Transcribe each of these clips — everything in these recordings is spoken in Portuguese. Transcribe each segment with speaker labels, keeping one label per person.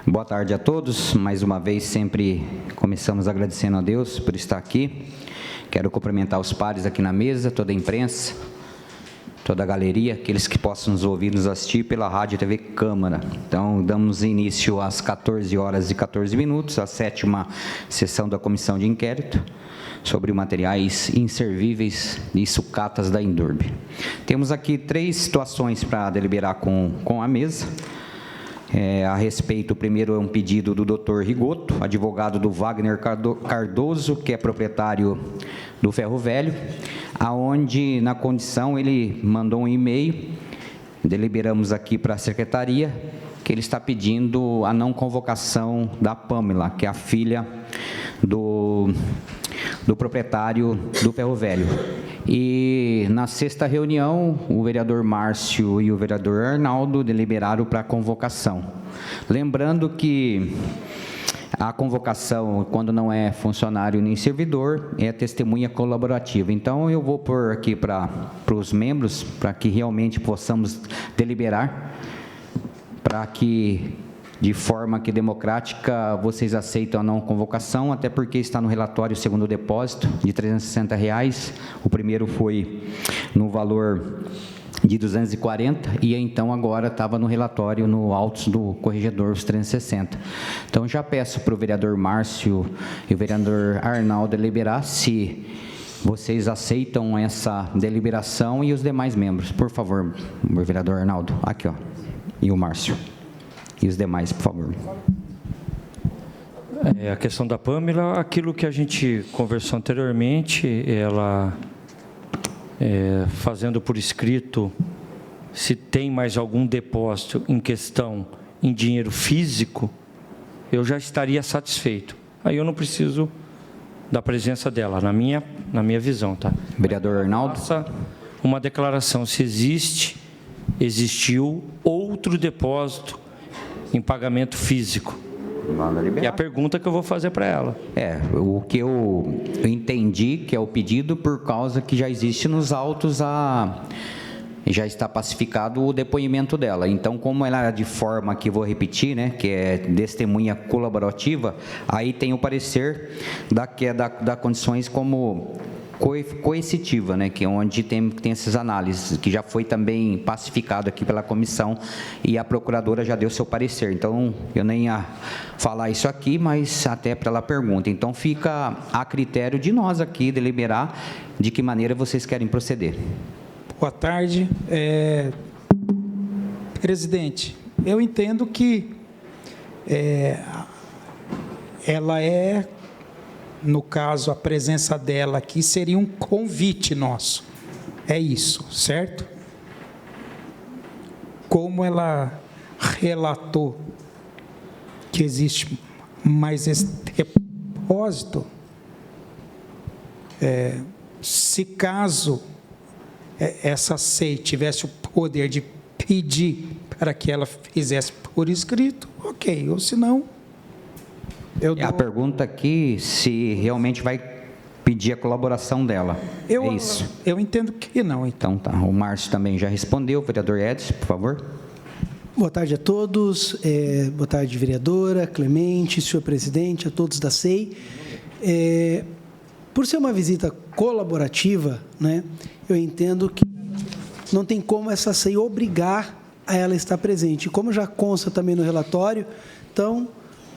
Speaker 1: Boa tarde a todos. Mais uma vez, sempre começamos agradecendo a Deus por estar aqui. Quero cumprimentar os pares aqui na mesa, toda a imprensa, toda a galeria, aqueles que possam nos ouvir, nos assistir pela Rádio e TV Câmara. Então, damos início às 14 horas e 14 minutos, a 7ª sessão da Comissão de Inquérito sobre materiais inservíveis e sucatas da Indurb. Temos aqui 3 situações para deliberar com a mesa. A respeito, o primeiro é um pedido do Dr. Rigoto, advogado do Wagner Cardoso, que é proprietário do Ferro Velho, aonde, na condição, ele mandou um e-mail, deliberamos aqui para a secretaria, que ele está pedindo a não convocação da Pamela, que é a filha do proprietário do Ferro Velho. E na 6ª reunião, o vereador Márcio e o vereador Arnaldo deliberaram para a convocação. Lembrando que a convocação, quando não é funcionário nem servidor, é testemunha colaborativa. Então, eu vou pôr aqui para os membros, para que realmente possamos deliberar, para que, de forma que democrática, vocês aceitam a não convocação, até porque está no relatório o segundo depósito, de R$ 360. O primeiro foi no valor de 240, e então agora estava no relatório, no autos do corregedor, os 360. Então, já peço para o vereador Márcio e o vereador Arnaldo deliberar se vocês aceitam essa deliberação e os demais membros. Por favor, o vereador Arnaldo, aqui, ó, e o Márcio. E os demais, por favor.
Speaker 2: A questão da Pamela, aquilo que a gente conversou anteriormente, ela fazendo por escrito se tem mais algum depósito em questão em dinheiro físico, eu já estaria satisfeito. Aí eu não preciso da presença dela, na minha visão, tá?
Speaker 1: Vereador Arnaldo.
Speaker 2: Faça uma declaração se existiu outro depósito em pagamento físico. E a pergunta que eu vou fazer para ela.
Speaker 1: O que eu entendi que é o pedido, por causa que já existe nos autos, já está pacificado o depoimento dela. Então, como ela era de forma, que vou repetir, né, que é testemunha colaborativa, aí tem o parecer da condições como coercitiva, né, que é onde tem essas análises, que já foi também pacificado aqui pela comissão, e a procuradora já deu seu parecer. Então, eu nem ia falar isso aqui, mas até para ela pergunta. Então, fica a critério de nós aqui deliberar de que maneira vocês querem proceder.
Speaker 3: Boa tarde. Presidente, eu entendo que ela no caso, a presença dela aqui seria um convite nosso. É isso, certo? Como ela relatou que existe mais esse depósito, se caso essa SEI tivesse o poder de pedir para que ela fizesse por escrito, ok, ou se não...
Speaker 1: A pergunta aqui, se realmente vai pedir a colaboração dela. É isso?
Speaker 3: Eu entendo que não.
Speaker 1: Então tá, o Márcio também já respondeu. Vereador Edson, por favor.
Speaker 4: Boa tarde a todos. Boa tarde, vereadora, Clemente, senhor presidente, a todos da SEI. Por ser uma visita colaborativa, né, eu entendo que não tem como essa SEI obrigar a ela estar presente. Como já consta também no relatório, então...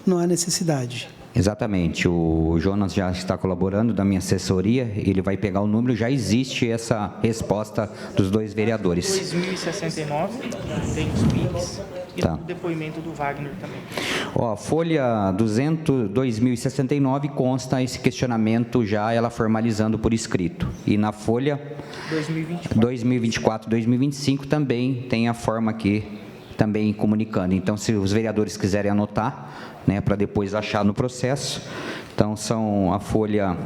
Speaker 4: não há necessidade.
Speaker 1: Exatamente. O Jonas já está colaborando da minha assessoria, ele vai pegar o número, já existe essa resposta dos dois vereadores.
Speaker 5: 2069, tem os PIX e o depoimento do Wagner também.
Speaker 1: A folha 2069 consta esse questionamento já, ela formalizando por escrito. E na folha 2024, 2025 também tem a forma aqui, também comunicando. Então, se os vereadores quiserem anotar, né, para depois achar no processo, então são a folha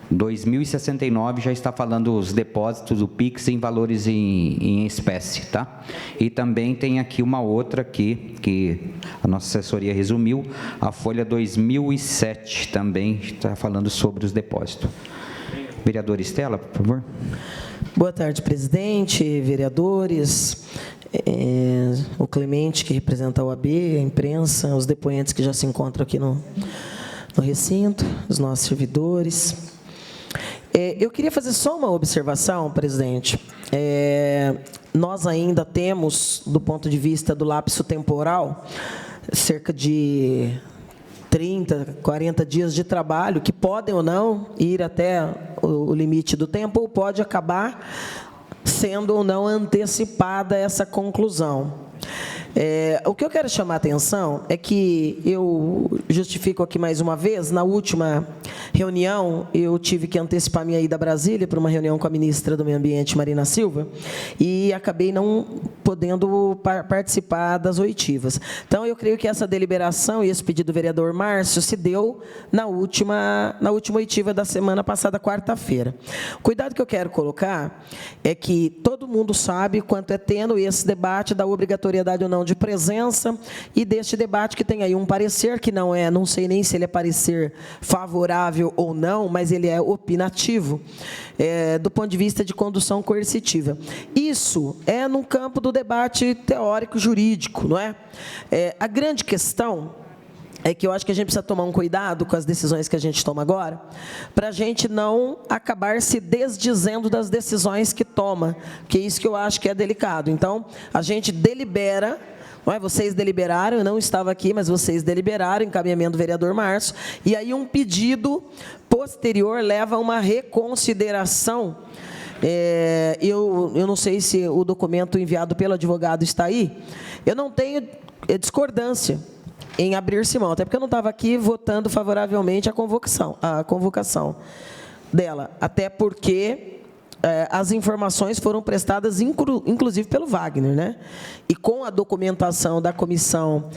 Speaker 1: 2069 já está falando os depósitos do PIX em valores em espécie, tá? E também tem aqui uma outra aqui, que a nossa assessoria resumiu, a folha 2007 também está falando sobre os depósitos. Vereadora Estela, por favor.
Speaker 6: Boa tarde, presidente, vereadores. o Clemente, que representa a OAB, a imprensa, os depoentes que já se encontram aqui no recinto, os nossos servidores. Eu queria fazer só uma observação, presidente. Nós ainda temos, do ponto de vista do lapso temporal, cerca de 30, 40 dias de trabalho, que podem ou não ir até o limite do tempo, ou pode acabar sendo ou não antecipada essa conclusão. O que eu quero chamar a atenção é que eu justifico aqui mais uma vez, na última reunião, eu tive que antecipar minha ida a Brasília para uma reunião com a ministra do Meio Ambiente, Marina Silva, e acabei não podendo participar das oitivas. Então, eu creio que essa deliberação e esse pedido do vereador Márcio se deu na última oitiva da semana passada, quarta-feira. O cuidado que eu quero colocar é que todo mundo sabe quanto é tênue esse debate da obrigatoriedade ou não de presença, e deste debate que tem aí um parecer que não sei nem se ele é parecer favorável ou não, mas ele é opinativo, do ponto de vista de condução coercitiva. Isso é no campo do debate teórico-jurídico, não é? A grande questão é que eu acho que a gente precisa tomar um cuidado com as decisões que a gente toma agora, para a gente não acabar se desdizendo das decisões que toma, que é isso que eu acho que é delicado. Então, a gente delibera, não é? Vocês deliberaram, eu não estava aqui, mas vocês deliberaram, encaminhamento do vereador Márcio, e aí um pedido posterior leva a uma reconsideração. Eu não sei se o documento enviado pelo advogado está aí, eu não tenho discordância em abrir-se mão, até porque eu não estava aqui votando favoravelmente a convocação dela, até porque as informações foram prestadas, inclusive, pelo Wagner, né? E com a documentação da comissão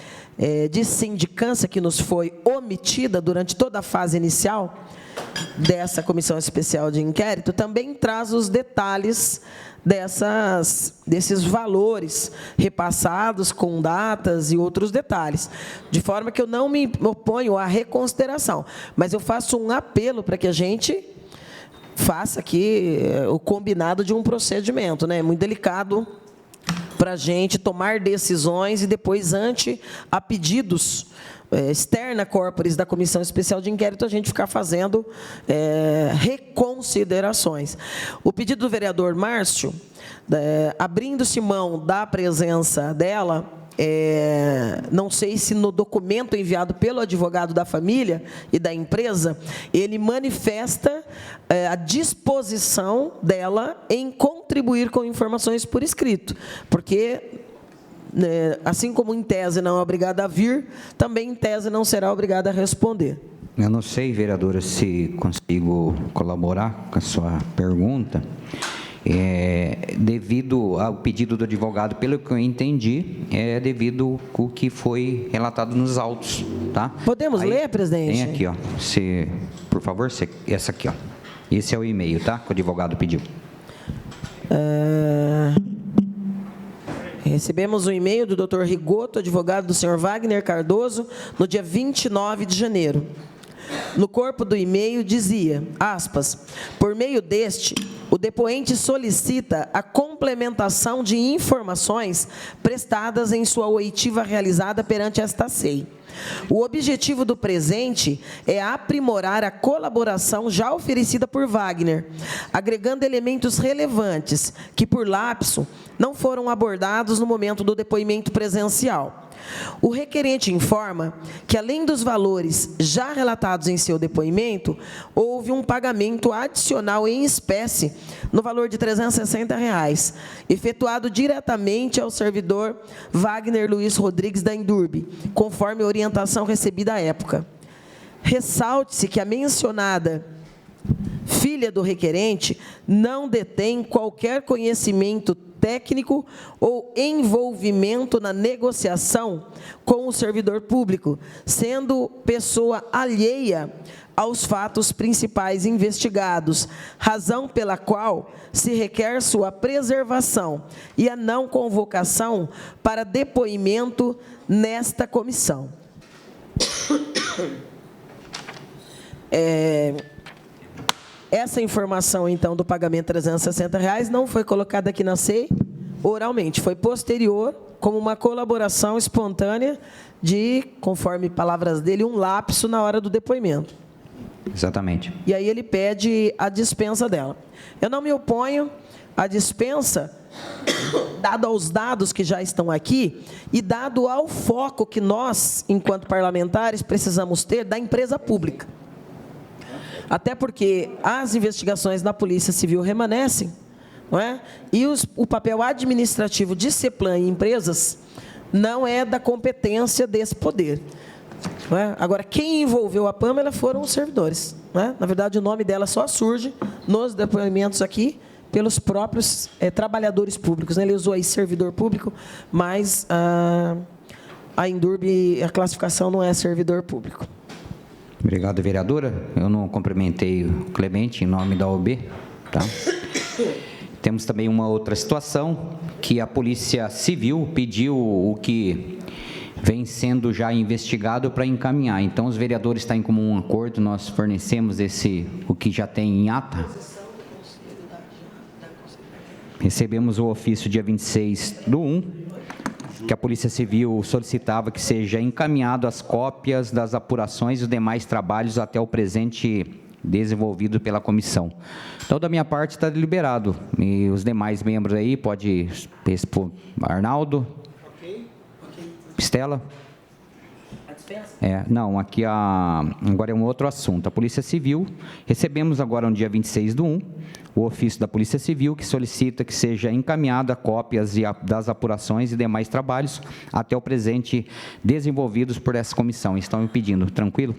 Speaker 6: de sindicância, que nos foi omitida durante toda a fase inicial dessa comissão especial de inquérito, também traz os detalhes desses valores repassados com datas e outros detalhes, de forma que eu não me oponho à reconsideração, mas eu faço um apelo para que a gente faça aqui o combinado de um procedimento, né? É muito delicado para a gente tomar decisões e depois, ante a pedidos externa corporis da Comissão Especial de Inquérito, a gente ficar fazendo reconsiderações. O pedido do vereador Márcio, abrindo-se mão da presença dela, não sei se no documento enviado pelo advogado da família e da empresa, ele manifesta a disposição dela em contribuir com informações por escrito, porque assim como em tese não é obrigada a vir, também em tese não será obrigada a responder.
Speaker 1: Eu não sei, vereadora, se consigo colaborar com a sua pergunta. Devido ao pedido do advogado, pelo que eu entendi, devido ao que foi relatado nos autos, tá?
Speaker 6: Podemos ler, presidente?
Speaker 1: Tem aqui, ó. Por favor, essa aqui, ó. Esse é o e-mail, tá? Que o advogado pediu.
Speaker 6: Recebemos um e-mail do Dr. Rigoto, advogado do senhor Wagner Cardoso, no dia 29 de janeiro. No corpo do e-mail dizia, aspas, por meio deste, o depoente solicita a complementação de informações prestadas em sua oitiva realizada perante esta SEI. O objetivo do presente é aprimorar a colaboração já oferecida por Wagner, agregando elementos relevantes que, por lapso, não foram abordados no momento do depoimento presencial. O requerente informa que, além dos valores já relatados em seu depoimento, houve um pagamento adicional em espécie, no valor de R$ 360, efetuado diretamente ao servidor Wagner Luiz Rodrigues da Indurb, conforme a orientação recebida à época. Ressalte-se que a mencionada filha do requerente não detém qualquer conhecimento técnico ou envolvimento na negociação com o servidor público, sendo pessoa alheia aos fatos principais investigados, razão pela qual se requer sua preservação e a não convocação para depoimento nesta comissão. Essa informação, então, do pagamento de R$ 360 não foi colocada aqui na SEI, oralmente, foi posterior, como uma colaboração espontânea de, conforme palavras dele, um lapso na hora do depoimento.
Speaker 1: Exatamente.
Speaker 6: E aí ele pede a dispensa dela. Eu não me oponho à dispensa, dado aos dados que já estão aqui e dado ao foco que nós, enquanto parlamentares, precisamos ter da empresa pública. Até porque as investigações da Polícia Civil remanescem, não é? E o papel administrativo de CEPLAN e empresas não é da competência desse poder. Não é? Agora, quem envolveu a Pamela foram os servidores. Não é? Na verdade, o nome dela só surge nos depoimentos aqui pelos próprios trabalhadores públicos. Né? Ele usou aí servidor público, mas a Indurb, a classificação não é servidor público.
Speaker 1: Obrigado, vereadora. Eu não cumprimentei o Clemente em nome da OAB. Tá? Temos também uma outra situação, que a Polícia Civil pediu o que vem sendo já investigado para encaminhar. Então, os vereadores estão em comum acordo, nós fornecemos o que já tem em ata. Recebemos o ofício dia 26/1, que a Polícia Civil solicitava que seja encaminhado as cópias das apurações e os demais trabalhos até o presente desenvolvido pela comissão. Então, da minha parte, está deliberado. E os demais membros aí, pode expor. Arnaldo? Estela? Não, aqui agora é um outro assunto. A Polícia Civil, recebemos agora no dia 26/1, o ofício da Polícia Civil que solicita que seja encaminhada cópias das apurações e demais trabalhos até o presente desenvolvidos por essa comissão. Estão me pedindo, tranquilo?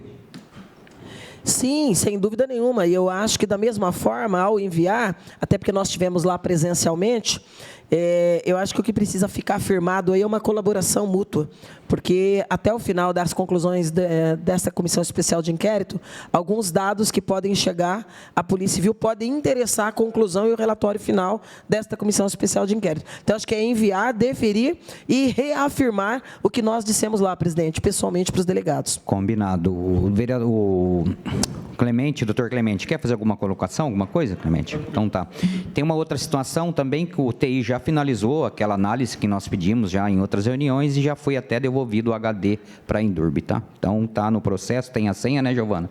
Speaker 6: Sim, sem dúvida nenhuma. E eu acho que, da mesma forma, ao enviar, até porque nós estivemos lá presencialmente, eu acho que o que precisa ficar afirmado aí é uma colaboração mútua, porque até o final das conclusões dessa comissão especial de inquérito, alguns dados que podem chegar à Polícia Civil podem interessar a conclusão e o relatório final desta comissão especial de inquérito. Então, acho que é enviar, deferir e reafirmar o que nós dissemos lá, presidente, pessoalmente para os delegados.
Speaker 1: Combinado. O vereador Clemente, doutor Clemente, quer fazer alguma colocação, alguma coisa, Clemente? Então tá. Tem uma outra situação também que o TI já finalizou aquela análise que nós pedimos já em outras reuniões e já foi até devolvido o HD para a Indurb, tá? Então tá no processo, tem a senha, né, Giovana?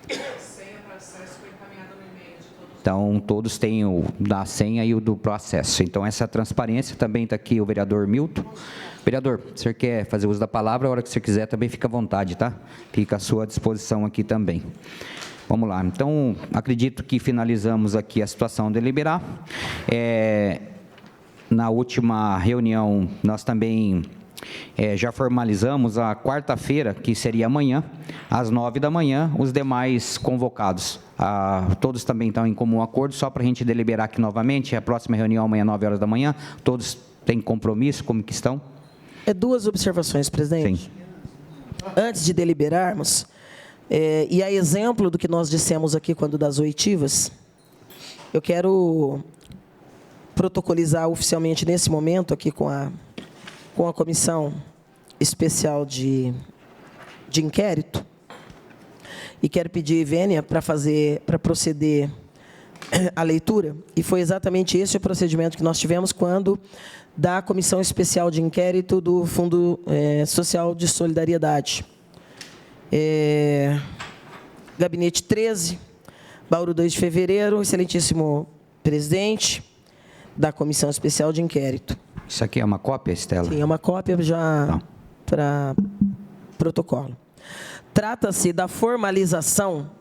Speaker 1: A senha para acesso foi encaminhada no e-mail de todos. Então todos têm o da senha e o do processo. Então essa transparência também está aqui o vereador Milton. Vereador, o senhor quer fazer uso da palavra, a hora que o senhor quiser também fica à vontade, tá? Fica à sua disposição aqui também. Vamos lá, então, acredito que finalizamos aqui a situação de deliberar. Na última reunião, nós também já formalizamos a quarta-feira, que seria amanhã, às 9 da manhã, os demais convocados. Todos também estão em comum acordo, só para a gente deliberar aqui novamente, a próxima reunião amanhã, 9 horas da manhã, todos têm compromisso, como que estão?
Speaker 6: Duas observações, presidente.
Speaker 1: Sim.
Speaker 6: Antes de deliberarmos, e a exemplo do que nós dissemos aqui quando das oitivas, eu quero protocolizar oficialmente nesse momento aqui com a comissão especial de inquérito e quero pedir Vênia para proceder a leitura, e foi exatamente esse o procedimento que nós tivemos quando da Comissão Especial de Inquérito do Fundo Social de Solidariedade. Gabinete 13, Bauru, 2 de fevereiro, excelentíssimo presidente da Comissão Especial de Inquérito.
Speaker 1: Isso aqui é uma cópia, Estela?
Speaker 6: Sim, é uma cópia já para protocolo. Trata-se da formalização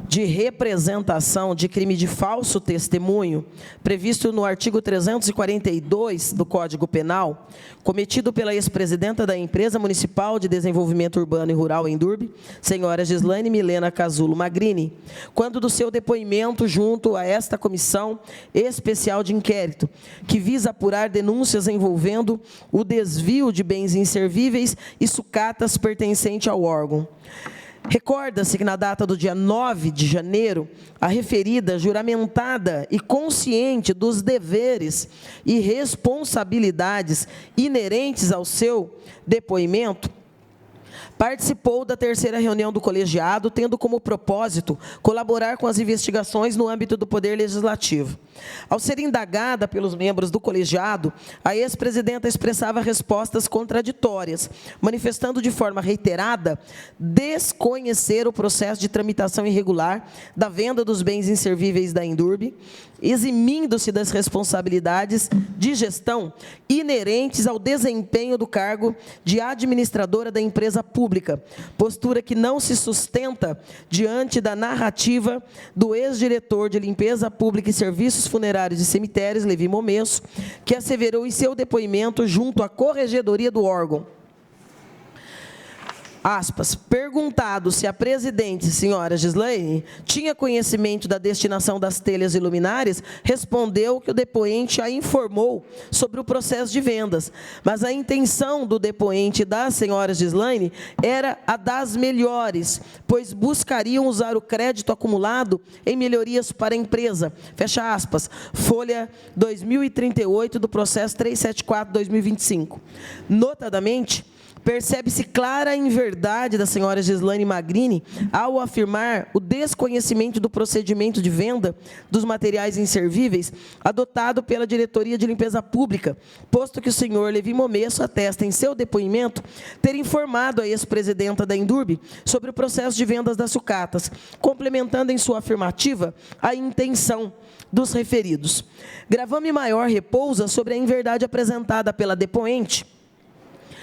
Speaker 6: de representação de crime de falso testemunho, previsto no artigo 342 do Código Penal, cometido pela ex-presidenta da Empresa Municipal de Desenvolvimento Urbano e Rural, Indurb, senhora Gislaine Milena Casulo Magrini, quando do seu depoimento junto a esta comissão especial de inquérito, que visa apurar denúncias envolvendo o desvio de bens inservíveis e sucatas pertencente ao órgão. Recorda-se que na data do dia 9 de janeiro, a referida, juramentada e consciente dos deveres e responsabilidades inerentes ao seu depoimento, Participou da terceira reunião do colegiado, tendo como propósito colaborar com as investigações no âmbito do Poder Legislativo. Ao ser indagada pelos membros do colegiado, a ex-presidenta expressava respostas contraditórias, manifestando de forma reiterada desconhecer o processo de tramitação irregular da venda dos bens inservíveis da Indurb, eximindo-se das responsabilidades de gestão inerentes ao desempenho do cargo de administradora da empresa pública, postura que não se sustenta diante da narrativa do ex-diretor de limpeza pública e serviços funerários e cemitérios, Levi Momesso, que asseverou em seu depoimento junto à corregedoria do órgão. Aspas, perguntado se a presidente, senhora Gislaine, tinha conhecimento da destinação das telhas e luminárias, respondeu que o depoente a informou sobre o processo de vendas, mas a intenção do depoente da senhora Gislaine era a das melhores, pois buscariam usar o crédito acumulado em melhorias para a empresa. Fecha aspas, folha 2038 do processo 374/2025. Notadamente, percebe-se clara inverdade da senhora Gislaine Magrini ao afirmar o desconhecimento do procedimento de venda dos materiais inservíveis adotado pela Diretoria de Limpeza Pública, posto que o senhor Levi Momesso atesta em seu depoimento ter informado a ex-presidenta da Indurb sobre o processo de vendas das sucatas, complementando em sua afirmativa a intenção dos referidos. Gravame maior repousa sobre a inverdade apresentada pela depoente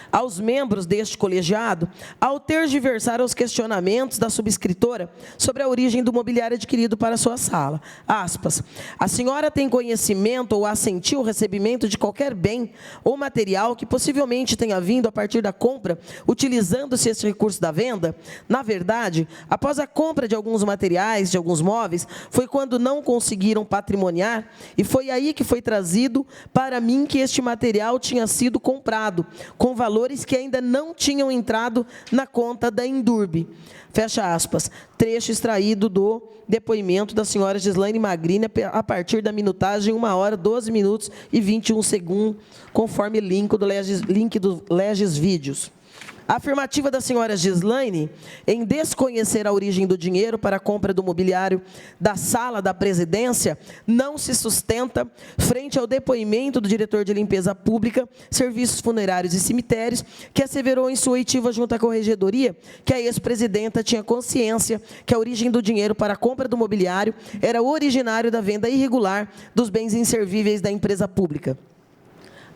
Speaker 6: aos membros deste colegiado, ao tergiversar os questionamentos da subscritora sobre a origem do mobiliário adquirido para sua sala. Aspas, a senhora tem conhecimento ou assentiu o recebimento de qualquer bem ou material que possivelmente tenha vindo a partir da compra, utilizando-se esse recurso da venda? Na verdade, após a compra de alguns materiais, de alguns móveis, foi quando não conseguiram patrimoniar, e foi aí que foi trazido para mim que este material tinha sido comprado, com valores que ainda não tinham entrado na conta da Indurb. Fecha aspas. Trecho extraído do depoimento da senhora Gislaine Magrini a partir da minutagem 1 hora, 12 minutos e 21 segundos, conforme link do Legis Vídeos. A afirmativa da senhora Gislaine em desconhecer a origem do dinheiro para a compra do mobiliário da sala da presidência não se sustenta frente ao depoimento do diretor de limpeza pública, serviços funerários e cemitérios, que asseverou em sua oitiva junto à corregedoria que a ex-presidenta tinha consciência que a origem do dinheiro para a compra do mobiliário era originário da venda irregular dos bens inservíveis da empresa pública.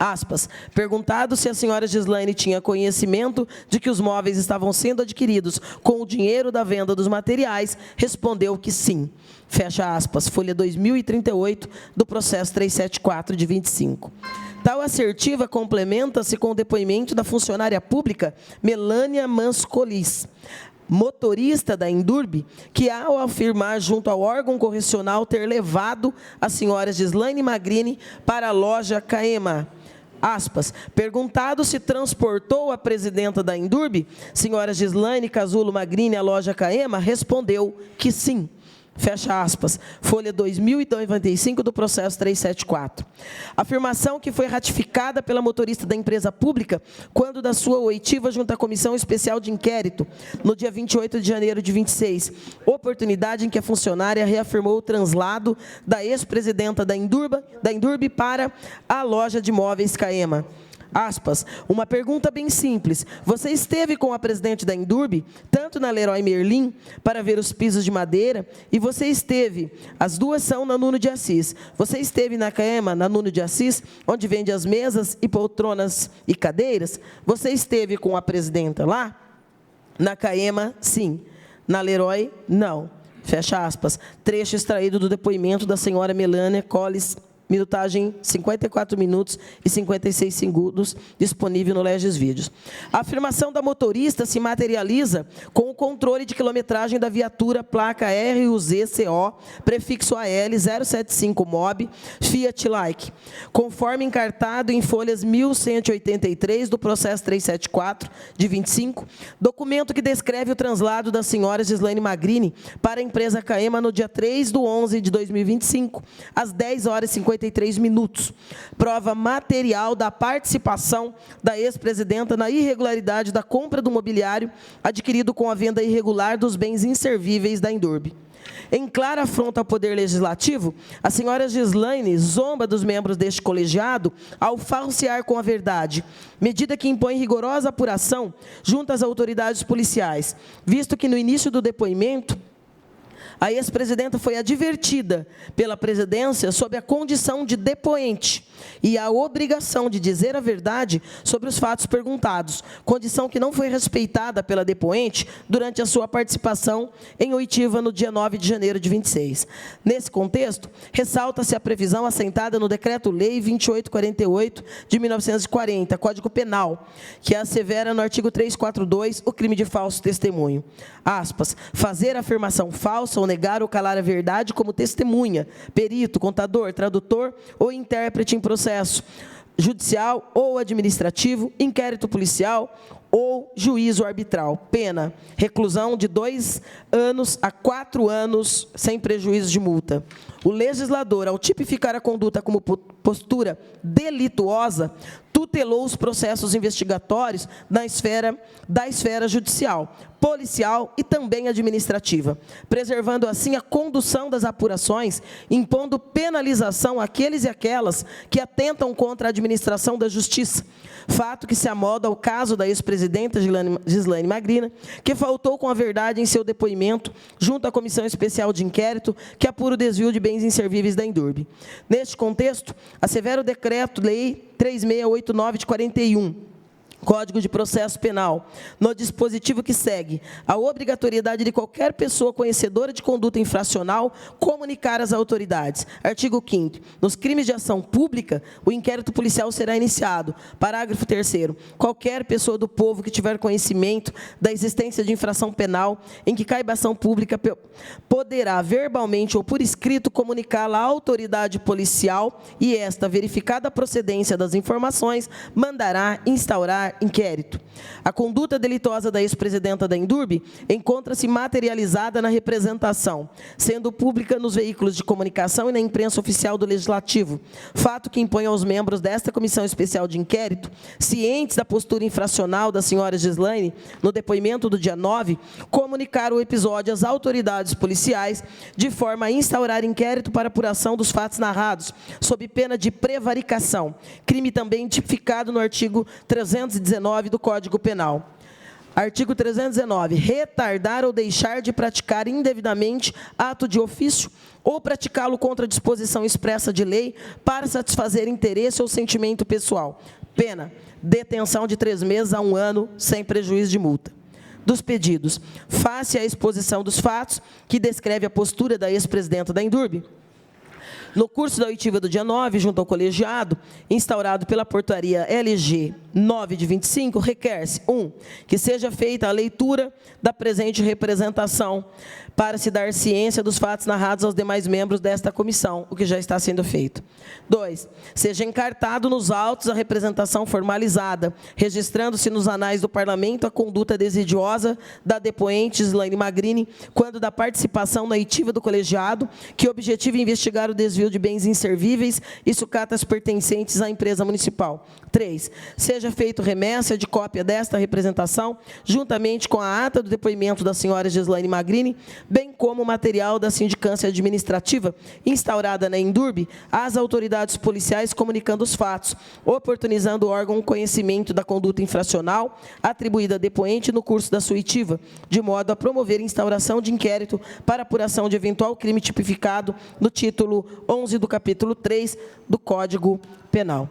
Speaker 6: Aspas, perguntado se a senhora Gislaine tinha conhecimento de que os móveis estavam sendo adquiridos com o dinheiro da venda dos materiais, respondeu que sim. Fecha aspas, folha 2038 do processo 374 de 25. Tal assertiva complementa-se com o depoimento da funcionária pública Melânia Manscolis, motorista da Indurb, que ao afirmar junto ao órgão correcional ter levado a senhora Gislaine Magrini para a loja Caema. Aspas, perguntado se transportou a presidenta da Indurb, senhora Gislaine Casulo Magrini, à loja Caema, respondeu que sim. Fecha aspas, folha 2095 do processo 374. Afirmação que foi ratificada pela motorista da empresa pública quando da sua oitiva junto à Comissão Especial de Inquérito, no dia 28 de janeiro de 26, oportunidade em que a funcionária reafirmou o translado da ex-presidenta da Indurb para a loja de móveis Caema. Aspas, uma pergunta bem simples. Você esteve com a presidente da Indurb, tanto na Leroy Merlin, para ver os pisos de madeira, e você esteve, as duas são na Nuno de Assis, você esteve na Caema, na Nuno de Assis, onde vende as mesas e poltronas e cadeiras? Você esteve com a presidenta lá? Na Caema, sim. Na Leroy, não. Fecha aspas. Trecho extraído do depoimento da senhora Melânia Collis, minutagem 54 minutos e 56 segundos, disponível no Legis Vídeos. A afirmação da motorista se materializa com o controle de quilometragem da viatura placa RUZ-CO, prefixo AL 075 MOB, Fiat Like, conforme encartado em folhas 1183 do processo 374 de 25, documento que descreve o translado da senhora Gislaine Magrini para a empresa Caema no dia 3/11 de 2025, às 10 horas e 55 53 minutos. Prova material da participação da ex-presidenta na irregularidade da compra do mobiliário adquirido com a venda irregular dos bens inservíveis da Indurb. Em clara afronta ao Poder Legislativo, a senhora Gislaine zomba dos membros deste colegiado ao falsear com a verdade, medida que impõe rigorosa apuração junto às autoridades policiais, visto que no início do depoimento, a ex-presidenta foi advertida pela presidência sob a condição de depoente e a obrigação de dizer a verdade sobre os fatos perguntados, condição que não foi respeitada pela depoente durante a sua participação em oitiva no dia 9 de janeiro de 26. Nesse contexto, ressalta-se a previsão assentada no Decreto-Lei 2848 de 1940, Código Penal, que assevera no artigo 342 o crime de falso testemunho. Aspas, fazer afirmação falsa ou negar ou calar a verdade como testemunha, perito, contador, tradutor ou intérprete em processo judicial ou administrativo, inquérito policial ou juízo arbitral. Pena, reclusão de 2 anos a 4 anos, sem prejuízo de multa. O legislador, ao tipificar a conduta como postura delituosa, tutelou os processos investigatórios da esfera judicial, policial e também administrativa, preservando assim a condução das apurações, impondo penalização àqueles e aquelas que atentam contra a administração da justiça, fato que se amoda ao caso da ex-presidenta Gislaine Magrina, que faltou com a verdade em seu depoimento junto à Comissão Especial de Inquérito que apura o desvio de bens inservíveis da Indurb. Neste contexto, assevera o Decreto-Lei 3689 de 41, Código de Processo Penal, no dispositivo que segue, a obrigatoriedade de qualquer pessoa conhecedora de conduta infracional comunicar às autoridades. Artigo 5º. Nos crimes de ação pública, o inquérito policial será iniciado. Parágrafo 3º. Qualquer pessoa do povo que tiver conhecimento da existência de infração penal em que caiba ação pública poderá verbalmente ou por escrito comunicá-la à autoridade policial e esta, verificada a procedência das informações, mandará instaurar inquérito. A conduta delitosa da ex-presidenta da Indurb encontra-se materializada na representação, sendo pública nos veículos de comunicação e na imprensa oficial do Legislativo, fato que impõe aos membros desta Comissão Especial de Inquérito, cientes da postura infracional da senhora Gislaine, no depoimento do dia 9, comunicar o episódio às autoridades policiais, de forma a instaurar inquérito para apuração dos fatos narrados, sob pena de prevaricação, crime também tipificado no artigo 319 do Código Penal. Artigo 319. Retardar ou deixar de praticar indevidamente ato de ofício ou praticá-lo contra disposição expressa de lei para satisfazer interesse ou sentimento pessoal. Pena, detenção de 3 meses a 1 ano, sem prejuízo de multa. Dos pedidos, face à exposição dos fatos, que descreve a postura da ex-presidenta da Indurb, no curso da oitiva do dia 9, junto ao colegiado, instaurado pela portaria LG 9 de 25, requer-se, 1, que seja feita a leitura da presente representação para se dar ciência dos fatos narrados aos demais membros desta comissão, o que já está sendo feito. 2, seja encartado nos autos a representação formalizada, registrando-se nos anais do Parlamento a conduta desidiosa da depoente Gislaine Magrina, quando da participação na oitiva do colegiado, que objetiva investigar o desvio de bens inservíveis e sucatas pertencentes à empresa municipal. 3, seja feito remessa de cópia desta representação, juntamente com a ata do depoimento da senhora Gislaine Magrina, bem como o material da sindicância administrativa instaurada na Indurb, às autoridades policiais comunicando os fatos, oportunizando o órgão conhecimento da conduta infracional atribuída a depoente no curso da sua oitiva, de modo a promover instauração de inquérito para apuração de eventual crime tipificado no título 11 do capítulo 3 do Código Penal.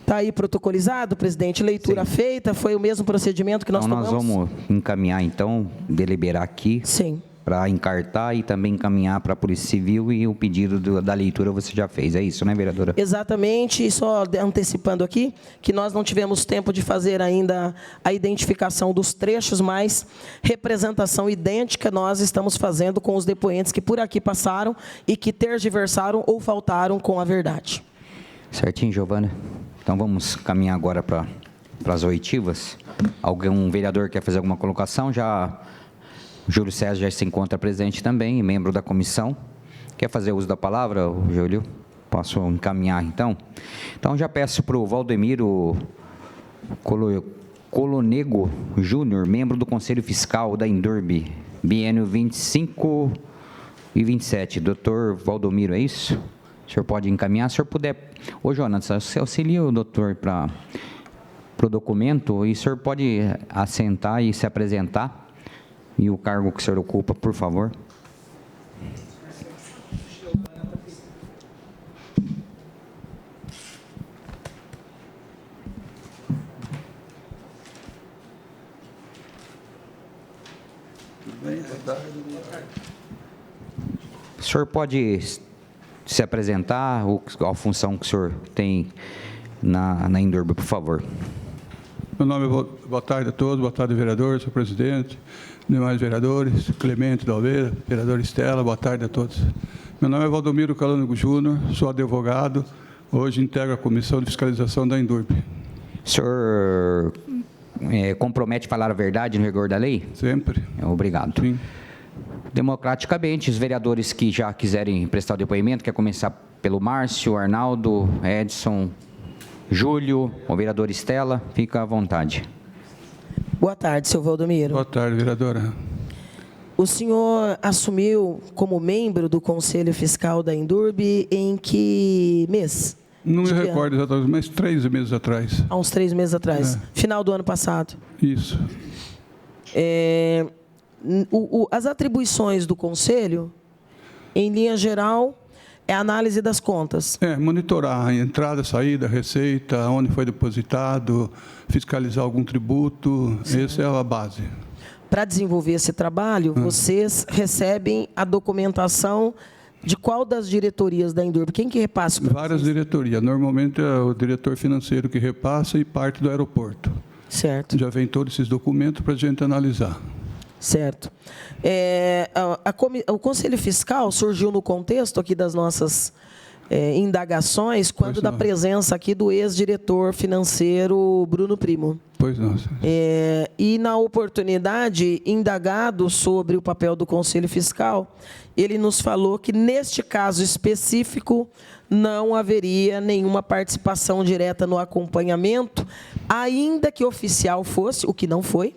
Speaker 6: Está aí protocolizado, presidente, leitura
Speaker 1: Sim.
Speaker 6: feita, foi o mesmo procedimento que nós tomamos?
Speaker 1: Nós vamos encaminhar, então, deliberar aqui.
Speaker 6: Sim.
Speaker 1: Para encartar e também encaminhar para a Polícia Civil, e o pedido da leitura você já fez, é isso, né, vereadora?
Speaker 6: Exatamente, e só antecipando aqui, que nós não tivemos tempo de fazer ainda a identificação dos trechos, mas representação idêntica nós estamos fazendo com os depoentes que por aqui passaram e que tergiversaram ou faltaram com a verdade.
Speaker 1: Certinho, Giovana? Então vamos caminhar agora para as oitivas. Algum vereador quer fazer alguma colocação? O Júlio César já se encontra presente também, membro da comissão. Quer fazer uso da palavra, Júlio? Posso encaminhar, então? Então, já peço para o Valdemiro Colonego Júnior, membro do Conselho Fiscal da Indurb, biênio 25 e 27. Doutor Valdomiro, é isso? O senhor pode encaminhar? Se o senhor puder... Ô, Jonas, você auxilia o doutor para o documento e o senhor pode assentar e se apresentar e o cargo que o senhor ocupa, por favor. O senhor pode se apresentar, a função que o senhor tem na Indurb, por favor.
Speaker 7: Meu nome é... Boa tarde a todos, boa tarde, vereador, senhor presidente, demais vereadores, Clemente da Alveira, vereador Estela, boa tarde a todos. Meu nome é Valdomiro Colonego Júnior, sou advogado, hoje integro a Comissão de Fiscalização da Indurb.
Speaker 1: O senhor compromete falar a verdade no rigor da lei?
Speaker 7: Sempre.
Speaker 1: Obrigado.
Speaker 7: Sim.
Speaker 1: Democraticamente, os vereadores que já quiserem prestar o depoimento, quer começar pelo Márcio, Arnaldo, Edson, Júlio, o vereador Estela, fica à vontade.
Speaker 6: Boa tarde, senhor Valdomiro.
Speaker 7: Boa tarde, vereadora.
Speaker 6: O senhor assumiu como membro do Conselho Fiscal da Indurb em que mês?
Speaker 7: Não me
Speaker 6: De que
Speaker 7: recordo exatamente, mas 3 meses atrás.
Speaker 6: Há uns 3 meses atrás, final do ano passado.
Speaker 7: Isso.
Speaker 6: As atribuições do Conselho, em linha geral, é a análise das contas.
Speaker 7: Monitorar a entrada, saída, receita, onde foi depositado, fiscalizar algum tributo, essa é a base.
Speaker 6: Para desenvolver esse trabalho, vocês recebem a documentação de qual das diretorias da Indurb? Quem que repassa?
Speaker 7: Várias diretorias. Normalmente é o diretor financeiro que repassa e parte do aeroporto.
Speaker 6: Certo.
Speaker 7: Já vem todos esses documentos para a gente analisar.
Speaker 6: Certo. O Conselho Fiscal surgiu no contexto aqui das nossas indagações, quando da presença aqui do ex-diretor financeiro Bruno Primo.
Speaker 7: Pois não.
Speaker 6: E, na oportunidade, indagado sobre o papel do Conselho Fiscal, ele nos falou que, neste caso específico, não haveria nenhuma participação direta no acompanhamento, ainda que oficial fosse, o que não foi,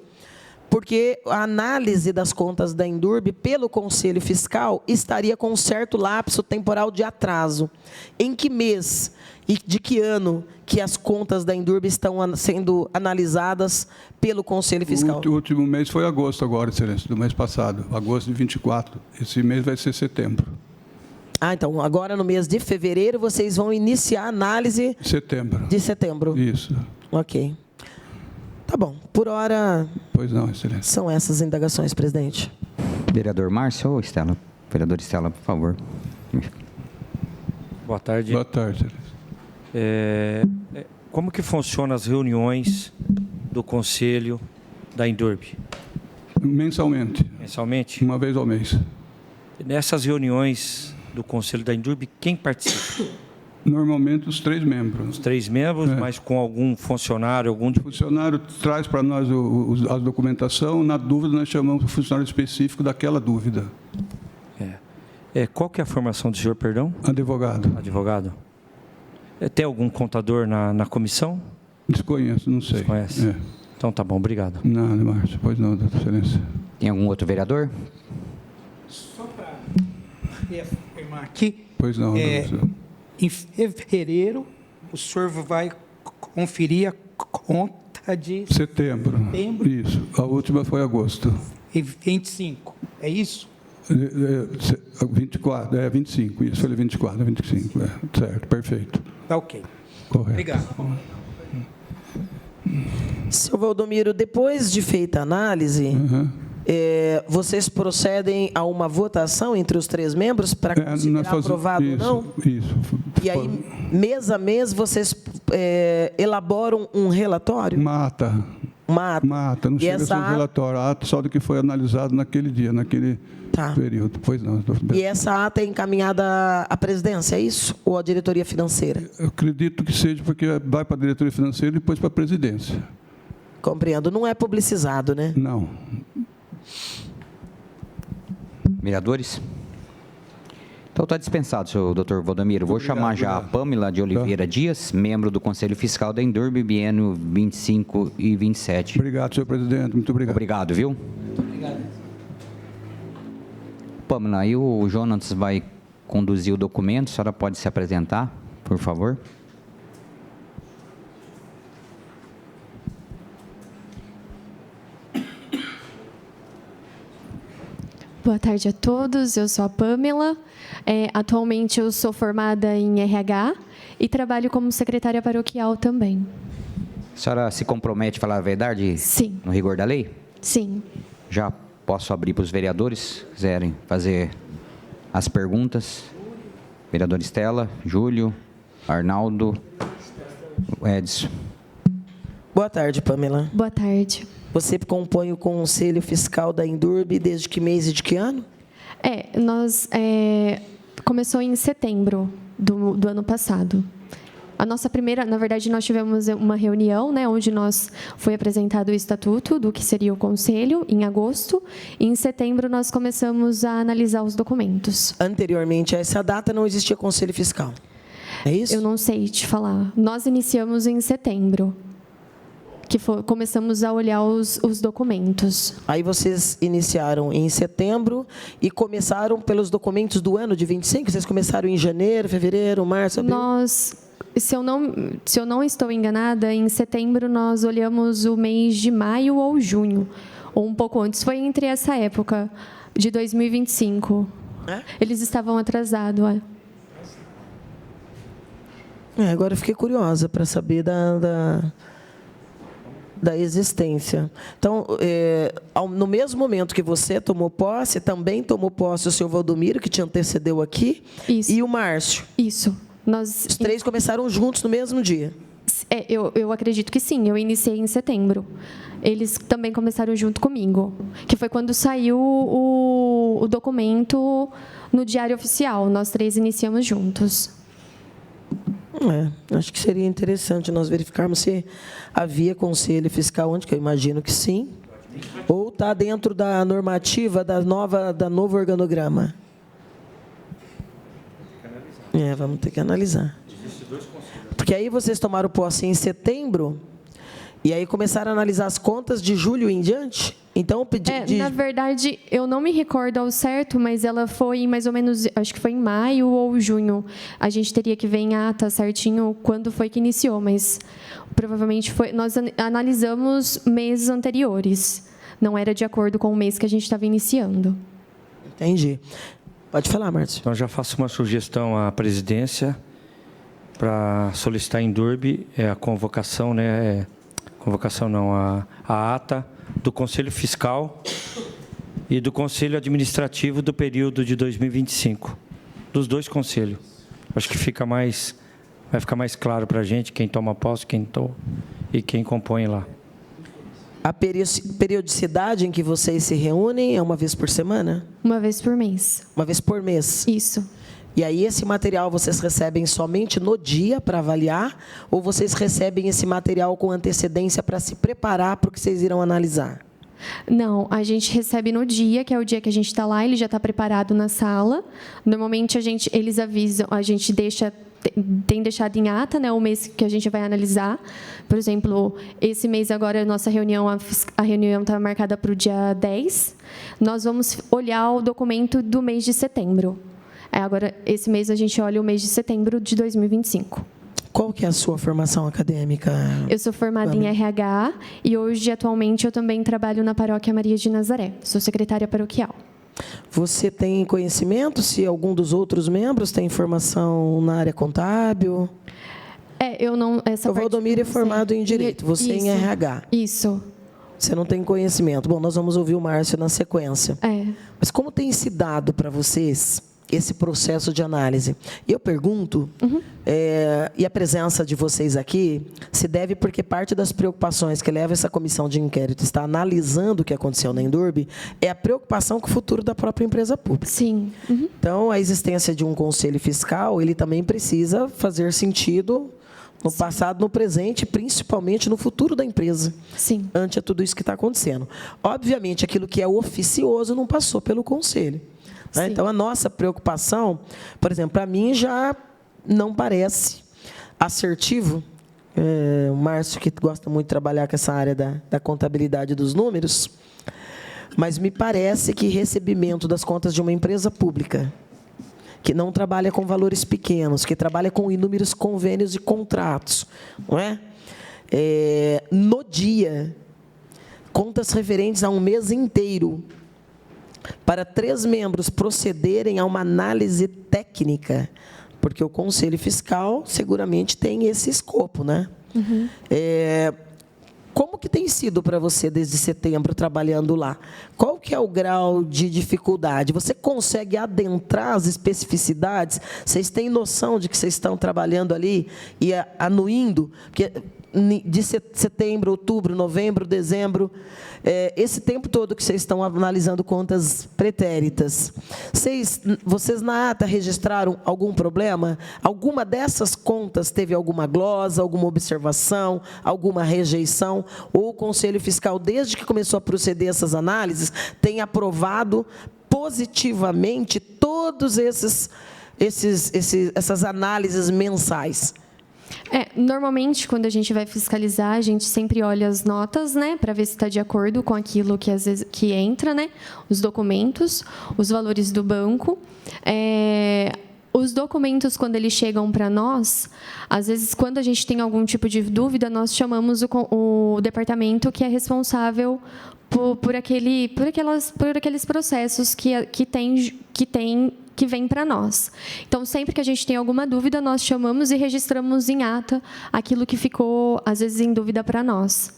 Speaker 6: porque a análise das contas da Indurb pelo Conselho Fiscal estaria com um certo lapso temporal de atraso. Em que mês e de que ano que as contas da Indurb estão sendo analisadas pelo Conselho Fiscal?
Speaker 7: O último mês foi agosto agora, excelência, do mês passado, agosto de 24. Esse mês vai ser setembro.
Speaker 6: Então, agora no mês de fevereiro, vocês vão iniciar a análise...
Speaker 7: Setembro.
Speaker 6: De setembro.
Speaker 7: Isso.
Speaker 6: Ok. Tá bom. Por hora...
Speaker 7: Pois não, excelência.
Speaker 6: São essas indagações, presidente.
Speaker 1: Vereador Márcio ou Estela? Vereador Estela, por favor.
Speaker 2: Boa tarde.
Speaker 7: Boa tarde, excelência.
Speaker 2: Como que funcionam as reuniões do Conselho da Indurb?
Speaker 7: Mensalmente.
Speaker 2: Mensalmente?
Speaker 7: Uma vez ao mês.
Speaker 2: Nessas reuniões do Conselho da Indurb, quem participa?
Speaker 7: Normalmente os 3 membros.
Speaker 2: Os 3 membros, mas com algum funcionário,
Speaker 7: O funcionário traz para nós a documentação, na dúvida nós chamamos o funcionário específico daquela dúvida.
Speaker 2: Qual que é a formação do senhor, perdão?
Speaker 7: Advogado.
Speaker 2: Advogado. Tem algum contador na comissão?
Speaker 7: Desconheço, não sei.
Speaker 2: Desconhece? Então tá bom, obrigado.
Speaker 7: Nada, Márcio. Pois não, doutor excelência.
Speaker 1: Tem algum outro vereador?
Speaker 3: Só para reafirmar aqui,
Speaker 7: Pois não,
Speaker 3: em fevereiro, o senhor vai conferir a conta de
Speaker 7: setembro. Isso. A última foi agosto.
Speaker 3: e 25, é isso?
Speaker 7: 24, 25, isso, falei 24, 25, certo, perfeito.
Speaker 3: Tá ok.
Speaker 7: Correto.
Speaker 3: Obrigado.
Speaker 6: Senhor Valdomiro, depois de feita a análise, vocês procedem a uma votação entre os 3 membros para considerar aprovado ou não?
Speaker 7: Isso.
Speaker 6: E aí, mês a mês, vocês elaboram um relatório?
Speaker 7: Uma ata. Não chega a ser um relatório, a ata só do que foi analisado naquele dia, naquele período. Pois não.
Speaker 6: E essa ata é encaminhada à presidência, é isso? Ou à diretoria financeira?
Speaker 7: Eu acredito que seja, porque vai para a diretoria financeira e depois para a presidência.
Speaker 6: Compreendo. Não é publicizado, né?
Speaker 7: Não.
Speaker 1: Vereadores? Então, Então está dispensado, senhor doutor Valdomiro. Vou chamar já a Pâmela de Oliveira Dias, membro do Conselho Fiscal da Endurbe, biênio 25 e 27.
Speaker 7: Obrigado, senhor presidente. Muito obrigado.
Speaker 1: Obrigado, viu? Muito obrigado. Pâmela, aí o Jonas vai conduzir o documento. A senhora pode se apresentar, por favor?
Speaker 8: Boa tarde a todos, eu sou a Pâmela. Atualmente eu sou formada em RH e trabalho como secretária paroquial também.
Speaker 1: A senhora se compromete a falar a verdade?
Speaker 8: Sim.
Speaker 1: No rigor da lei?
Speaker 8: Sim.
Speaker 1: Já posso abrir para os vereadores, se quiserem fazer as perguntas. Vereador Estela, Júlio, Arnaldo, Edson.
Speaker 6: Boa tarde, Pâmela.
Speaker 8: Boa tarde.
Speaker 6: Você compõe o Conselho Fiscal da Endurbe desde que mês e de que ano?
Speaker 8: Nós começou em setembro do ano passado. A nossa primeira, na verdade, nós tivemos uma reunião, né, onde foi apresentado o estatuto do que seria o conselho em agosto, e em setembro nós começamos a analisar os documentos.
Speaker 6: Anteriormente a essa data não existia Conselho Fiscal. É isso?
Speaker 8: Eu não sei te falar. Nós iniciamos em setembro, começamos a olhar os documentos.
Speaker 6: Aí vocês iniciaram em setembro e começaram pelos documentos do ano de 25? Vocês começaram em janeiro, fevereiro, março, abril?
Speaker 8: Se eu não estou enganada, em setembro nós olhamos o mês de maio ou junho, ou um pouco antes. Foi entre essa época de 2025. Eles estavam atrasados.
Speaker 6: Agora eu fiquei curiosa para saber da existência. Então, no mesmo momento que você tomou posse, também tomou posse o senhor Valdomiro, que te antecedeu aqui,
Speaker 8: Isso.
Speaker 6: E o Márcio.
Speaker 8: Isso.
Speaker 6: Os três começaram juntos no mesmo dia?
Speaker 8: Eu acredito que sim, eu iniciei em setembro. Eles também começaram junto comigo, que foi quando saiu o documento no Diário Oficial. Nós três iniciamos juntos.
Speaker 6: Acho que seria interessante nós verificarmos se havia Conselho Fiscal onde, que eu imagino que sim, ou está dentro da normativa da novo organograma. Vamos ter que analisar. Porque aí vocês tomaram posse em setembro e aí começaram a analisar as contas de julho em diante? Então,
Speaker 8: na verdade, eu não me recordo ao certo, mas ela foi mais ou menos, acho que foi em maio ou junho. A gente teria que ver em ata certinho quando foi que iniciou, mas provavelmente nós analisamos meses anteriores. Não era de acordo com o mês que a gente estava iniciando.
Speaker 6: Entendi. Pode falar, Márcio.
Speaker 2: Então, já faço uma sugestão à presidência para solicitar em Endurbe a convocação, né? Convocação não, a ata do Conselho Fiscal e do Conselho Administrativo do período de 2025, dos dois conselhos. Acho que vai ficar mais claro para a gente quem toma posse, e quem compõe lá.
Speaker 6: A periodicidade em que vocês se reúnem é uma vez por semana?
Speaker 8: Uma vez por mês.
Speaker 6: Uma vez por mês?
Speaker 8: Isso.
Speaker 6: E aí esse material vocês recebem somente no dia para avaliar ou vocês recebem esse material com antecedência para se preparar para o que vocês irão analisar?
Speaker 8: Não, a gente recebe no dia, que é o dia que a gente está lá, ele já está preparado na sala. Normalmente eles avisam, a gente tem deixado em ata, né, o mês que a gente vai analisar. Por exemplo, esse mês agora, a nossa reunião, a reunião está marcada para o dia 10. Nós vamos olhar o documento do mês de setembro. Agora, esse mês a gente olha o mês de setembro de 2025.
Speaker 6: Qual que é a sua formação acadêmica?
Speaker 8: Eu sou formada em RH e hoje, atualmente, eu também trabalho na Paróquia Maria de Nazaré. Sou secretária paroquial.
Speaker 6: Você tem conhecimento se algum dos outros membros tem formação na área contábil?
Speaker 8: Eu não...
Speaker 6: O Valdomiro é formado em Direito, você em RH.
Speaker 8: Isso.
Speaker 6: Você não tem conhecimento. Bom, nós vamos ouvir o Márcio na sequência. Mas como tem se dado para vocês esse processo de análise? E eu pergunto, e a presença de vocês aqui se deve porque parte das preocupações que leva essa comissão de inquérito está analisando o que aconteceu na Endurbe é a preocupação com o futuro da própria empresa pública.
Speaker 8: Sim.
Speaker 6: Então, a existência de um conselho fiscal, ele também precisa fazer sentido no passado, no presente, principalmente no futuro da empresa.
Speaker 8: Sim.
Speaker 6: Ante a tudo isso que está acontecendo. Obviamente, aquilo que é oficioso não passou pelo conselho. Né? Então, a nossa preocupação, por exemplo, para mim já não parece assertivo. O Márcio, que gosta muito de trabalhar com essa área da contabilidade dos números, mas me parece que recebimento das contas de uma empresa pública, que não trabalha com valores pequenos, que trabalha com inúmeros convênios e contratos, não é? No dia, contas referentes a um mês inteiro, para 3 membros procederem a uma análise técnica, porque o Conselho Fiscal seguramente tem esse escopo, né?
Speaker 8: Uhum.
Speaker 6: Como que tem sido para você desde setembro trabalhando lá? Qual que é o grau de dificuldade? Você consegue adentrar as especificidades? Vocês têm noção de que vocês estão trabalhando ali e anuindo? Porque de setembro, outubro, novembro, dezembro, esse tempo todo que vocês estão analisando contas pretéritas, vocês na ata registraram algum problema? Alguma dessas contas teve alguma glosa, alguma observação, alguma rejeição? Ou o Conselho Fiscal, desde que começou a proceder essas análises, tem aprovado positivamente todos essas análises mensais?
Speaker 8: Normalmente, quando a gente vai fiscalizar, a gente sempre olha as notas, né, para ver se está de acordo com aquilo que às vezes que entra, né, os documentos, os valores do banco. Os documentos, quando eles chegam para nós, às vezes, quando a gente tem algum tipo de dúvida, nós chamamos o departamento que é responsável por aqueles processos que vem para nós. Então, sempre que a gente tem alguma dúvida, nós chamamos e registramos em ata aquilo que ficou, às vezes, em dúvida para nós.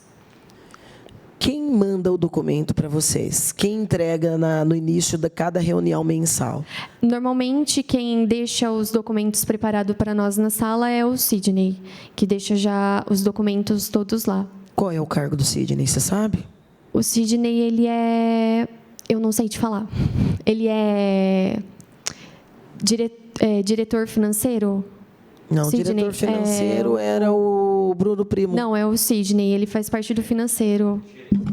Speaker 6: Quem manda o documento para vocês? Quem entrega no início de cada reunião mensal?
Speaker 8: Normalmente, quem deixa os documentos preparados para nós na sala é o Sidney, que deixa já os documentos todos lá.
Speaker 6: Qual é o cargo do Sidney, você sabe?
Speaker 8: O Sidney, ele é... Eu não sei te falar. Ele é... diretor financeiro?
Speaker 6: Não,
Speaker 8: Sidney,
Speaker 6: diretor financeiro era o Bruno Primo.
Speaker 8: Não, é o Sidney, ele faz parte do financeiro.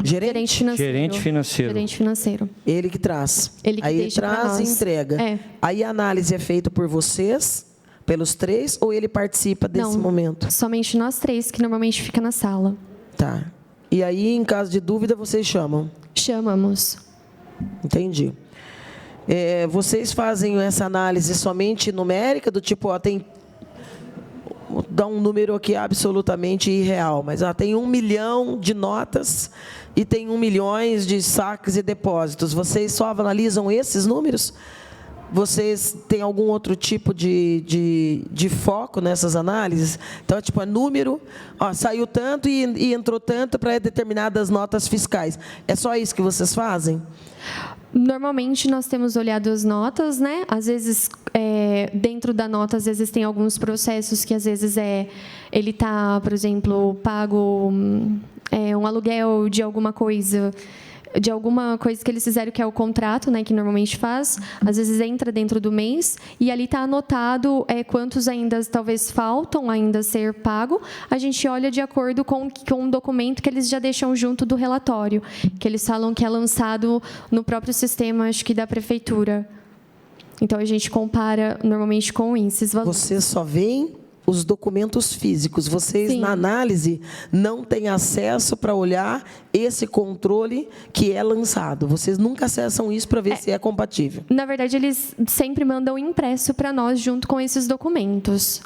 Speaker 6: Gerente financeiro.
Speaker 8: Gerente financeiro.
Speaker 6: Ele que traz.
Speaker 8: Ele que
Speaker 6: aí
Speaker 8: deixa
Speaker 6: ele traz e entrega. Aí a análise é feita por vocês, pelos 3, ou ele participa desse momento?
Speaker 8: Somente nós 3, que normalmente fica na sala.
Speaker 6: Tá. E aí, em caso de dúvida, vocês chamam?
Speaker 8: Chamamos.
Speaker 6: Entendi. Vocês fazem essa análise somente numérica, do tipo, tem... Dá um número aqui absolutamente irreal, mas tem 1 milhão de notas e tem 1 milhão de saques e depósitos. Vocês só analisam esses números? Vocês têm algum outro tipo de foco nessas análises? Então, é número, saiu tanto e entrou tanto para determinadas notas fiscais. É só isso que vocês fazem?
Speaker 8: Normalmente, nós temos olhado as notas, né? Às vezes, dentro da nota, às vezes tem alguns processos que, às vezes, ele está, por exemplo, pago um aluguel de alguma coisa que eles fizeram, que é o contrato, né, que normalmente faz, às vezes entra dentro do mês, e ali está anotado quantos ainda talvez faltam ainda ser pago. A gente olha de acordo com um documento que eles já deixam junto do relatório, que eles falam que é lançado no próprio sistema, acho que da prefeitura. Então, a gente compara normalmente com esses valores.
Speaker 6: Vocês só veem os documentos físicos. Vocês, na análise, não têm acesso para olhar esse controle que é lançado. Vocês nunca acessam isso para ver se é compatível.
Speaker 8: Na verdade, eles sempre mandam impresso para nós junto com esses documentos.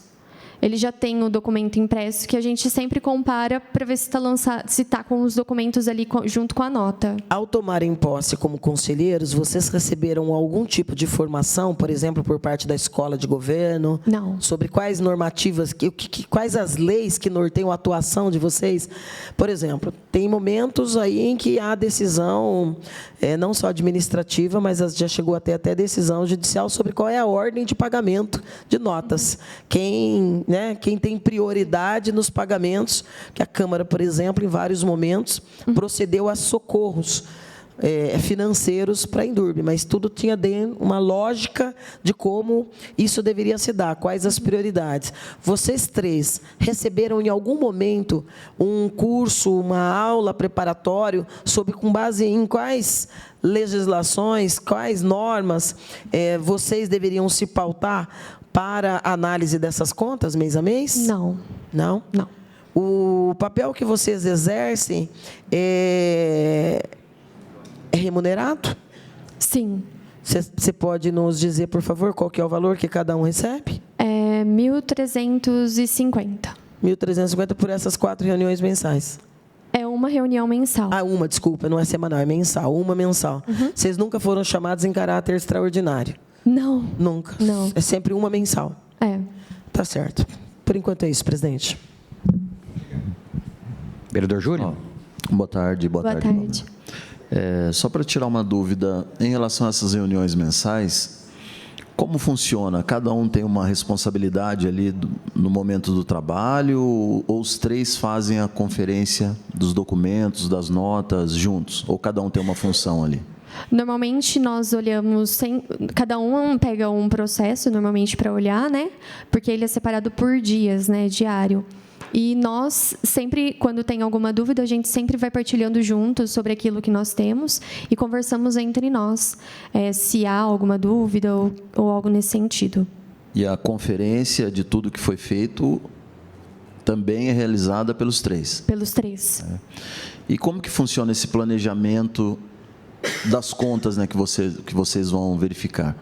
Speaker 8: Ele já tem o documento impresso que a gente sempre compara para ver se está lançado, se está com os documentos ali junto com a nota.
Speaker 6: Ao tomarem posse como conselheiros, vocês receberam algum tipo de formação, por exemplo, por parte da escola de governo?
Speaker 8: Não.
Speaker 6: Sobre quais normativas, quais as leis que norteiam a atuação de vocês? Por exemplo, tem momentos aí em que há decisão, não só administrativa, mas já chegou até decisão judicial sobre qual é a ordem de pagamento de notas. Quem tem prioridade nos pagamentos, que a Câmara, por exemplo, em vários momentos, procedeu a socorros financeiros para a Indurb, mas tudo tinha uma lógica de como isso deveria se dar, quais as prioridades. Vocês três receberam em algum momento um curso, uma aula preparatório sobre com base em quais legislações, quais normas vocês deveriam se pautar para a análise dessas contas mês a mês?
Speaker 8: Não.
Speaker 6: Não?
Speaker 8: Não.
Speaker 6: O papel que vocês exercem é remunerado?
Speaker 8: Sim.
Speaker 6: Você pode nos dizer, por favor, qual que é o valor que cada um recebe?
Speaker 8: É 1.350.
Speaker 6: 1.350 por essas 4 reuniões mensais.
Speaker 8: É uma reunião mensal.
Speaker 6: Uma, desculpa, não é semanal, é mensal, uma mensal. Vocês nunca foram chamados em caráter extraordinário?
Speaker 8: Não.
Speaker 6: Nunca?
Speaker 8: Não.
Speaker 6: É sempre uma mensal?
Speaker 8: É.
Speaker 6: Tá certo. Por enquanto é isso, presidente.
Speaker 1: Vereador Júlio?
Speaker 9: Boa tarde.
Speaker 8: Boa tarde.
Speaker 9: Só para tirar uma dúvida, em relação a essas reuniões mensais, como funciona? Cada um tem uma responsabilidade ali no momento do trabalho, ou os três fazem a conferência dos documentos, das notas juntos? Ou cada um tem uma função ali?
Speaker 8: Normalmente nós olhamos, cada um pega um processo normalmente para olhar, né? Porque ele é separado por dias, né? Diário. E nós sempre, quando tem alguma dúvida, a gente sempre vai partilhando juntos sobre aquilo que nós temos e conversamos entre nós, se há alguma dúvida ou algo nesse sentido.
Speaker 9: E a conferência de tudo que foi feito também é realizada pelos três?
Speaker 8: Pelos três.
Speaker 9: E como que funciona esse planejamento das contas, né, que vocês vão verificar?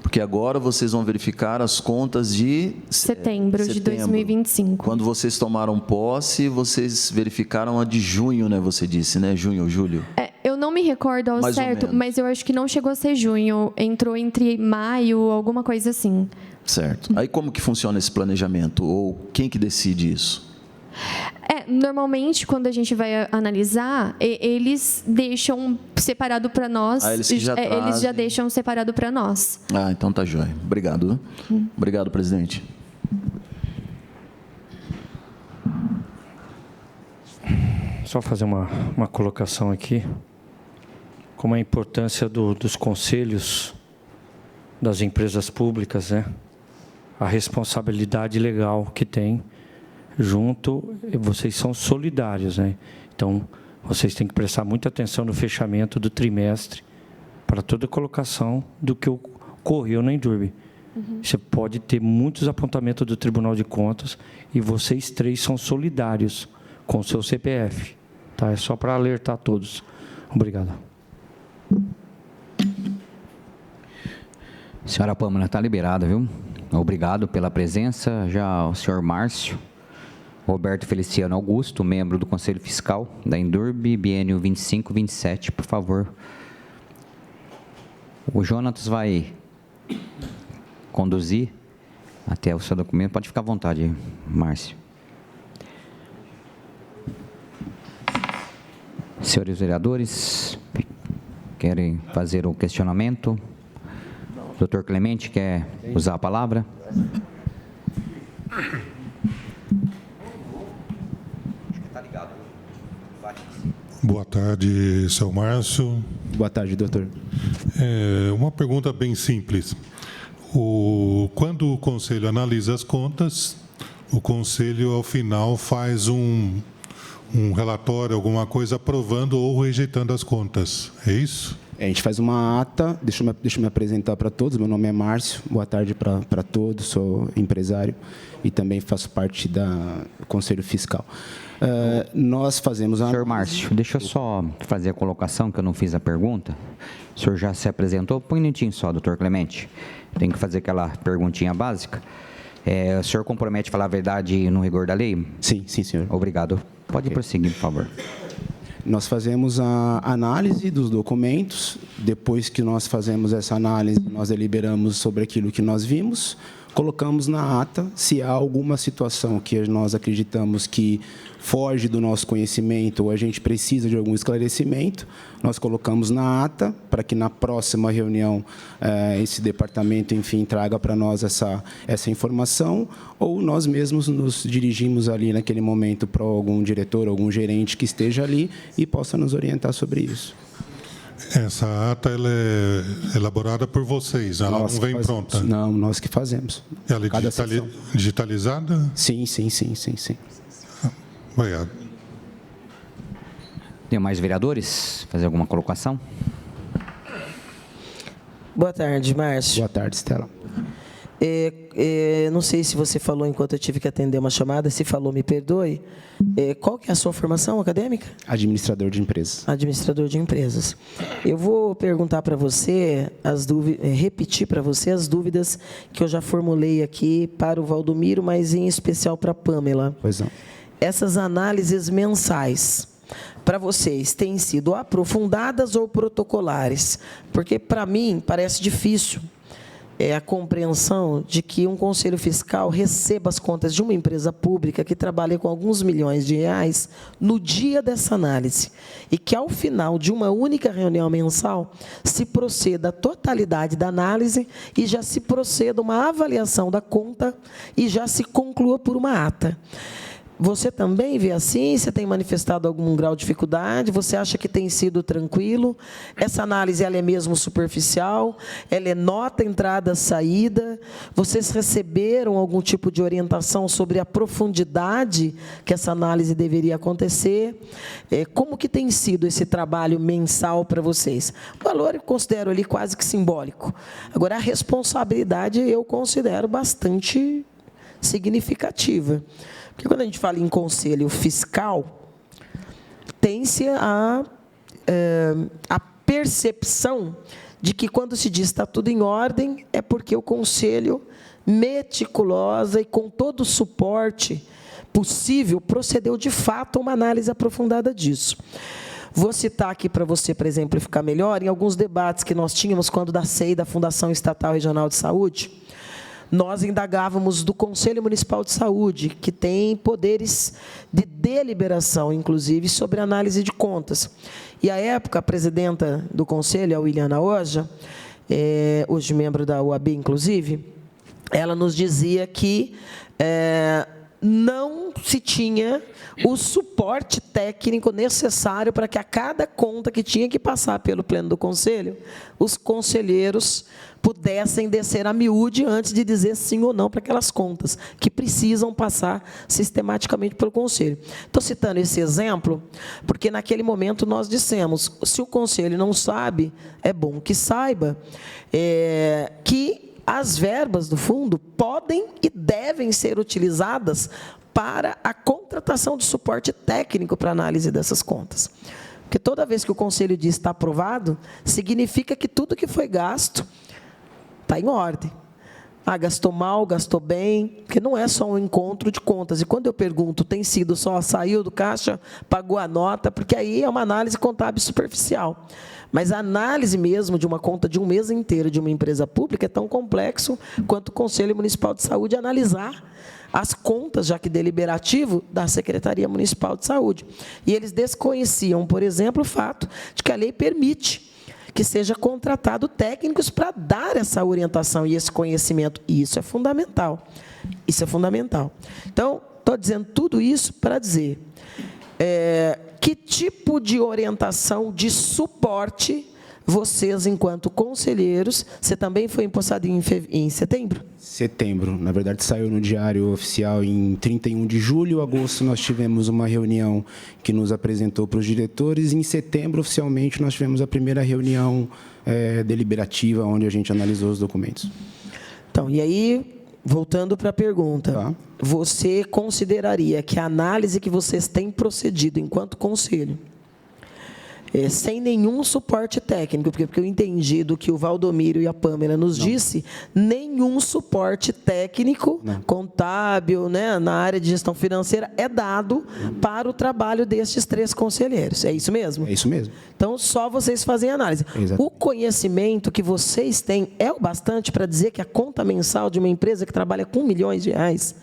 Speaker 9: Porque agora vocês vão verificar as contas de
Speaker 8: setembro de 2025.
Speaker 9: Quando vocês tomaram posse, vocês verificaram a de junho, né? Você disse, né? Junho ou julho?
Speaker 8: Eu não me recordo ao certo, mas eu acho que não chegou a ser junho. Entrou entre maio, alguma coisa assim.
Speaker 9: Certo. Aí como que funciona esse planejamento? Ou quem que decide isso?
Speaker 8: Normalmente, quando a gente vai analisar, eles deixam separado para nós.
Speaker 9: Eles
Speaker 8: já deixam separado para nós.
Speaker 9: Então tá jóia. Obrigado. Obrigado, presidente.
Speaker 2: Só fazer uma colocação aqui. Como a importância dos conselhos das empresas públicas, né? A responsabilidade legal que tem junto, vocês são solidários, né? Então, vocês têm que prestar muita atenção no fechamento do trimestre para toda a colocação do que ocorreu na Indurb. Você pode ter muitos apontamentos do Tribunal de Contas e vocês três são solidários com o seu CPF. Tá? É só para alertar todos. Obrigado.
Speaker 1: Senhora Pâmela, está liberada, viu? Obrigado pela presença. Já o senhor Márcio Roberto Feliciano Augusto, membro do Conselho Fiscal da Indurb, biênio 25-27, por favor. O Jonatas vai conduzir até o seu documento. Pode ficar à vontade, Márcio. Senhores vereadores, querem fazer o questionamento? Doutor Clemente, quer usar a palavra?
Speaker 10: Boa tarde, seu Márcio.
Speaker 11: Boa tarde, doutor.
Speaker 10: Uma pergunta bem simples. Quando o Conselho analisa as contas, o Conselho, ao final, faz um relatório, alguma coisa, aprovando ou rejeitando as contas. É isso?
Speaker 11: A gente faz uma ata. Deixa eu me apresentar para todos. Meu nome é Márcio. Boa tarde para todos. Sou empresário e também faço parte do Conselho Fiscal. Nós fazemos a...
Speaker 1: Senhor Márcio, deixa eu só fazer a colocação, que eu não fiz a pergunta. O senhor já se apresentou? Põe um minutinho só, doutor Clemente. Tem que fazer aquela perguntinha básica. O senhor compromete a falar a verdade no rigor da lei?
Speaker 11: Sim, senhor.
Speaker 1: Obrigado. Pode prosseguir, por favor.
Speaker 11: Nós fazemos a análise dos documentos. Depois que nós fazemos essa análise, nós deliberamos sobre aquilo que nós vimos, colocamos na ata. Se há alguma situação que nós acreditamos que foge do nosso conhecimento ou a gente precisa de algum esclarecimento, nós colocamos na ata para que na próxima reunião esse departamento, enfim, traga para nós essa informação, ou nós mesmos nos dirigimos ali naquele momento para algum diretor, algum gerente que esteja ali e possa nos orientar sobre isso.
Speaker 10: Essa ata ela é elaborada por vocês, ela não vem pronta?
Speaker 11: Não, nós que fazemos.
Speaker 10: Ela é digitalizada?
Speaker 11: Sim.
Speaker 10: Obrigado.
Speaker 1: Tem mais vereadores? Fazer alguma colocação?
Speaker 6: Boa tarde, Márcio.
Speaker 11: Boa tarde, Estela.
Speaker 6: Não sei se você falou enquanto eu tive que atender uma chamada, se falou, me perdoe. Qual que é a sua formação acadêmica?
Speaker 11: Administrador de empresas.
Speaker 6: Administrador de empresas. Eu vou perguntar para você, repetir para você as dúvidas que eu já formulei aqui para o Valdomiro, mas em especial para a Pamela.
Speaker 11: Pois não.
Speaker 6: Essas análises mensais, para vocês, têm sido aprofundadas ou protocolares? Porque, para mim, parece difícil a compreensão de que um conselho fiscal receba as contas de uma empresa pública que trabalha com alguns milhões de reais no dia dessa análise e que, ao final de uma única reunião mensal, se proceda à totalidade da análise e já se proceda a uma avaliação da conta e já se conclua por uma ata. Você também vê assim? Você tem manifestado algum grau de dificuldade? Você acha que tem sido tranquilo? Essa análise ela é mesmo superficial? Ela é nota, entrada, saída? Vocês receberam algum tipo de orientação sobre a profundidade que essa análise deveria acontecer? Como que tem sido esse trabalho mensal para vocês? O valor eu considero ali quase que simbólico. Agora, a responsabilidade eu considero bastante significativa. Porque quando a gente fala em conselho fiscal, tem-se a percepção de que quando se diz está tudo em ordem, é porque o conselho, meticulosa e com todo o suporte possível, procedeu de fato a uma análise aprofundada disso. Vou citar aqui para você, para exemplificar melhor, em alguns debates que nós tínhamos quando da SEI, da Fundação Estatal Regional de Saúde, nós indagávamos do Conselho Municipal de Saúde, que tem poderes de deliberação, inclusive, sobre análise de contas. E, à época, a presidenta do Conselho, a Williana Oja, hoje membro da UAB, inclusive, ela nos dizia que não se tinha o suporte técnico necessário para que a cada conta que tinha que passar pelo pleno do Conselho, os conselheiros pudessem descer a miúde antes de dizer sim ou não para aquelas contas que precisam passar sistematicamente pelo Conselho. Estou citando esse exemplo porque, naquele momento, nós dissemos, se o Conselho não sabe, é bom que saiba que as verbas do fundo podem e devem ser utilizadas para a contratação de suporte técnico para a análise dessas contas. Porque toda vez que o Conselho diz está aprovado, significa que tudo que foi gasto está em ordem. Gastou mal, gastou bem, porque não é só um encontro de contas. E quando eu pergunto, tem sido só saiu do caixa, pagou a nota, porque aí é uma análise contábil superficial. Mas a análise mesmo de uma conta de um mês inteiro de uma empresa pública é tão complexo quanto o Conselho Municipal de Saúde analisar as contas, já que deliberativo, da Secretaria Municipal de Saúde. E eles desconheciam, por exemplo, o fato de que a lei permite que seja contratado técnicos para dar essa orientação e esse conhecimento. E isso é fundamental. Isso é fundamental. Então, estou dizendo tudo isso para dizer que tipo de orientação, de suporte, vocês, enquanto conselheiros, você também foi empossado em setembro?
Speaker 11: Setembro. Na verdade, saiu no Diário Oficial em 31 de julho. Em agosto, nós tivemos uma reunião que nos apresentou para os diretores. Em setembro, oficialmente, nós tivemos a primeira reunião deliberativa, onde a gente analisou os documentos.
Speaker 6: Então, e aí, voltando para a pergunta, você consideraria que a análise que vocês têm procedido enquanto conselho, sem nenhum suporte técnico, porque eu entendi do que o Valdomiro e a Pamela nos disse, nenhum suporte técnico, contábil, na área de gestão financeira, é dado para o trabalho destes 3 conselheiros. É isso mesmo?
Speaker 11: É isso mesmo.
Speaker 6: Então, só vocês fazem análise.
Speaker 11: Exato.
Speaker 6: O conhecimento que vocês têm é o bastante para dizer que a conta mensal de uma empresa que trabalha com milhões de reais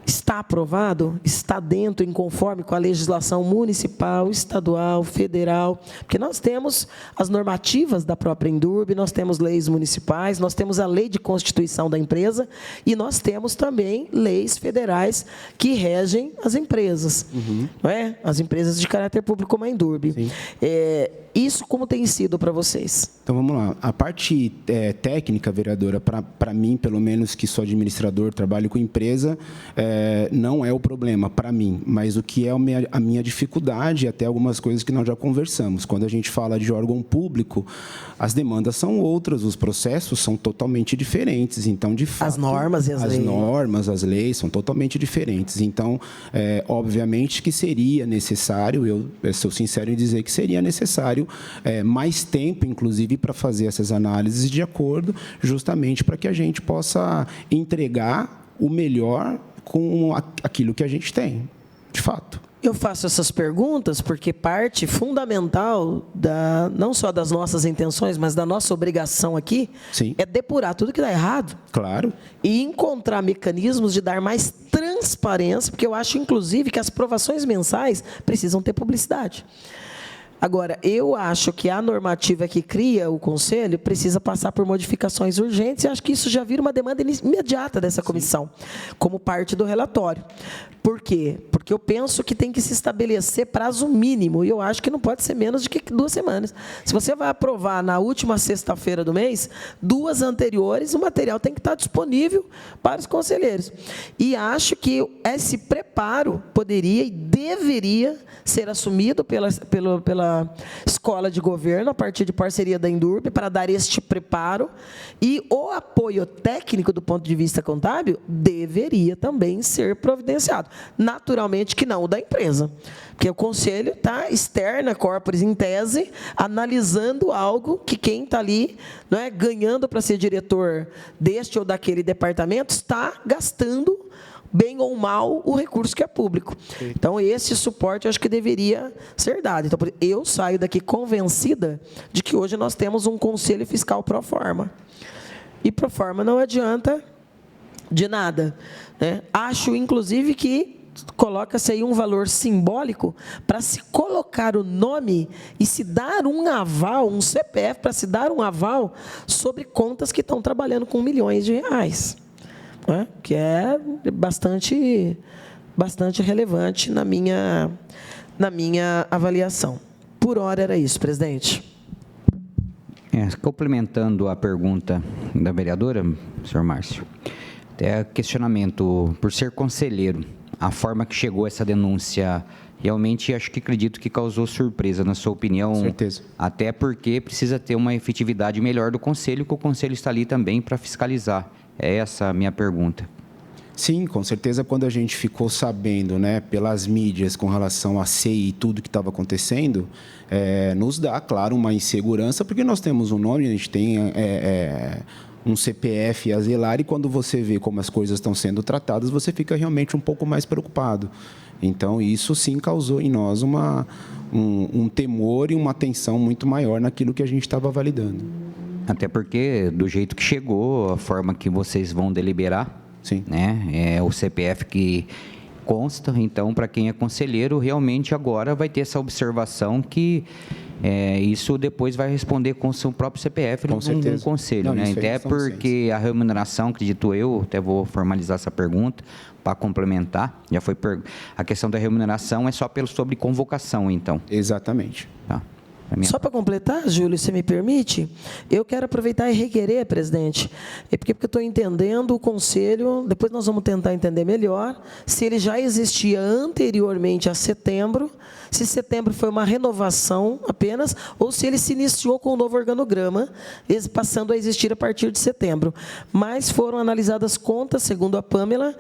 Speaker 6: está aprovado, está dentro, em conforme com a legislação municipal, estadual, federal, porque nós temos as normativas da própria Indurb, nós temos leis municipais, nós temos a lei de constituição da empresa e nós temos também leis federais que regem as empresas, não é? As empresas de caráter público como a Indurb. Isso como tem sido para vocês?
Speaker 11: Então, vamos lá. A parte técnica, vereadora, para mim, pelo menos que sou administrador, trabalho com empresa, não é o problema para mim, mas o que é a minha dificuldade, até algumas coisas que nós já conversamos. Quando a gente fala de órgão público, as demandas são outras, os processos são totalmente diferentes. Então, de fato,
Speaker 6: as normas e as leis.
Speaker 11: As normas, as leis são totalmente diferentes. Então, obviamente que seria necessário, eu sou sincero em dizer que seria necessário mais tempo, inclusive, para fazer essas análises de acordo, justamente para que a gente possa entregar o melhor com aquilo que a gente tem, de fato.
Speaker 6: Eu faço essas perguntas porque parte fundamental, não só das nossas intenções, mas da nossa obrigação aqui, é depurar tudo que dá errado.
Speaker 11: Claro.
Speaker 6: E encontrar mecanismos de dar mais transparência, porque eu acho, inclusive, que as provações mensais precisam ter publicidade. Agora, eu acho que a normativa que cria o Conselho precisa passar por modificações urgentes e acho que isso já vira uma demanda imediata dessa comissão, como parte do relatório. Por quê? Porque eu penso que tem que se estabelecer prazo mínimo e eu acho que não pode ser menos de que 2 semanas. Se você vai aprovar na última sexta-feira do mês, 2 anteriores, o material tem que estar disponível para os conselheiros. E acho que esse preparo poderia e deveria ser assumido pela escola de governo, a partir de parceria da Indurb, para dar este preparo, e o apoio técnico do ponto de vista contábil deveria também ser providenciado. Naturalmente que não o da empresa, porque o conselho está externa corporis em tese, analisando algo que quem está ali, não é, ganhando para ser diretor deste ou daquele departamento está gastando bem ou mal o recurso que é público. Então, esse suporte eu acho que deveria ser dado. Então, eu saio daqui convencida de que hoje nós temos um conselho fiscal pro forma. E pro forma não adianta de nada, né? Acho, inclusive, que coloca-se aí um valor simbólico para se colocar o nome e se dar um aval, um CPF, para se dar um aval sobre contas que estão trabalhando com milhões de reais. Que é bastante relevante na minha avaliação. Por hora era isso, presidente.
Speaker 1: Complementando a pergunta da vereadora, senhor Márcio, até questionamento, por ser conselheiro, a forma que chegou essa denúncia, realmente acredito que causou surpresa, na sua opinião.
Speaker 11: Com certeza.
Speaker 1: Até porque precisa ter uma efetividade melhor do conselho, que o conselho está ali também para fiscalizar. É essa a minha pergunta.
Speaker 11: Sim, com certeza, quando a gente ficou sabendo, né, pelas mídias com relação à CEI e tudo que estava acontecendo, nos dá, claro, uma insegurança, porque nós temos um nome, a gente tem um CPF a zelar, e quando você vê como as coisas estão sendo tratadas, você fica realmente um pouco mais preocupado. Então, isso sim causou em nós um temor e uma tensão muito maior naquilo que a gente estava validando.
Speaker 1: Até porque, do jeito que chegou, a forma que vocês vão deliberar,
Speaker 11: sim,
Speaker 1: né, é o CPF que consta. Então, para quem é conselheiro, realmente agora vai ter essa observação que isso depois vai responder com o seu próprio CPF no conselho.
Speaker 11: Não,
Speaker 1: né? Até porque a remuneração, acredito eu, até vou formalizar essa pergunta para complementar, já foi a questão da remuneração é só sobre convocação, então.
Speaker 11: Exatamente.
Speaker 1: Tá.
Speaker 6: Só para completar, Júlio, se me permite, eu quero aproveitar e requerer, presidente, porque eu estou entendendo o conselho, depois nós vamos tentar entender melhor, se ele já existia anteriormente a setembro, se setembro foi uma renovação apenas, ou se ele se iniciou com um novo organograma, passando a existir a partir de setembro. Mas foram analisadas contas, segundo a Pâmela,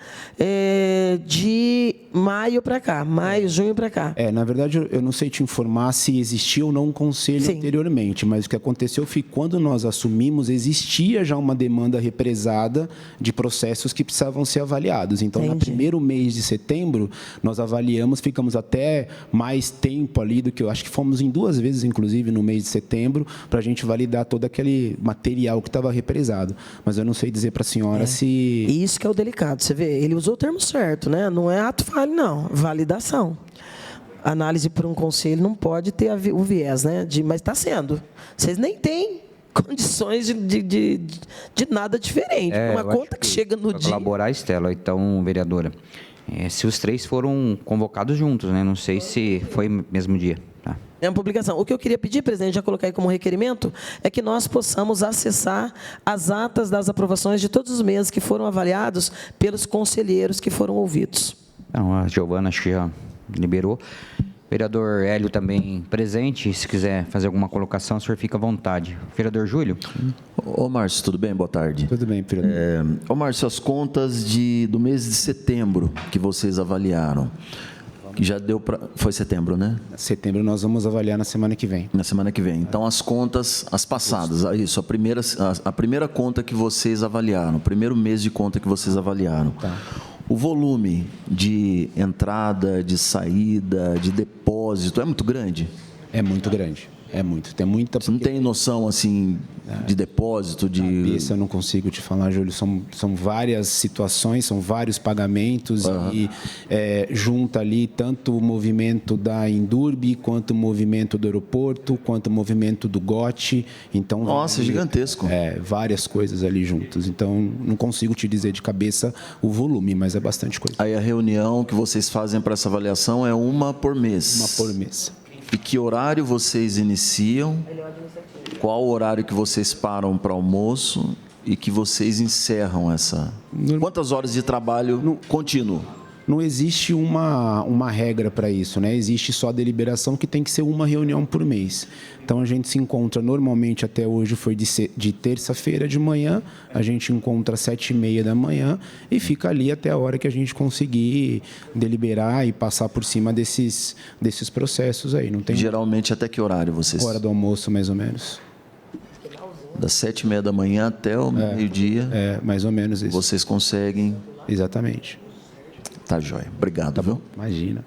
Speaker 6: de maio para cá, junho para cá.
Speaker 11: Na verdade, eu não sei te informar se existia ou não um conselho anteriormente, mas o que aconteceu foi que quando nós assumimos, existia já uma demanda represada de processos que precisavam ser avaliados. Então, no primeiro mês de setembro, nós avaliamos, ficamos até mais mais tempo ali do que eu acho que fomos em 2 vezes, inclusive, no mês de setembro, para a gente validar todo aquele material que estava represado. Mas eu não sei dizer para a senhora se...
Speaker 6: Isso que é o delicado. Você vê, ele usou o termo certo, né? Não é ato falho, não. Validação. Análise por um conselho não pode ter o viés, né? Mas está sendo. Vocês nem têm condições de nada diferente. Uma conta que chega no dia...
Speaker 1: Colaborar, Estela, então, vereadora, se os 3 foram convocados juntos, né? Não sei se foi no mesmo dia. Tá.
Speaker 6: É uma publicação. O que eu queria pedir, presidente, já colocar aí como requerimento, é que nós possamos acessar as atas das aprovações de todos os meses que foram avaliados pelos conselheiros que foram ouvidos.
Speaker 1: Então, a Giovana acho que já liberou. Vereador Hélio também presente, se quiser fazer alguma colocação, o senhor fica à vontade. Vereador Júlio.
Speaker 9: Ô, Márcio, tudo bem? Boa tarde.
Speaker 11: Tudo bem, vereador.
Speaker 9: Ô, Márcio, as contas do mês de setembro que vocês avaliaram, que já deu para... Foi setembro, né?
Speaker 11: Setembro nós vamos avaliar na semana que vem.
Speaker 9: Na semana que vem. Então, as contas, as passadas, isso, a primeira conta que vocês avaliaram, o primeiro mês de conta que vocês avaliaram.
Speaker 11: Tá.
Speaker 9: O volume de entrada, de saída, de depósito é muito grande?
Speaker 11: É muito grande. É muito. Tem muita...
Speaker 9: Você não tem noção, assim, de depósito, de...
Speaker 11: Isso eu não consigo te falar, Júlio. São várias situações, são vários pagamentos e junta ali tanto o movimento da Indurb, quanto o movimento do aeroporto, quanto o movimento do GOT. Então,
Speaker 9: nossa, é gigantesco.
Speaker 11: Várias coisas ali juntos. Então, não consigo te dizer de cabeça o volume, mas é bastante coisa.
Speaker 9: Aí a reunião que vocês fazem para essa avaliação é uma por mês?
Speaker 11: Uma por mês.
Speaker 9: E que horário vocês iniciam? Qual o horário que vocês param para almoço e que vocês encerram essa? Quantas horas de trabalho contínuo?
Speaker 11: Não existe uma regra para isso, né? Existe só a deliberação que tem que ser uma reunião por mês. Então, a gente se encontra normalmente, até hoje foi de terça-feira de manhã, a gente encontra às 7h30 da manhã e fica ali até a hora que a gente conseguir deliberar e passar por cima desses processos aí. Não tem...
Speaker 9: Geralmente, até que horário vocês?
Speaker 11: Hora do almoço, mais ou menos.
Speaker 9: Das 7h30 da manhã até o meio-dia?
Speaker 11: Mais ou menos isso.
Speaker 9: Vocês conseguem?
Speaker 11: Exatamente.
Speaker 9: Tá joia. Obrigado, viu?
Speaker 11: Imagina.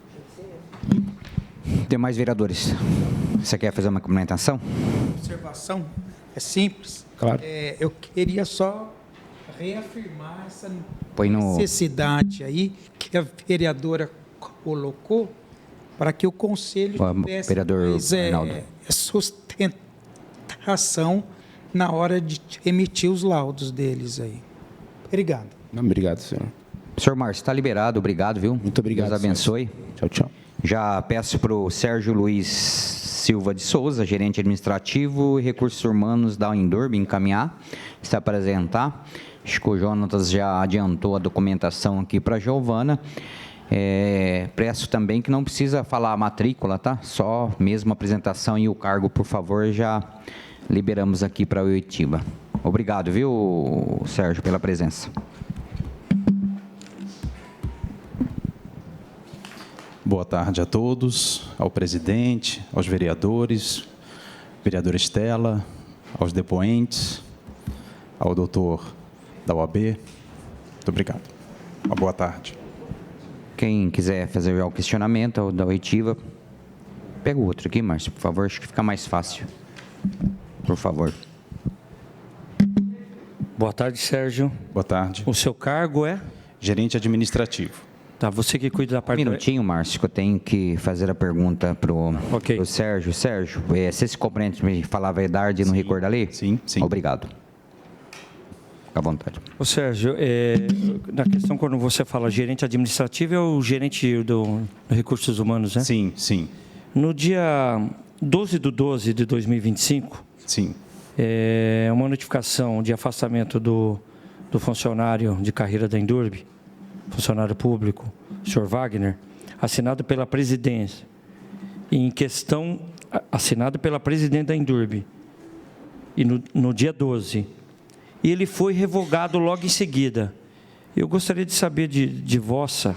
Speaker 1: Demais vereadores, você quer fazer uma complementação?
Speaker 3: Observação é simples.
Speaker 11: Claro.
Speaker 3: Eu queria só reafirmar essa
Speaker 1: Põe no...
Speaker 3: necessidade aí que a vereadora colocou para que o conselho tivesse mais sustentação na hora de emitir os laudos deles aí. Obrigado.
Speaker 11: Obrigado, senhor.
Speaker 1: Senhor Márcio, está liberado. Obrigado, viu?
Speaker 11: Muito obrigado.
Speaker 1: Deus abençoe.
Speaker 11: Tchau, tchau.
Speaker 1: Já peço para o Sérgio Luiz Silva de Souza, gerente administrativo e recursos humanos da Indurb, encaminhar, se apresentar. Acho que o Jonatas já adiantou a documentação aqui para a Giovana. Peço também que não precisa falar a matrícula, tá? Só mesmo a apresentação e o cargo, por favor, já liberamos aqui para o Oitiba. Obrigado, viu, Sérgio, pela presença.
Speaker 12: Boa tarde a todos, ao presidente, aos vereadores, vereadora Estela, aos depoentes, ao doutor da OAB. Muito obrigado. Uma boa tarde.
Speaker 1: Quem quiser fazer o questionamento da oitiva, pega o outro aqui, Márcio, por favor, acho que fica mais fácil. Por favor.
Speaker 2: Boa tarde, Sérgio.
Speaker 12: Boa tarde.
Speaker 2: O seu cargo é?
Speaker 12: Gerente administrativo.
Speaker 2: Tá, você que cuida da parte...
Speaker 1: Um minutinho, Márcio, que eu tenho que fazer a pergunta para o Sérgio. Sérgio, você se compreende de falar a verdade e não recordar a lei?
Speaker 12: Sim, sim.
Speaker 1: Obrigado. Fica à vontade.
Speaker 2: Ô, Sérgio, na questão quando você fala gerente administrativo, é o gerente do Recursos Humanos, né?
Speaker 12: Sim, sim.
Speaker 2: No dia 12/12 de 2025,
Speaker 12: sim.
Speaker 2: Uma notificação de afastamento do funcionário de carreira da Indurb, funcionário público, senhor Wagner, assinado pela presidência, assinado pela presidente da Indurb, e no dia 12, e ele foi revogado logo em seguida. Eu gostaria de saber de vossa,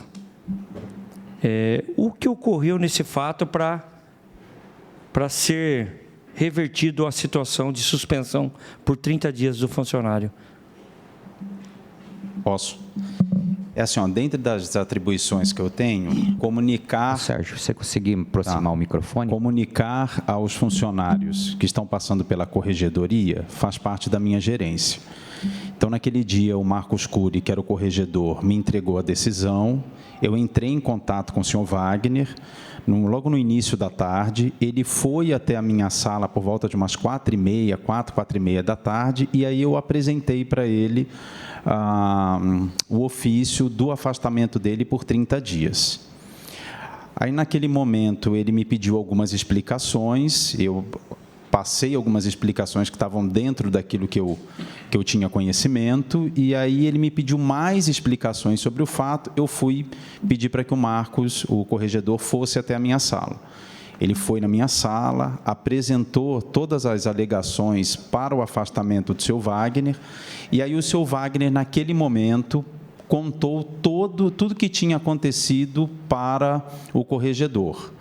Speaker 2: o que ocorreu nesse fato para ser revertido a situação de suspensão por 30 dias do funcionário.
Speaker 12: Posso. É assim, ó, dentro das atribuições que eu tenho, comunicar...
Speaker 1: Sérgio, você conseguir aproximar o microfone?
Speaker 12: Comunicar aos funcionários que estão passando pela corregedoria faz parte da minha gerência. Então, naquele dia, o Marcos Cury, que era o corregedor, me entregou a decisão, eu entrei em contato com o senhor Wagner, logo no início da tarde, ele foi até a minha sala por volta de umas 4h30 da tarde, e aí eu apresentei para ele o ofício do afastamento dele por 30 dias. Aí, naquele momento, ele me pediu algumas explicações, eu passei algumas explicações que estavam dentro daquilo que eu tinha conhecimento, e aí ele me pediu mais explicações sobre o fato, eu fui pedir para que o Marcos, o corregedor, fosse até a minha sala. Ele foi na minha sala, apresentou todas as alegações para o afastamento do seu Wagner, e aí o seu Wagner, naquele momento, contou tudo que tinha acontecido para o corregedor.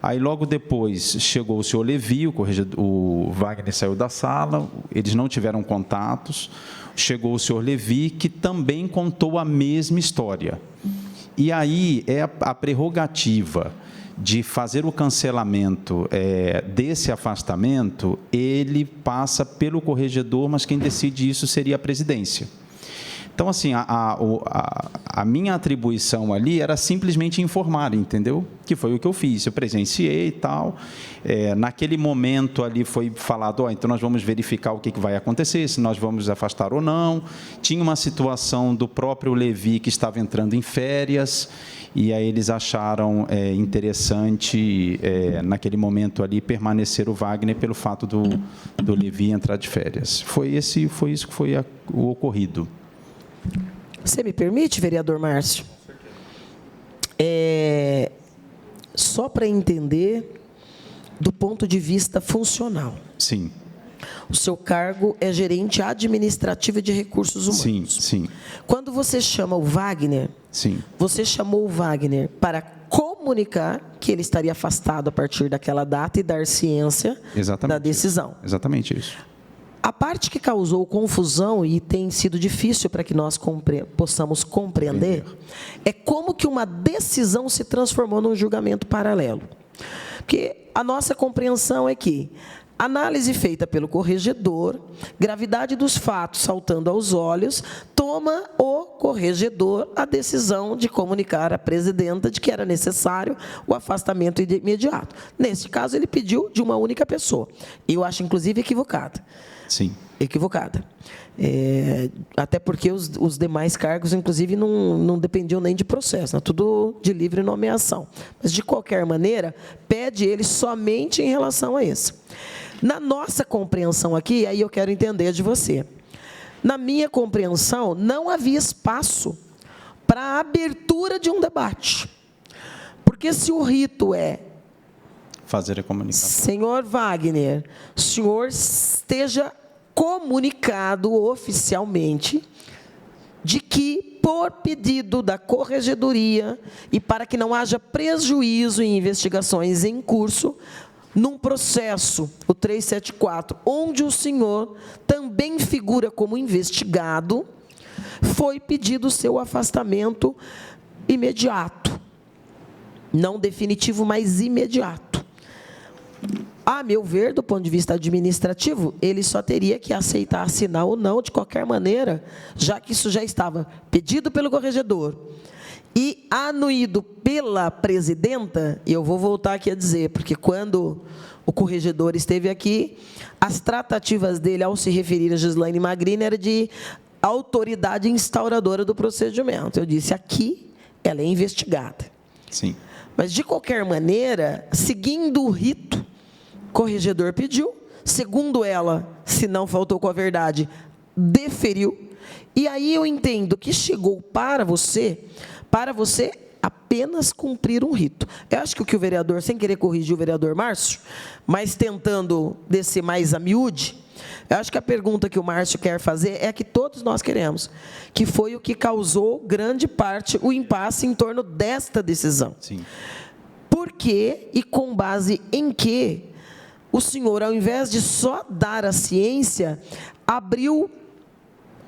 Speaker 12: Aí, logo depois, chegou o senhor Levi, o Wagner saiu da sala, eles não tiveram contatos, chegou o senhor Levi, que também contou a mesma história. E aí, a prerrogativa de fazer o cancelamento desse afastamento, ele passa pelo corregedor, mas quem decide isso seria a presidência. Então, assim, a minha atribuição ali era simplesmente informar, entendeu? Que foi o que eu fiz, eu presenciei e tal. Naquele momento ali foi falado, então nós vamos verificar o que vai acontecer, se nós vamos afastar ou não. Tinha uma situação do próprio Levi que estava entrando em férias, e aí eles acharam interessante, naquele momento ali, permanecer o Wagner pelo fato do Levi entrar de férias. Foi isso que foi o ocorrido.
Speaker 6: Você me permite, vereador Márcio? Só para entender do ponto de vista funcional.
Speaker 12: Sim.
Speaker 6: O seu cargo é gerente administrativo de recursos humanos.
Speaker 12: Sim.
Speaker 6: Quando você chama o Wagner,
Speaker 12: sim,
Speaker 6: você chamou o Wagner para comunicar que ele estaria afastado a partir daquela data e dar ciência da decisão.
Speaker 12: Exatamente isso.
Speaker 6: A parte que causou confusão e tem sido difícil para que nós possamos compreender é como que uma decisão se transformou num julgamento paralelo. Porque a nossa compreensão é que análise feita pelo corregedor, gravidade dos fatos saltando aos olhos, toma o corregedor a decisão de comunicar à presidenta de que era necessário o afastamento imediato. Nesse caso, ele pediu de uma única pessoa. Eu acho, inclusive, equivocada.
Speaker 12: Sim.
Speaker 6: Equivocada. Até porque os demais cargos, inclusive, não dependiam nem de processo, tudo de livre nomeação. Mas, de qualquer maneira, pede ele somente em relação a isso. Na nossa compreensão aqui, aí eu quero entender de você. Na minha compreensão, não havia espaço para a abertura de um debate. Porque se o rito é
Speaker 12: fazer a comunicação.
Speaker 6: Senhor Wagner, o senhor esteja comunicado oficialmente de que, por pedido da corregedoria e para que não haja prejuízo em investigações em curso, num processo, o 374, onde o senhor também figura como investigado, foi pedido o seu afastamento imediato. Não definitivo, mas imediato. A meu ver, do ponto de vista administrativo, ele só teria que aceitar assinar ou não, de qualquer maneira, já que isso já estava pedido pelo corregedor e anuído pela presidenta. E eu vou voltar aqui a dizer, porque quando o corregedor esteve aqui, as tratativas dele ao se referir a Gislaine Magrini era de autoridade instauradora do procedimento. Eu disse, aqui ela é investigada.
Speaker 12: Sim.
Speaker 6: Mas, de qualquer maneira, seguindo o rito, o corregedor pediu, segundo ela, se não faltou com a verdade, deferiu, e aí eu entendo que chegou para você apenas cumprir um rito. Eu acho que o vereador, sem querer corrigir o vereador Márcio, mas tentando descer mais a miúde, eu acho que a pergunta que o Márcio quer fazer é a que todos nós queremos, que foi o que causou grande parte o impasse em torno desta decisão.
Speaker 12: Sim.
Speaker 6: Por quê e com base em que o senhor, ao invés de só dar a ciência, abriu,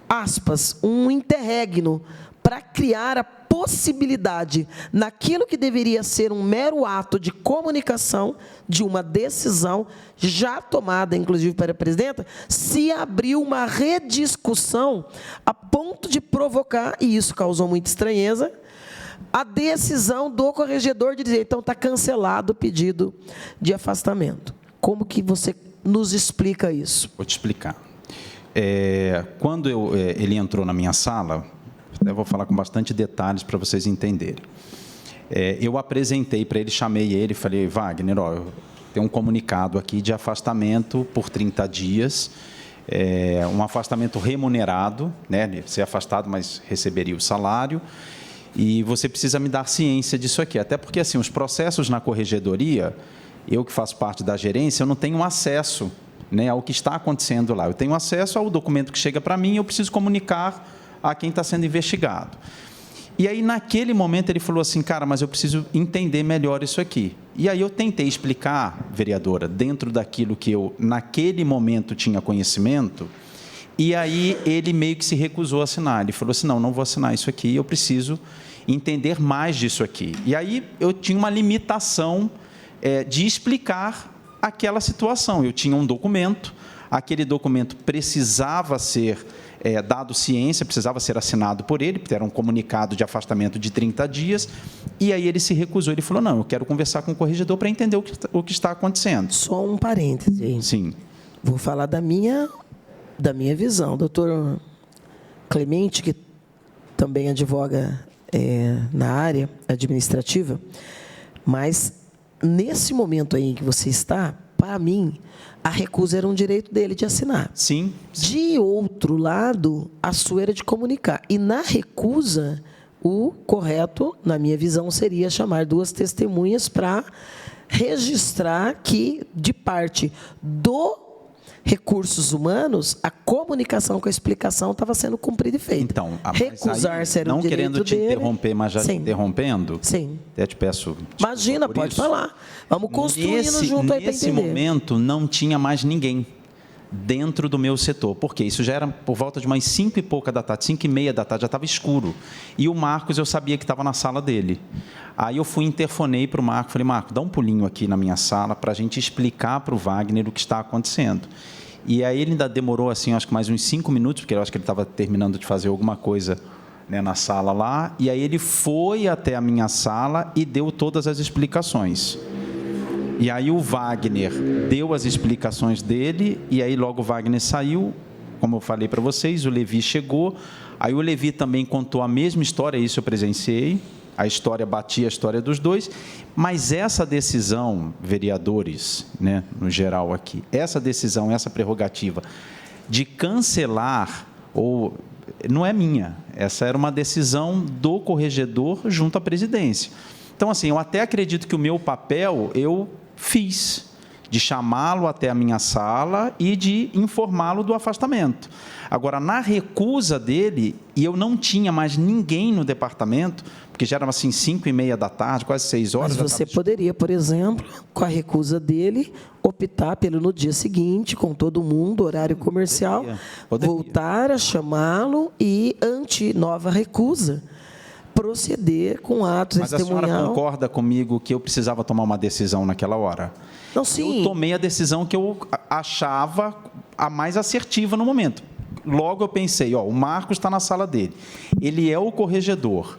Speaker 6: aspas, um interregno para criar a possibilidade, naquilo que deveria ser um mero ato de comunicação, de uma decisão já tomada, inclusive para a presidenta, se abriu uma rediscussão a ponto de provocar, e isso causou muita estranheza, a decisão do corregedor de dizer, então está cancelado o pedido de afastamento. Como que você nos explica isso?
Speaker 12: Vou te explicar. Quando ele entrou na minha sala, eu vou falar com bastante detalhes para vocês entenderem. Eu apresentei para ele, chamei ele, falei, Wagner, tem um comunicado aqui de afastamento por 30 dias, um afastamento remunerado, né, ser afastado, mas receberia o salário, e você precisa me dar ciência disso aqui, até porque assim, os processos na corregedoria, eu que faço parte da gerência, eu não tenho acesso, né, ao que está acontecendo lá. Eu tenho acesso ao documento que chega para mim e eu preciso comunicar a quem está sendo investigado. E aí, naquele momento, ele falou assim, cara, mas eu preciso entender melhor isso aqui. E aí eu tentei explicar, vereadora, dentro daquilo que eu, naquele momento, tinha conhecimento, e aí ele meio que se recusou a assinar. Ele falou assim, não vou assinar isso aqui, eu preciso entender mais disso aqui. E aí eu tinha uma limitação de explicar aquela situação. Eu tinha um documento, aquele documento precisava ser dado ciência, precisava ser assinado por ele, porque era um comunicado de afastamento de 30 dias, e aí ele se recusou. Ele falou, não, eu quero conversar com o corregedor para entender o que está acontecendo.
Speaker 6: Só um parêntese.
Speaker 12: Sim.
Speaker 6: Vou falar da minha visão. Doutor Clemente, que também advoga na área administrativa, mas nesse momento aí em que você está, para mim, a recusa era um direito dele de assinar.
Speaker 12: Sim.
Speaker 6: De outro lado, a sua era de comunicar. E na recusa, o correto, na minha visão, seria chamar 2 testemunhas para registrar que, de parte do Recursos Humanos, a comunicação com a explicação estava sendo cumprida e feita.
Speaker 12: Então,
Speaker 6: recusar-se era um direito
Speaker 12: dele. Não querendo te interromper, mas já te interrompendo,
Speaker 6: sim.
Speaker 12: Até te peço...
Speaker 6: Imagina, pode falar. Vamos construindo junto aí para entender.
Speaker 12: Nesse momento, não tinha mais ninguém dentro do meu setor. Por quê? Isso já era por volta de umas 5 e pouca da tarde, 5 e meia da tarde, já estava escuro. E o Marcos, eu sabia que estava na sala dele. Aí eu interfonei para o Marcos, falei, Marcos, dá um pulinho aqui na minha sala para a gente explicar para o Wagner o que está acontecendo. E aí ele ainda demorou, assim, acho que mais uns 5 minutos, porque eu acho que ele estava terminando de fazer alguma coisa, né, na sala lá, e aí ele foi até a minha sala e deu todas as explicações. E aí o Wagner deu as explicações dele, e aí logo o Wagner saiu, como eu falei para vocês, o Levi chegou, aí o Levi também contou a mesma história, isso eu presenciei, a história batia a história dos dois, mas essa decisão, vereadores, né, no geral aqui, essa decisão, essa prerrogativa de cancelar, não é minha, essa era uma decisão do corregedor junto à presidência. Então, assim, eu até acredito que o meu papel eu fiz, de chamá-lo até a minha sala e de informá-lo do afastamento. Agora, na recusa dele, e eu não tinha mais ninguém no departamento, porque já eram assim 5 e meia da tarde, quase 6 horas.
Speaker 6: Mas você poderia, por exemplo, com a recusa dele, optar pelo no dia seguinte, com todo mundo, horário comercial, poderia. Voltar a chamá-lo e, ante nova recusa, proceder com atos testemunhal.
Speaker 12: Mas a senhora concorda comigo que eu precisava tomar uma decisão naquela hora?
Speaker 6: Não, sim.
Speaker 12: Eu tomei a decisão que eu achava a mais assertiva no momento. Logo eu pensei, o Marcos está na sala dele, ele é o corregedor,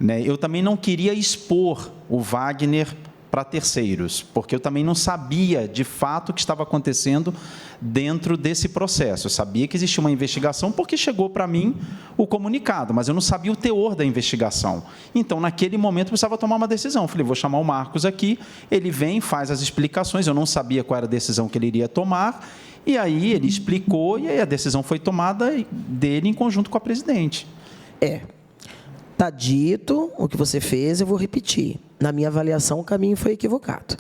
Speaker 12: né? Eu também não queria expor o Wagner para terceiros, porque eu também não sabia de fato o que estava acontecendo dentro desse processo. Eu sabia que existia uma investigação porque chegou para mim o comunicado, mas eu não sabia o teor da investigação. Então, naquele momento, eu precisava tomar uma decisão. Eu falei, vou chamar o Marcos aqui, ele vem, faz as explicações, eu não sabia qual era a decisão que ele iria tomar, e aí ele explicou, e aí a decisão foi tomada dele em conjunto com a presidente.
Speaker 6: Está dito o que você fez, eu vou repetir. Na minha avaliação, o caminho foi equivocado.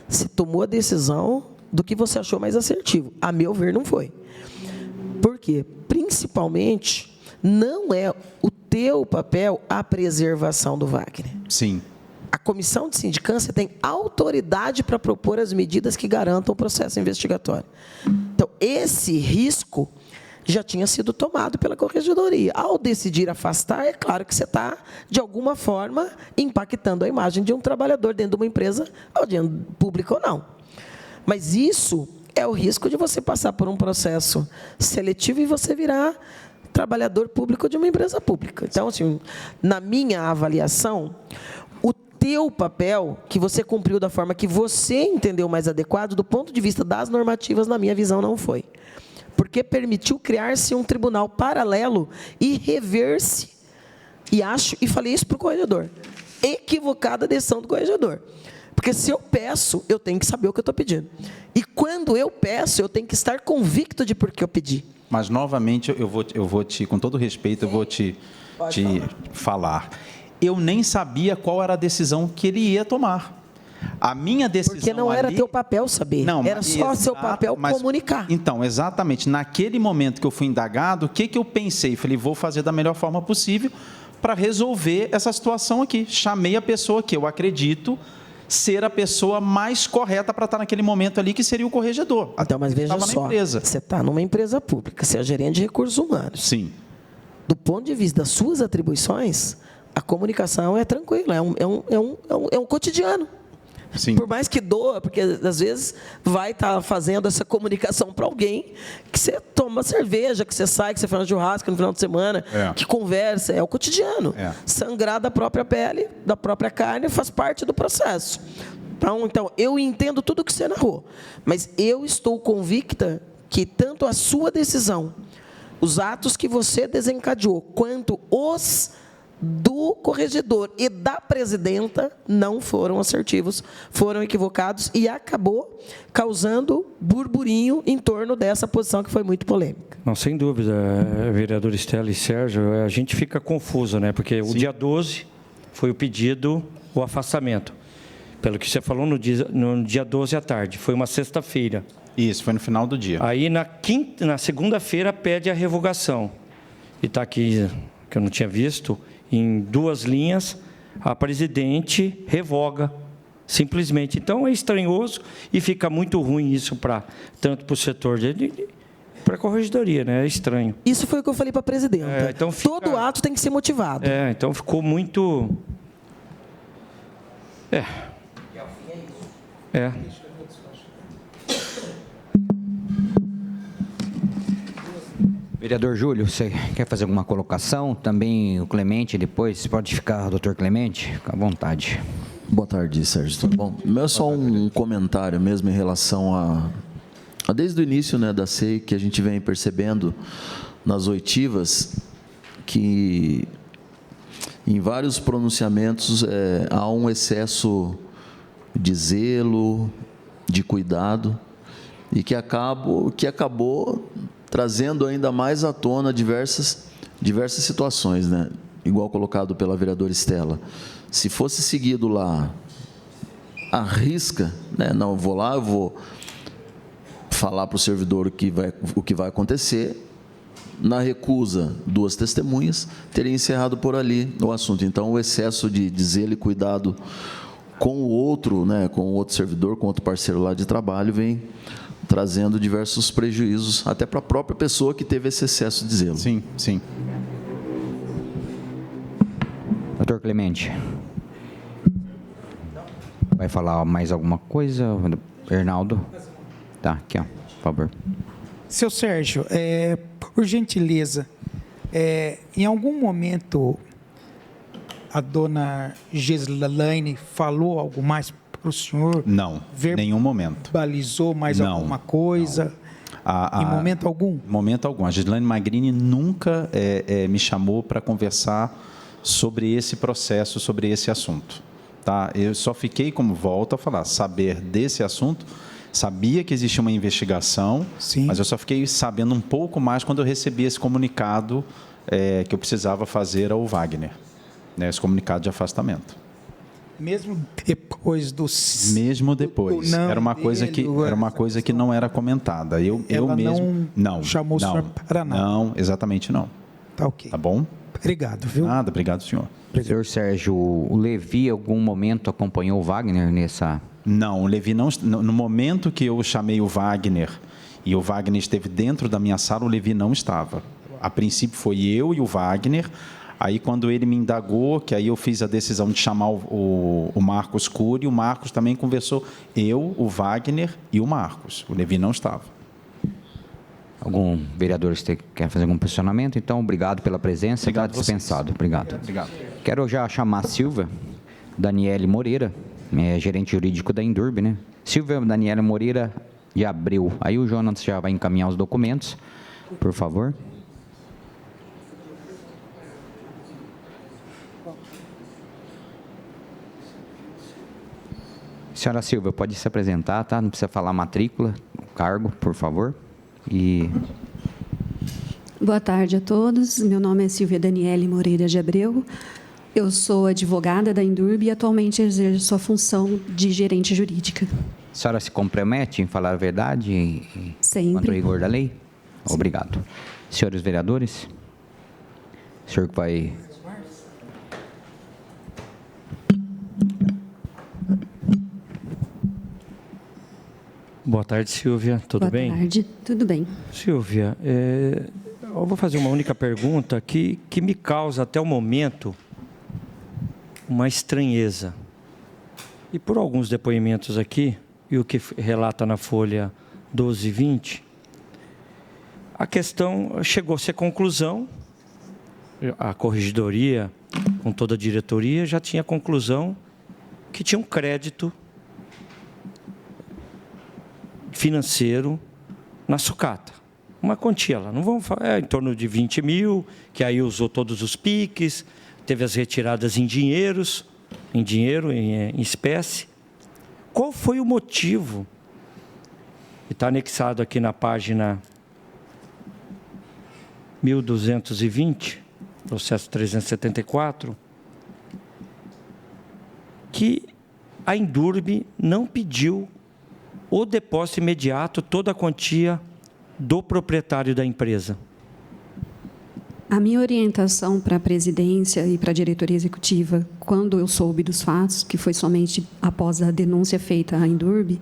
Speaker 6: Você tomou a decisão do que você achou mais assertivo. A meu ver, não foi. Por quê? Principalmente, não é o teu papel a preservação do Wagner.
Speaker 12: Sim.
Speaker 6: A comissão de sindicância tem autoridade para propor as medidas que garantam o processo investigatório. Então, esse risco já tinha sido tomado pela corregedoria. Ao decidir afastar, é claro que você está, de alguma forma, impactando a imagem de um trabalhador dentro de uma empresa, pública ou não. Mas isso é o risco de você passar por um processo seletivo e você virar trabalhador público de uma empresa pública. Então, assim, na minha avaliação, o teu papel, que você cumpriu da forma que você entendeu mais adequado, do ponto de vista das normativas, na minha visão, não foi. Porque permitiu criar-se um tribunal paralelo e rever-se, e falei isso para o corregedor, equivocada a decisão do corregedor. Porque se eu peço, eu tenho que saber o que eu estou pedindo. E quando eu peço, eu tenho que estar convicto de por que eu pedi.
Speaker 12: Mas, novamente, eu vou te, com todo respeito, eu vou te falar. Eu nem sabia qual era a decisão que ele ia tomar. A minha decisão
Speaker 6: porque não era teu papel saber,
Speaker 12: não,
Speaker 6: era só seu papel comunicar.
Speaker 12: Então, exatamente, naquele momento que eu fui indagado, o que eu pensei? Falei, vou fazer da melhor forma possível para resolver essa situação aqui. Chamei a pessoa que eu acredito ser a pessoa mais correta para estar naquele momento ali, que seria o corregedor.
Speaker 6: Então, mas veja só, você está numa empresa pública, você é gerente de recursos humanos.
Speaker 12: Sim.
Speaker 6: Do ponto de vista das suas atribuições, a comunicação é tranquila, é um cotidiano.
Speaker 12: Sim.
Speaker 6: Por mais que doa, porque às vezes vai estar fazendo essa comunicação para alguém que você toma cerveja, que você sai, que você faz um churrasco no final de semana, que conversa, é o cotidiano. Sangrar da própria pele, da própria carne, faz parte do processo. Então, eu entendo tudo o que você narrou, mas eu estou convicta que tanto a sua decisão, os atos que você desencadeou, quanto os do corregedor e da presidenta não foram assertivos, foram equivocados e acabou causando burburinho em torno dessa posição que foi muito polêmica.
Speaker 2: Não, sem dúvida, vereador Estela e Sérgio, a gente fica confuso, né? Porque o dia 12 foi o pedido, o afastamento. Pelo que você falou, no dia 12 à tarde, foi uma sexta-feira.
Speaker 12: Isso, foi no final do dia.
Speaker 2: Aí, na segunda-feira, pede a revogação. E está aqui, que eu não tinha visto, em 2 linhas, a presidente revoga, simplesmente. Então, é estranhoso e fica muito ruim isso, tanto para o setor para a corregedoria, né? É estranho.
Speaker 6: Isso foi o que eu falei para a presidenta.
Speaker 2: Então
Speaker 6: todo ato tem que ser motivado.
Speaker 2: Então ficou muito...
Speaker 1: Vereador Júlio, você quer fazer alguma colocação? Também o Clemente, depois pode ficar, doutor Clemente, fica à vontade.
Speaker 9: Boa tarde, Sérgio, tudo bom? É só um comentário mesmo em relação a desde o início, né, da SEI, que a gente vem percebendo nas oitivas que em vários pronunciamentos há um excesso de zelo, de cuidado, e que acabou trazendo ainda mais à tona diversas situações, né? Igual colocado pela vereadora Estela. Se fosse seguido lá à risca, né? Não, eu vou falar para o servidor o que vai acontecer. Na recusa, 2 testemunhas, teria encerrado por ali o assunto. Então, o excesso de zelo e cuidado com o outro, né? Com o outro servidor, com outro parceiro lá de trabalho, vem trazendo diversos prejuízos, até para a própria pessoa que teve esse excesso de zelo.
Speaker 12: Sim, sim.
Speaker 1: Doutor Clemente. Vai falar mais alguma coisa? Arnaldo? Tá, aqui, ó, por favor.
Speaker 3: Seu Sérgio, por gentileza, em algum momento a dona Gislaine falou algo mais para o senhor?
Speaker 12: Não, nenhum momento.
Speaker 3: Verbalizou mais alguma coisa? Em momento algum?
Speaker 12: Em momento algum. A Gislaine Magrini nunca me chamou para conversar sobre esse processo, sobre esse assunto. Tá? Eu só fiquei, como volto a falar, saber desse assunto. Sabia que existia uma investigação, mas eu só fiquei sabendo um pouco mais quando eu recebi esse comunicado que eu precisava fazer ao Wagner, né, esse comunicado de afastamento.
Speaker 3: Mesmo depois do...
Speaker 12: Mesmo depois. Era uma coisa que não era comentada. Eu mesmo não
Speaker 3: chamou o senhor para nada.
Speaker 12: Não, exatamente não.
Speaker 3: Tá ok.
Speaker 12: Tá bom?
Speaker 3: Obrigado, viu?
Speaker 12: Nada, obrigado, senhor.
Speaker 1: Senhor Sérgio, o Levi, em algum momento, acompanhou o Wagner nessa...
Speaker 12: Não, o Levi não... No momento que eu chamei o Wagner E o Wagner esteve dentro da minha sala, o Levi não estava. A princípio foi eu e o Wagner. Aí, quando ele me indagou, que aí eu fiz a decisão de chamar o Marcos Cury, o Marcos também conversou, eu, o Wagner e o Marcos. O Levi não estava.
Speaker 1: Algum vereador quer fazer algum posicionamento? Então, obrigado pela presença. Está dispensado. Obrigado.
Speaker 12: Obrigado.
Speaker 1: Quero já chamar a Silvia Daniele Moreira, gerente jurídico da Indurb, né? Silvia Daniele Moreira de Abreu. Aí o Jonas já vai encaminhar os documentos, por favor. Senhora Silvia, pode se apresentar, tá? Não precisa falar matrícula, cargo, por favor.
Speaker 13: Boa tarde a todos. Meu nome é Silvia Daniele Moreira de Abreu. Eu sou advogada da Indurb e atualmente exerço a função de gerente jurídica.
Speaker 1: A senhora se compromete em falar a verdade?
Speaker 13: Sempre.
Speaker 1: Quanto ao rigor da lei? Sim. Obrigado. Senhores vereadores, o senhor que vai...
Speaker 2: Boa tarde, Silvia. Tudo bem?
Speaker 13: Boa tarde. Tudo bem.
Speaker 2: Silvia, eu vou fazer uma única pergunta que me causa até o momento uma estranheza. E por alguns depoimentos aqui, e o que relata na folha 12 e 20, a questão chegou-se à conclusão, a corregedoria, com toda a diretoria, já tinha a conclusão que tinha um crédito financeiro na sucata. Uma quantia lá, não vamos falar, em torno de 20 mil, que aí usou todos os piques, teve as retiradas em dinheiro, em espécie. Qual foi o motivo? Está anexado aqui na página 1220, processo 374, que a Indurb não pediu o depósito imediato, toda a quantia do proprietário da empresa.
Speaker 13: A minha orientação para a presidência e para a diretoria executiva, quando eu soube dos fatos, que foi somente após a denúncia feita à Indurb,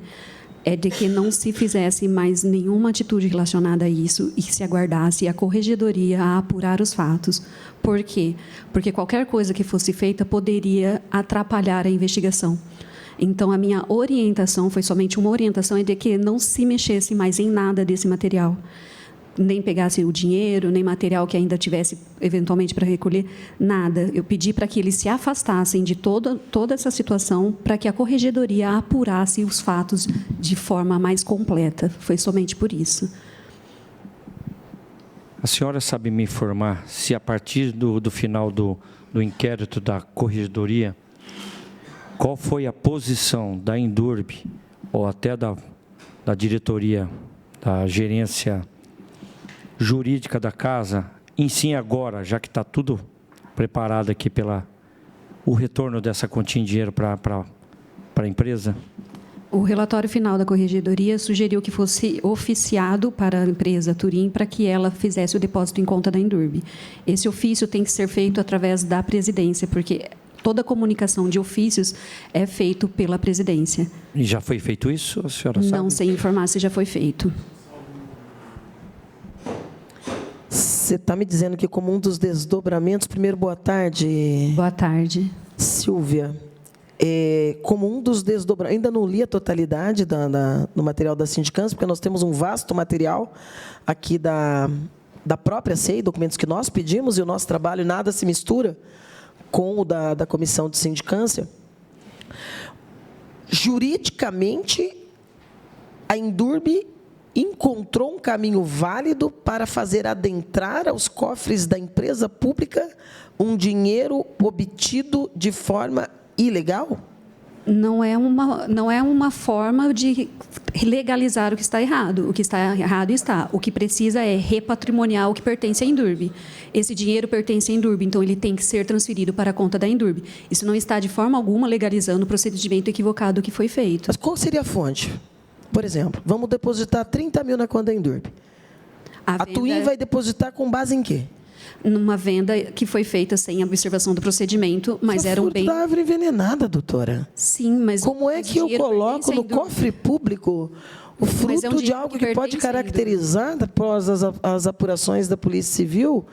Speaker 13: é de que não se fizesse mais nenhuma atitude relacionada a isso e se aguardasse a corregedoria a apurar os fatos. Por quê? Porque qualquer coisa que fosse feita poderia atrapalhar a investigação. Então, a minha orientação, foi somente uma orientação, é de que não se mexesse mais em nada desse material. Nem pegasse o dinheiro, nem material que ainda tivesse, eventualmente, para recolher, nada. Eu pedi para que eles se afastassem de toda essa situação, para que a corregedoria apurasse os fatos de forma mais completa. Foi somente por isso.
Speaker 2: A senhora sabe me informar se, a partir do final do inquérito da corregedoria, qual foi a posição da Indurb, ou até da diretoria, da gerência jurídica da casa, em si agora, já que está tudo preparado aqui o retorno dessa quantia em dinheiro para a empresa?
Speaker 13: O relatório final da corregedoria sugeriu que fosse oficiado para a empresa Turim para que ela fizesse o depósito em conta da Indurb. Esse ofício tem que ser feito através da presidência, porque toda a comunicação de ofícios é feito pela presidência.
Speaker 2: E já foi feito isso, a senhora sabe?
Speaker 13: Não sei informar se já foi feito.
Speaker 6: Você está me dizendo que, como um dos desdobramentos... Primeiro, boa tarde.
Speaker 13: Boa tarde.
Speaker 6: Silvia, como um dos desdobramentos... Ainda não li a totalidade do material da sindicância, porque nós temos um vasto material aqui da própria CEI, documentos que nós pedimos, e o nosso trabalho nada se mistura com o da comissão de sindicância. Juridicamente, a Indurb encontrou um caminho válido para fazer adentrar aos cofres da empresa pública um dinheiro obtido de forma ilegal?
Speaker 13: Não é uma forma de legalizar o que está errado. O que está errado está. O que precisa é repatrimoniar o que pertence à Indurb. Esse dinheiro pertence à Indurb, então ele tem que ser transferido para a conta da Indurb. Isso não está de forma alguma legalizando o procedimento equivocado que foi feito.
Speaker 6: Mas qual seria a fonte? Por exemplo, vamos depositar 30 mil na conta da Indurb. A Twin vai depositar com base em quê?
Speaker 13: Numa venda que foi feita sem observação do procedimento, mas era um bem...
Speaker 6: da árvore envenenada, doutora.
Speaker 13: Sim, mas...
Speaker 6: Como é que eu coloco no cofre público o fruto
Speaker 13: Mas é um
Speaker 6: de
Speaker 13: dinheiro
Speaker 6: algo
Speaker 13: que
Speaker 6: que pode
Speaker 13: pertence à
Speaker 6: caracterizar, após as apurações da Polícia Civil,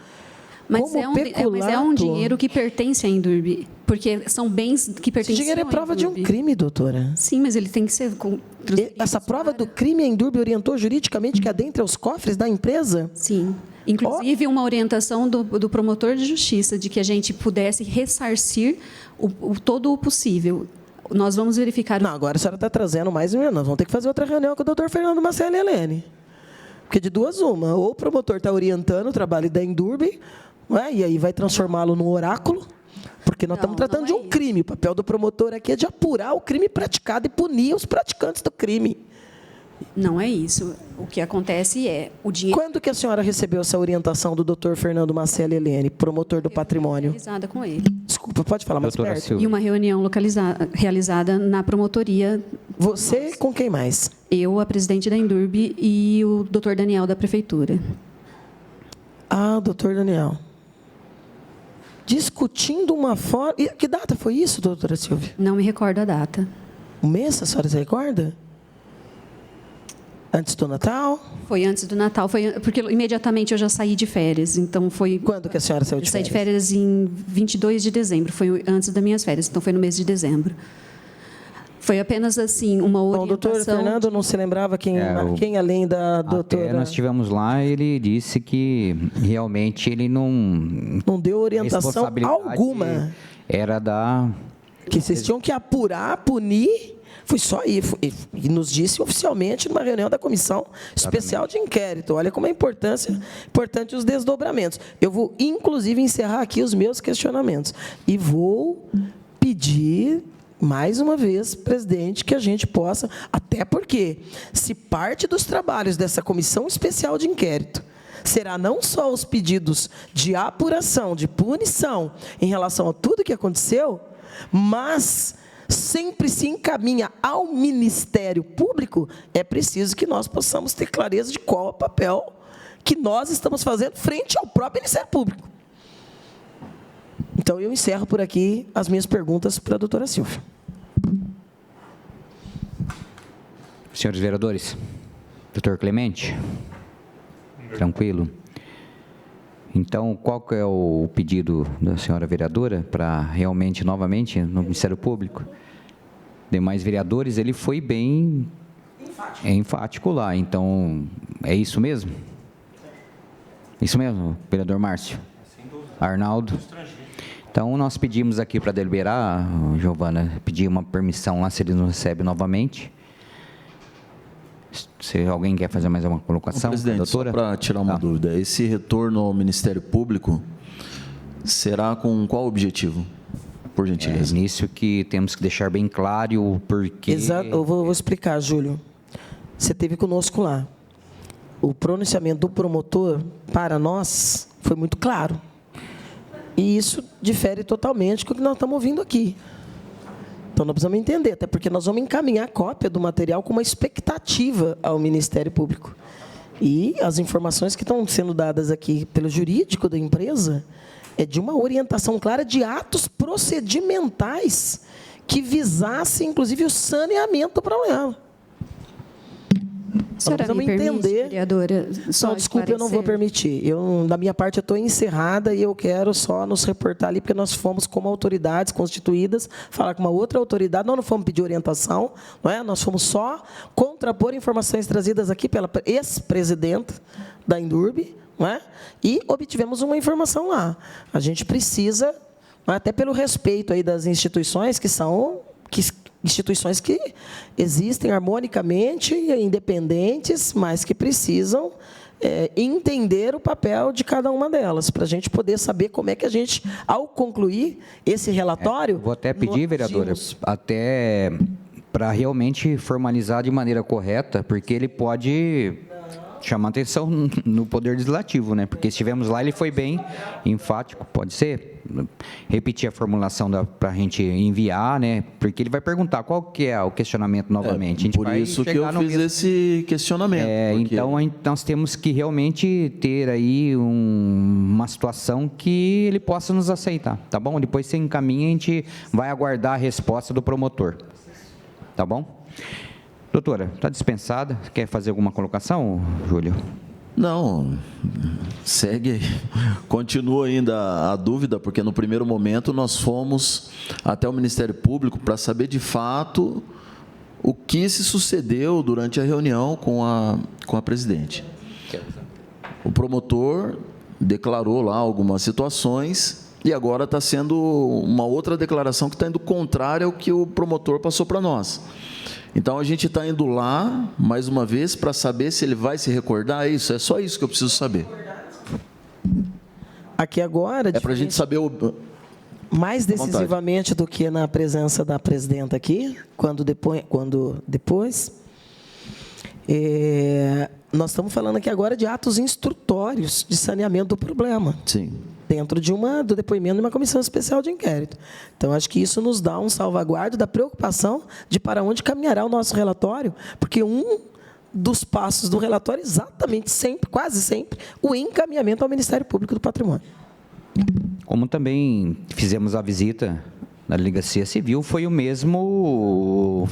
Speaker 13: Mas
Speaker 6: como
Speaker 13: mas é um dinheiro que pertence à Indurb, porque são bens que pertencem
Speaker 6: Esse dinheiro é prova de um crime, doutora.
Speaker 13: Sim, mas ele tem que ser...
Speaker 6: Essa prova do crime, a Indurb orientou juridicamente que adentra os cofres da empresa?
Speaker 13: Sim. Inclusive, uma orientação do promotor de justiça de que a gente pudesse ressarcir todo o possível. Nós vamos verificar...
Speaker 6: Não, agora a senhora está trazendo mais uma. Nós vamos ter que fazer outra reunião com o doutor Fernando Marcelo e Helene. Porque de duas uma, ou o promotor está orientando o trabalho da Indurb, e aí vai transformá-lo num oráculo, porque nós estamos tratando de um crime. O papel do promotor aqui é de apurar o crime praticado e punir os praticantes do crime.
Speaker 13: Não é isso. O que acontece é o dinheiro...
Speaker 6: Quando que a senhora recebeu essa orientação do doutor Fernando Marcelo Helene, promotor do patrimônio?
Speaker 13: Realizada com ele.
Speaker 6: Desculpa, pode falar mais perto?
Speaker 13: E uma reunião realizada na promotoria.
Speaker 6: Você com quem mais?
Speaker 13: Eu, a presidente da Indurb, e o doutor Daniel, da prefeitura.
Speaker 6: Ah, doutor Daniel. Discutindo uma forma... E que data foi isso, doutora Silvia?
Speaker 13: Não me recordo a data.
Speaker 6: Um mês, a senhora se recorda? Antes do Natal?
Speaker 13: Foi antes do Natal, porque imediatamente eu já saí de férias, então foi...
Speaker 6: Quando que a senhora saiu de férias?
Speaker 13: Eu saí de férias em 22 de dezembro, foi antes das minhas férias, então foi no mês de dezembro. Foi apenas assim, uma orientação...
Speaker 6: Bom, o doutor Fernando não se lembrava quem além da doutora...
Speaker 1: Até nós estivemos lá, ele disse que realmente ele
Speaker 6: não deu orientação alguma.
Speaker 1: Era da...
Speaker 6: Que vocês tinham que apurar, punir... Foi só isso. E nos disse oficialmente numa reunião da Comissão Especial de Inquérito. Olha como é importante os desdobramentos. Eu vou, inclusive, encerrar aqui os meus questionamentos. E vou pedir, mais uma vez, presidente, que a gente possa... Até porque, se parte dos trabalhos dessa Comissão Especial de Inquérito será não só os pedidos de apuração, de punição, em relação a tudo que aconteceu, mas... sempre se encaminha ao Ministério Público, é preciso que nós possamos ter clareza de qual é o papel que nós estamos fazendo frente ao próprio Ministério Público. Então, eu encerro por aqui as minhas perguntas para a doutora Silvia.
Speaker 1: Senhores vereadores, doutor Clemente, tranquilo? Então, qual que é o pedido da senhora vereadora para realmente, novamente, no Ministério Público? Demais vereadores, ele foi bem enfático lá. Então, é isso mesmo? Isso mesmo, vereador Márcio? Arnaldo? Então, nós pedimos aqui para deliberar, Giovana, pedir uma permissão lá, se ele nos recebe novamente. Se alguém quer fazer mais uma colocação,
Speaker 9: presidente,
Speaker 1: doutora?
Speaker 9: Só para tirar uma dúvida, esse retorno ao Ministério Público será com qual objetivo, por gentileza?
Speaker 1: É nisso que temos que deixar bem claro o porquê.
Speaker 6: Exato, eu vou explicar, Júlio. Você esteve conosco lá. O pronunciamento do promotor, para nós, foi muito claro. E isso difere totalmente do que nós estamos ouvindo aqui. Então, nós precisamos entender, até porque nós vamos encaminhar a cópia do material com uma expectativa ao Ministério Público. E as informações que estão sendo dadas aqui pelo jurídico da empresa é de uma orientação clara de atos procedimentais que visassem, inclusive, o saneamento do problema.
Speaker 13: Senhora,
Speaker 6: vamos entender. Vereadora,
Speaker 13: só
Speaker 6: desculpe, eu não vou permitir. Da minha parte, eu estou encerrada e eu quero só nos reportar ali, porque nós fomos, como autoridades constituídas, falar com uma outra autoridade. Nós não fomos pedir orientação, não é? Nós fomos só contrapor informações trazidas aqui pela ex-presidenta da Indurb, não é? E obtivemos uma informação lá. A gente precisa, até pelo respeito aí das instituições que são... instituições que existem harmonicamente, independentes, mas que precisam entender o papel de cada uma delas, para a gente poder saber como é que a gente, ao concluir esse relatório...
Speaker 1: Vou até pedir, vereadora, até para realmente formalizar de maneira correta, porque ele pode chamar atenção no Poder Legislativo, né? Porque estivemos lá, ele foi bem enfático, pode ser? Repetir a formulação para a gente enviar, né? Porque ele vai perguntar qual que é o questionamento novamente. A gente
Speaker 9: por isso que eu fiz esse questionamento. Porque...
Speaker 1: Então, nós temos que realmente ter aí uma situação que ele possa nos aceitar, tá bom? Depois você encaminha, a gente vai aguardar a resposta do promotor, tá bom? Doutora, está dispensada. Quer fazer alguma colocação, Júlio?
Speaker 9: Não, segue aí. Continua ainda a dúvida, porque no primeiro momento nós fomos até o Ministério Público para saber de fato o que se sucedeu durante a reunião com a presidente. O promotor declarou lá algumas situações e agora está sendo uma outra declaração que está indo contrária ao que o promotor passou para nós. Então, a gente está indo lá, mais uma vez, para saber se ele vai se recordar. É isso, é só isso que eu preciso saber.
Speaker 6: Aqui agora...
Speaker 9: É para a gente saber o...
Speaker 6: Mais decisivamente do que na presença da presidenta aqui, quando depois... nós estamos falando aqui agora de atos instrutórios de saneamento do problema.
Speaker 9: Sim.
Speaker 6: Dentro do depoimento de uma comissão especial de inquérito. Então, acho que isso nos dá um salvaguardo da preocupação de para onde caminhará o nosso relatório, porque um dos passos do relatório é exatamente sempre, quase sempre, o encaminhamento ao Ministério Público do Patrimônio.
Speaker 1: Como também fizemos a visita na Delegacia Civil, foi o mesmo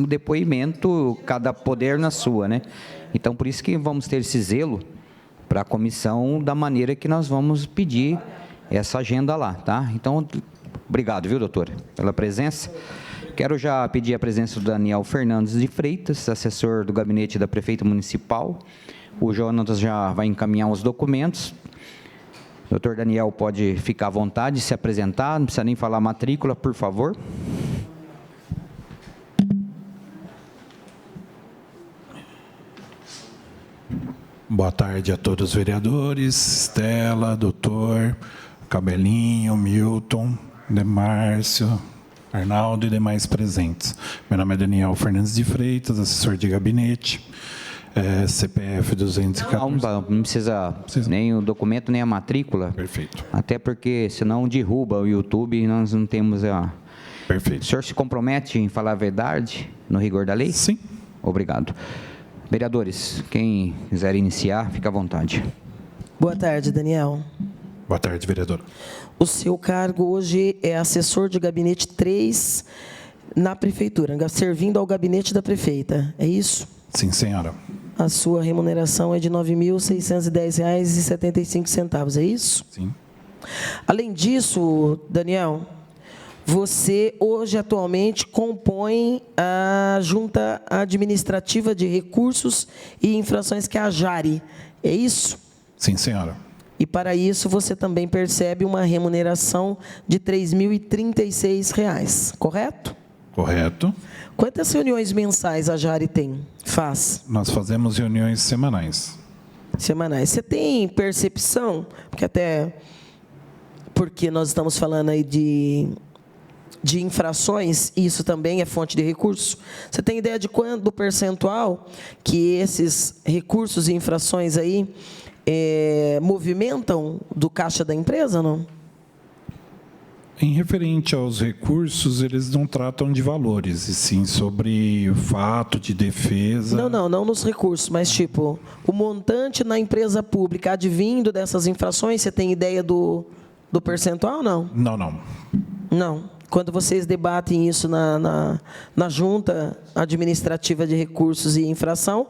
Speaker 1: depoimento, cada poder na sua, né? Então, por isso que vamos ter esse zelo para a comissão da maneira que nós vamos pedir essa agenda lá, tá? Então, obrigado, viu, doutora, pela presença. Quero já pedir a presença do Daniel Fernandes de Freitas, assessor do gabinete da prefeita municipal. O Jonatas já vai encaminhar os documentos. Doutor Daniel pode ficar à vontade de se apresentar, não precisa nem falar matrícula, por favor.
Speaker 14: Boa tarde a todos os vereadores, Estela, doutor, Cabelinho, Milton, Demárcio, Arnaldo e demais presentes. Meu nome é Daniel Fernandes de Freitas, assessor de gabinete, CPF 214.
Speaker 1: Não precisa nem o documento, nem a matrícula.
Speaker 14: Perfeito.
Speaker 1: Até porque, senão derruba o YouTube e nós não temos a...
Speaker 14: Perfeito.
Speaker 1: O senhor se compromete em falar a verdade no rigor da lei?
Speaker 14: Sim.
Speaker 1: Obrigado. Vereadores, quem quiser iniciar, fica à vontade.
Speaker 6: Boa tarde, Daniel.
Speaker 14: Boa tarde, vereador.
Speaker 6: O seu cargo hoje é assessor de gabinete 3 na prefeitura, servindo ao gabinete da prefeita, é isso?
Speaker 14: Sim, senhora.
Speaker 6: A sua remuneração é de R$ 9.610,75, é isso?
Speaker 14: Sim.
Speaker 6: Além disso, Daniel, você hoje atualmente compõe a Junta Administrativa de Recursos e Infrações, que é a JARI, é isso?
Speaker 14: Sim, senhora.
Speaker 6: E para isso você também percebe uma remuneração de R$ 3.036, correto?
Speaker 14: Correto.
Speaker 6: Quantas reuniões mensais a JARI faz?
Speaker 14: Nós fazemos reuniões semanais.
Speaker 6: Semanais. Você tem percepção, porque nós estamos falando aí de infrações, e isso também é fonte de recurso. Você tem ideia de quanto do percentual que esses recursos e infrações aí movimentam do caixa da empresa, não?
Speaker 14: Em referente aos recursos, eles não tratam de valores, e sim sobre o fato de defesa.
Speaker 6: Não nos recursos, mas tipo, o montante na empresa pública advindo dessas infrações, você tem ideia do percentual, não?
Speaker 14: Não.
Speaker 6: Quando vocês debatem isso na Junta Administrativa de Recursos e Infração,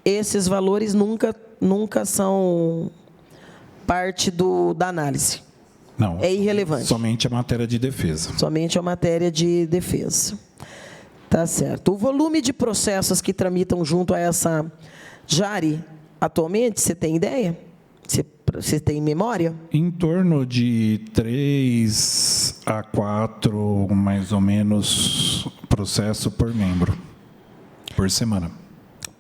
Speaker 6: esses valores nunca são parte da análise.
Speaker 14: Não.
Speaker 6: É irrelevante.
Speaker 14: Somente a matéria de defesa.
Speaker 6: Somente a matéria de defesa. Tá certo. O volume de processos que tramitam junto a essa JARI, atualmente, você tem ideia? Você tem memória?
Speaker 14: Em torno de 3 a 4, mais ou menos, processo por membro, por semana.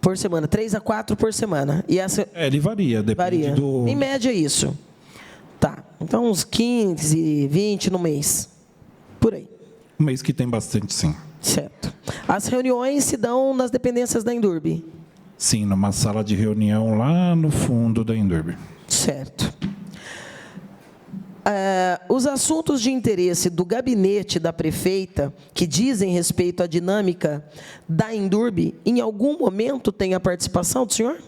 Speaker 6: Por semana, 3 a 4 por semana. E essa...
Speaker 14: Ele varia, depende do...
Speaker 6: Em média, isso. Tá, então uns 15, 20 no mês. Por aí.
Speaker 14: Um mês que tem bastante, sim.
Speaker 6: Certo. As reuniões se dão nas dependências da Indurb?
Speaker 14: Sim, numa sala de reunião lá no fundo da Indurb.
Speaker 6: Certo. Os assuntos de interesse do gabinete da prefeita, que dizem respeito à dinâmica da Indurb, em algum momento tem a participação do senhor?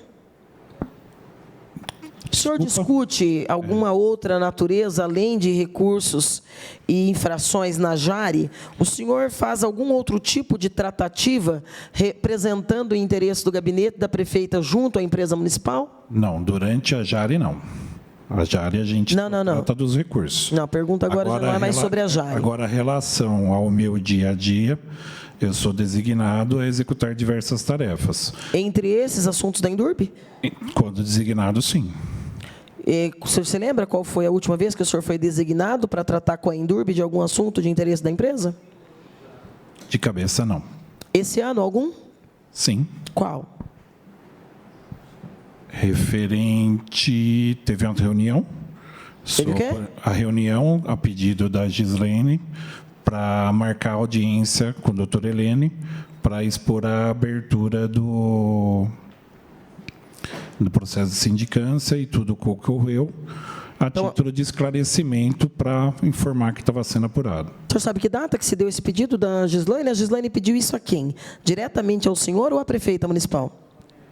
Speaker 6: O senhor discute alguma outra natureza, além de recursos e infrações na Jari? O senhor faz algum outro tipo de tratativa representando o interesse do gabinete da prefeita junto à empresa municipal?
Speaker 14: Não, durante a Jari, não. A Jari a gente trata dos recursos.
Speaker 6: Não, a pergunta agora já não é mais sobre a Jari.
Speaker 14: Agora, a relação ao meu dia a dia, eu sou designado a executar diversas tarefas.
Speaker 6: Entre esses assuntos da Indurb?
Speaker 14: Quando designado, sim.
Speaker 6: E, o senhor se lembra qual foi a última vez que o senhor foi designado para tratar com a Indurb de algum assunto de interesse da empresa?
Speaker 14: De cabeça, não.
Speaker 6: Esse ano, algum?
Speaker 14: Sim.
Speaker 6: Qual?
Speaker 14: Referente... Teve uma reunião.
Speaker 6: Teve o quê?
Speaker 14: A reunião, a pedido da Gislaine, para marcar audiência com a doutora Helene, para expor a abertura do processo de sindicância e tudo o que ocorreu, a título de esclarecimento para informar que estava sendo apurado.
Speaker 6: O senhor sabe que data que se deu esse pedido da Gislaine? A Gislaine pediu isso a quem? Diretamente ao senhor ou à prefeita municipal?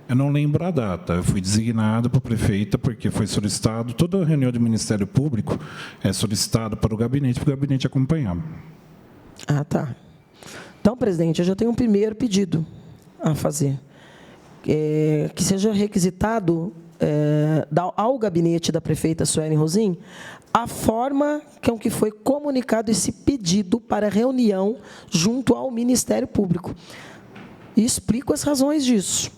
Speaker 14: Eu não lembro a data. Eu fui designado para a prefeita porque foi solicitado, toda reunião do Ministério Público é solicitado para o gabinete acompanhar.
Speaker 6: Ah, tá. Então, presidente, eu já tenho um primeiro pedido a fazer. Que seja requisitado ao gabinete da prefeita Suelen Rosim a forma com que foi comunicado esse pedido para reunião junto ao Ministério Público. E explico as razões disso.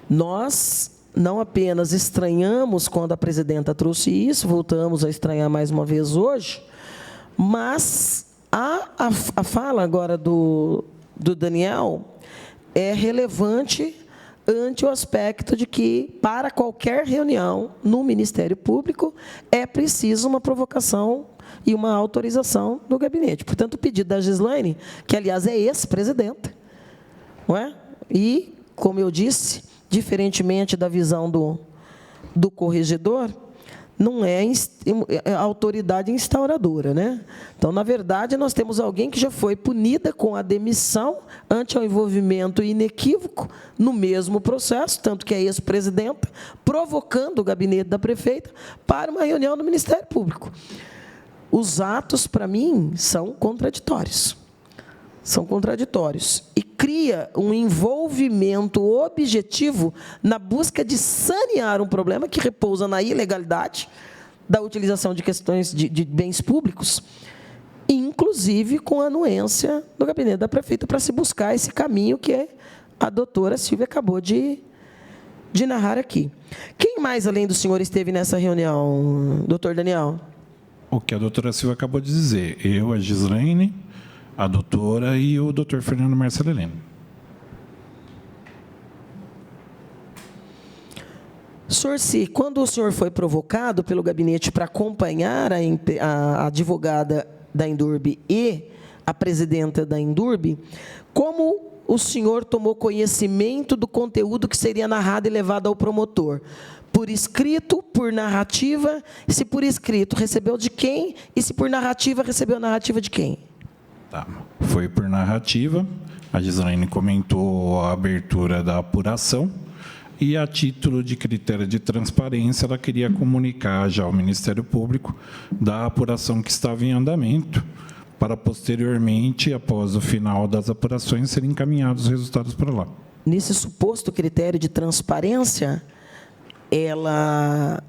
Speaker 6: Nós não apenas estranhamos quando a presidenta trouxe isso, voltamos a estranhar mais uma vez hoje, mas a fala agora do Daniel é relevante ante o aspecto de que, para qualquer reunião no Ministério Público, é preciso uma provocação e uma autorização do gabinete. Portanto, o pedido da Gislaine, que, aliás, é ex-presidenta, não é? E, como eu disse, diferentemente da visão do corregedor, não é autoridade instauradora, né? Então, na verdade, nós temos alguém que já foi punida com a demissão ante o envolvimento inequívoco no mesmo processo, tanto que é ex-presidenta, provocando o gabinete da prefeita para uma reunião no Ministério Público. Os atos, para mim, são contraditórios. São contraditórios. E cria um envolvimento objetivo na busca de sanear um problema que repousa na ilegalidade da utilização de questões de bens públicos, inclusive com a anuência do gabinete da prefeita para se buscar esse caminho que a doutora Silvia acabou de narrar aqui. Quem mais, além do senhor, esteve nessa reunião, doutor Daniel?
Speaker 14: O que a doutora Silvia acabou de dizer. Eu, a Gislaine, a doutora e o doutor Fernando Marcelo Helene.
Speaker 6: Senhor, quando o senhor foi provocado pelo gabinete para acompanhar a advogada da Indurb e a presidenta da Indurb, como o senhor tomou conhecimento do conteúdo que seria narrado e levado ao promotor? Por escrito, por narrativa? Se por escrito, recebeu de quem? E se por narrativa, recebeu a narrativa de quem?
Speaker 14: Tá. Foi por narrativa. A Gislaine comentou a abertura da apuração e, a título de critério de transparência, ela queria comunicar já ao Ministério Público da apuração que estava em andamento, para posteriormente, após o final das apurações, serem encaminhados os resultados para lá.
Speaker 6: Nesse suposto critério de transparência, ela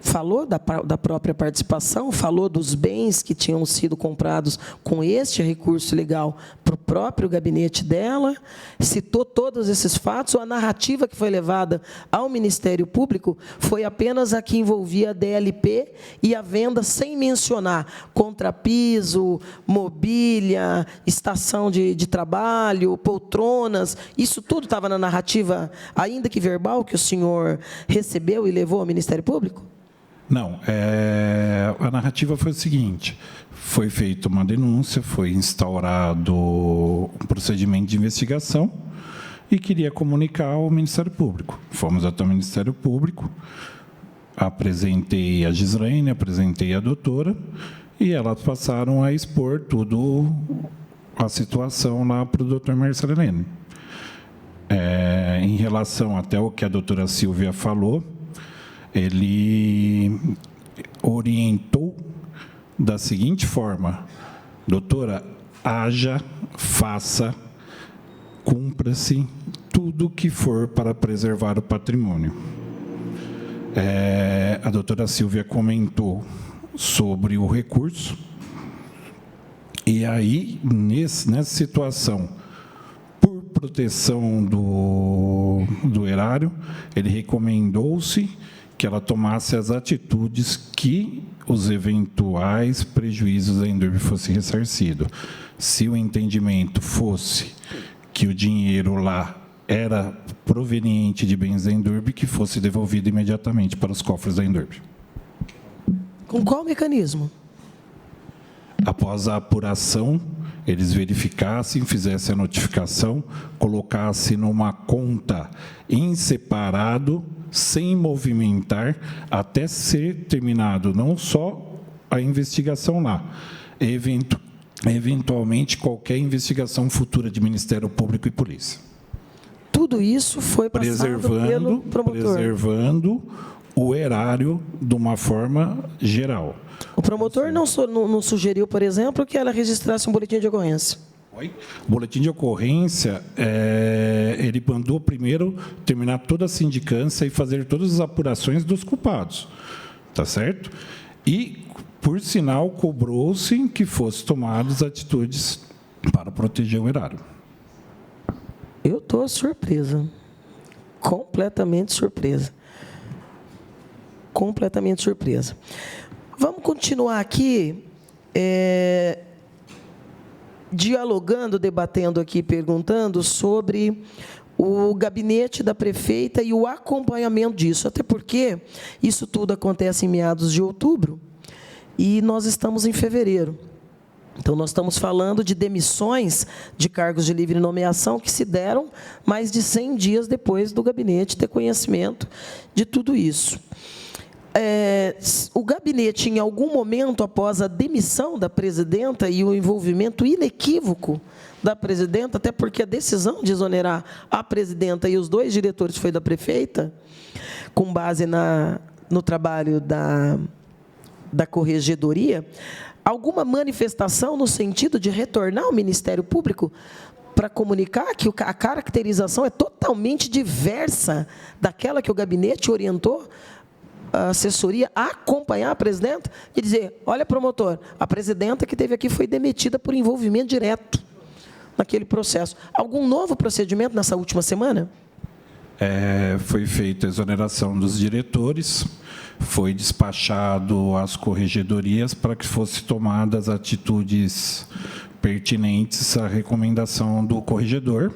Speaker 6: falou da própria participação, falou dos bens que tinham sido comprados com este recurso legal para o próprio gabinete dela, citou todos esses fatos, ou a narrativa que foi levada ao Ministério Público foi apenas a que envolvia a DLP e a venda, sem mencionar contrapiso, mobília, estação de trabalho, poltronas, isso tudo estava na narrativa, ainda que verbal, que o senhor recebeu e levou ao Ministério Público?
Speaker 14: Não, a narrativa foi o seguinte: foi feita uma denúncia, foi instaurado um procedimento de investigação e queria comunicar ao Ministério Público. Fomos até o Ministério Público, apresentei a Gislaine, apresentei a doutora, e elas passaram a expor tudo a situação lá para o doutor Marcelo Helene. Em relação até ao que a doutora Silvia falou, ele orientou da seguinte forma: doutora, haja, faça, cumpra-se tudo que for para preservar o patrimônio. A doutora Silvia comentou sobre o recurso, e aí, nessa situação, por proteção do erário, ele recomendou-se que ela tomasse as atitudes que os eventuais prejuízos da Endurbe fossem ressarcidos. Se o entendimento fosse que o dinheiro lá era proveniente de bens da Endurbe, que fosse devolvido imediatamente para os cofres da Endurbe.
Speaker 6: Com qual mecanismo?
Speaker 14: Após a apuração, eles verificassem, fizessem a notificação, colocassem numa conta em separado, sem movimentar, até ser terminado não só a investigação lá, eventualmente qualquer investigação futura de Ministério Público e Polícia.
Speaker 6: Tudo isso foi passado pelo promotor.
Speaker 14: Preservando o erário de uma forma geral.
Speaker 6: O promotor não sugeriu, por exemplo, que ela registrasse um boletim de ocorrência?
Speaker 14: Oi? O boletim de ocorrência, ele mandou primeiro terminar toda a sindicância e fazer todas as apurações dos culpados, tá certo? E, por sinal, cobrou-se que fossem tomadas atitudes para proteger o erário.
Speaker 6: Eu estou surpresa, completamente surpresa. Completamente surpresa. Vamos continuar aqui, dialogando, debatendo aqui, perguntando sobre o gabinete da prefeita e o acompanhamento disso, até porque isso tudo acontece em meados de outubro e nós estamos em fevereiro. Então, nós estamos falando de demissões de cargos de livre nomeação que se deram mais de 100 dias depois do gabinete ter conhecimento de tudo isso. O gabinete, em algum momento, após a demissão da presidenta e o envolvimento inequívoco da presidenta, até porque a decisão de exonerar a presidenta e os 2 diretores foi da prefeita, com base no trabalho da corregedoria, alguma manifestação no sentido de retornar ao Ministério Público para comunicar que a caracterização é totalmente diversa daquela que o gabinete orientou a assessoria a acompanhar a presidenta e dizer, olha, promotor, a presidenta que esteve aqui foi demitida por envolvimento direto naquele processo. Algum novo procedimento nessa última semana?
Speaker 14: Foi feita a exoneração dos diretores, foi despachado às corregedorias para que fossem tomadas atitudes pertinentes à recomendação do corregedor,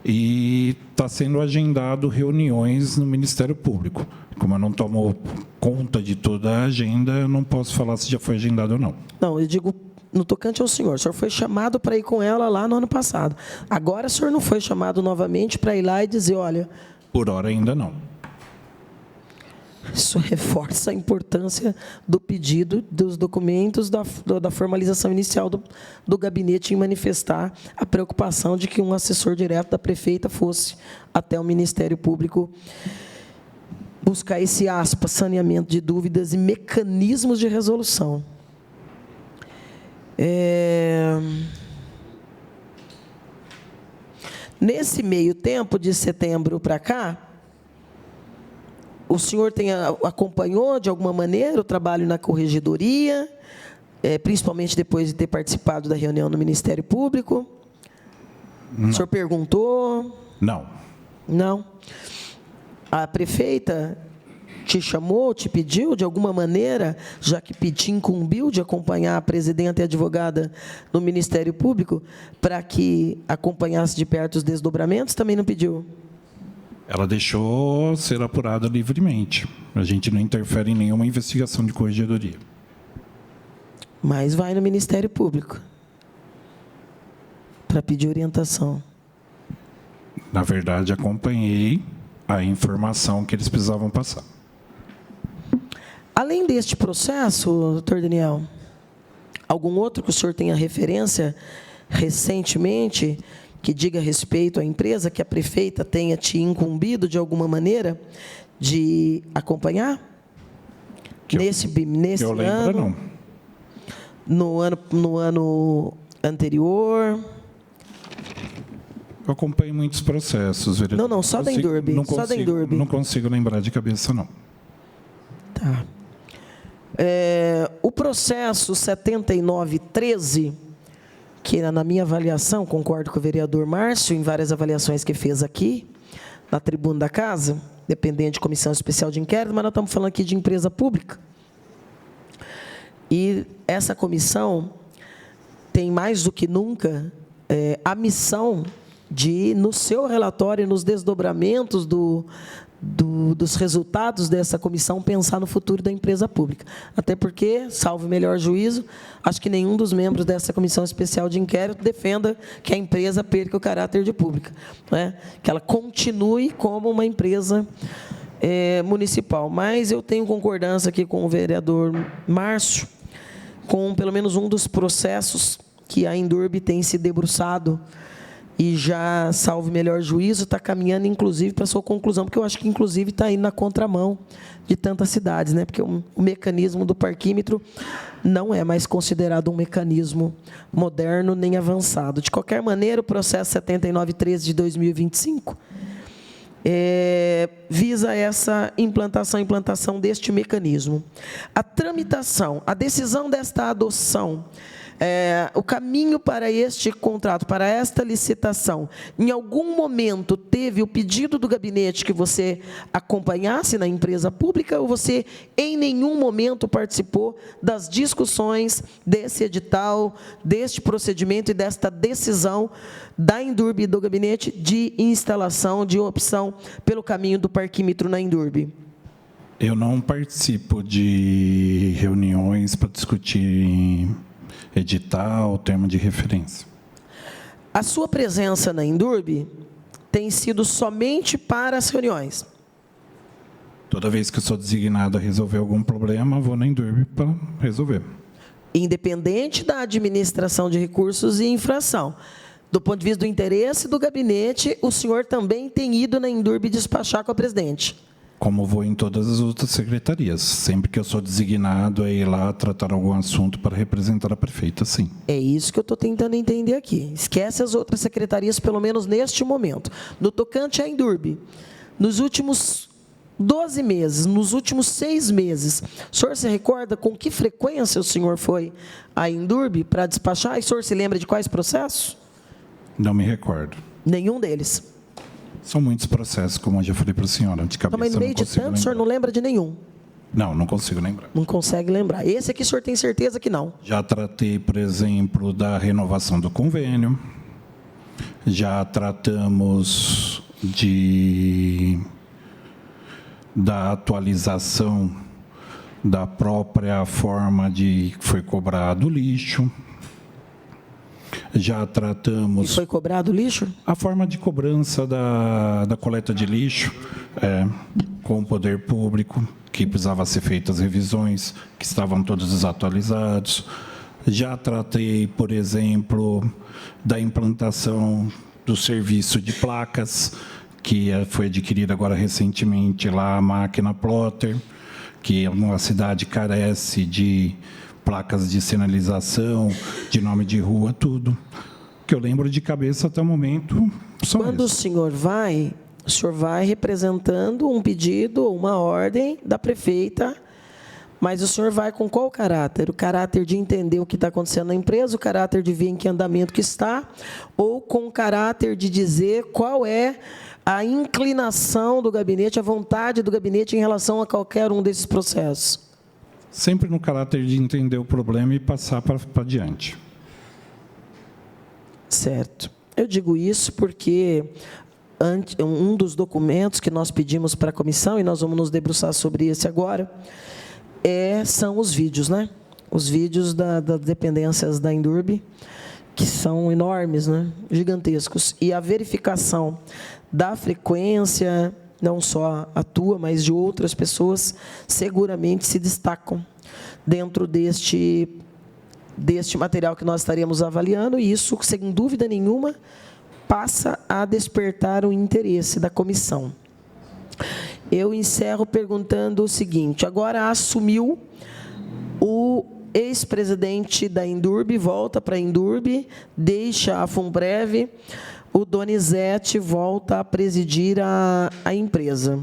Speaker 14: e está sendo agendado reuniões no Ministério Público. Como eu não tomo conta de toda a agenda, eu não posso falar se já foi agendado ou não.
Speaker 6: Não, eu digo no tocante ao senhor. O senhor foi chamado para ir com ela lá no ano passado. Agora o senhor não foi chamado novamente para ir lá e dizer, olha...
Speaker 14: Por hora ainda não.
Speaker 6: Isso reforça a importância do pedido dos documentos da formalização inicial do gabinete em manifestar a preocupação de que um assessor direto da prefeita fosse até o Ministério Público buscar esse, aspas, saneamento de dúvidas e mecanismos de resolução. Nesse meio tempo, de setembro para cá, o senhor acompanhou, de alguma maneira, o trabalho na corregedoria, principalmente depois de ter participado da reunião no Ministério Público? Não. O senhor perguntou?
Speaker 14: Não.
Speaker 6: Não. A prefeita te chamou, te pediu, de alguma maneira, já que te incumbiu de acompanhar a presidenta e a advogada no Ministério Público, para que acompanhasse de perto os desdobramentos? Também não pediu?
Speaker 14: Ela deixou ser apurada livremente. A gente não interfere em nenhuma investigação de corregedoria.
Speaker 6: Mas vai no Ministério Público para pedir orientação.
Speaker 14: Na verdade, acompanhei a informação que eles precisavam passar.
Speaker 6: Além deste processo, doutor Daniel, algum outro que o senhor tenha referência recentemente que diga respeito à empresa, que a prefeita tenha te incumbido de alguma maneira de acompanhar? Nesse
Speaker 14: eu lembro,
Speaker 6: ano?
Speaker 14: não.
Speaker 6: No ano anterior?
Speaker 14: Eu acompanho muitos processos, vereador.
Speaker 6: Não, só da Indurb. Só da Indurb.
Speaker 14: Não consigo lembrar de cabeça, não.
Speaker 6: Tá. O processo 7913, que na minha avaliação, concordo com o vereador Márcio, em várias avaliações que fez aqui, na tribuna da casa, dependente de comissão especial de inquérito, mas nós estamos falando aqui de empresa pública. E essa comissão tem mais do que nunca a missão de, no seu relatório, nos desdobramentos dos resultados dessa comissão, pensar no futuro da empresa pública. Até porque, salvo o melhor juízo, acho que nenhum dos membros dessa comissão especial de inquérito defenda que a empresa perca o caráter de pública, né? Que ela continue como uma empresa municipal. Mas eu tenho concordância aqui com o vereador Márcio, com pelo menos um dos processos que a Indurb tem se debruçado e já, salvo melhor juízo, está caminhando, inclusive, para a sua conclusão, porque eu acho que, inclusive, está indo na contramão de tantas cidades, né? Porque o mecanismo do parquímetro não é mais considerado um mecanismo moderno nem avançado. De qualquer maneira, o processo 7913 de 2025 visa essa implantação deste mecanismo. A tramitação, a decisão desta adoção, o caminho para este contrato, para esta licitação, em algum momento teve o pedido do gabinete que você acompanhasse na empresa pública, ou você em nenhum momento participou das discussões desse edital, deste procedimento e desta decisão da Indurb e do gabinete de instalação, de opção pelo caminho do parquímetro na Indurb?
Speaker 14: Eu não participo de reuniões para discutir edital, termo de referência.
Speaker 6: A sua presença na Indurb tem sido somente para as reuniões?
Speaker 14: Toda vez que eu sou designado a resolver algum problema, vou na Indurb para resolver.
Speaker 6: Independente da administração de recursos e infração. Do ponto de vista do interesse do gabinete, o senhor também tem ido na Indurb despachar com a presidente?
Speaker 14: Como vou em todas as outras secretarias. Sempre que eu sou designado a ir lá tratar algum assunto para representar a prefeita, sim.
Speaker 6: É isso que eu estou tentando entender aqui. Esquece as outras secretarias, pelo menos neste momento. No tocante à Indurb, nos últimos 12 meses, nos últimos 6 meses, o senhor se recorda com que frequência o senhor foi à Indurb para despachar? E o senhor se lembra de quais processos?
Speaker 14: Não me recordo.
Speaker 6: Nenhum deles.
Speaker 14: São muitos processos, como eu já falei para a senhora. De cabeça,
Speaker 6: mas no meio de tanto, o senhor não lembra de nenhum?
Speaker 14: Não consigo lembrar.
Speaker 6: Não consegue lembrar. Esse aqui o senhor tem certeza que não?
Speaker 14: Já tratei, por exemplo, da renovação do convênio. Já tratamos da atualização da própria forma que foi cobrado o lixo. Já tratamos...
Speaker 6: E foi cobrado o lixo?
Speaker 14: A forma de cobrança da coleta de lixo com o poder público, que precisava ser feitas revisões, que estavam todos desatualizados. Já tratei, por exemplo, da implantação do serviço de placas, que foi adquirida agora recentemente lá a máquina Plotter, que uma cidade carece de placas de sinalização, de nome de rua, tudo. Que eu lembro de cabeça até o momento.
Speaker 6: Quando o senhor vai representando um pedido ou uma ordem da prefeita, mas o senhor vai com qual caráter? O caráter de entender o que está acontecendo na empresa, o caráter de ver em que andamento que está, ou com o caráter de dizer qual é a inclinação do gabinete, a vontade do gabinete em relação a qualquer um desses processos?
Speaker 14: Sempre no caráter de entender o problema e passar para adiante.
Speaker 6: Certo. Eu digo isso porque um dos documentos que nós pedimos para a comissão, e nós vamos nos debruçar sobre esse agora, são os vídeos, né? Os vídeos das dependências da Indurb, que são enormes, né? Gigantescos. E a verificação da frequência, não só a tua, mas de outras pessoas, seguramente se destacam dentro deste material que nós estaremos avaliando, e isso, sem dúvida nenhuma, passa a despertar o interesse da comissão. Eu encerro perguntando o seguinte: agora assumiu o ex-presidente da Indurb, volta para a Indurb, deixa a Funprev, o Donizete volta a presidir a empresa.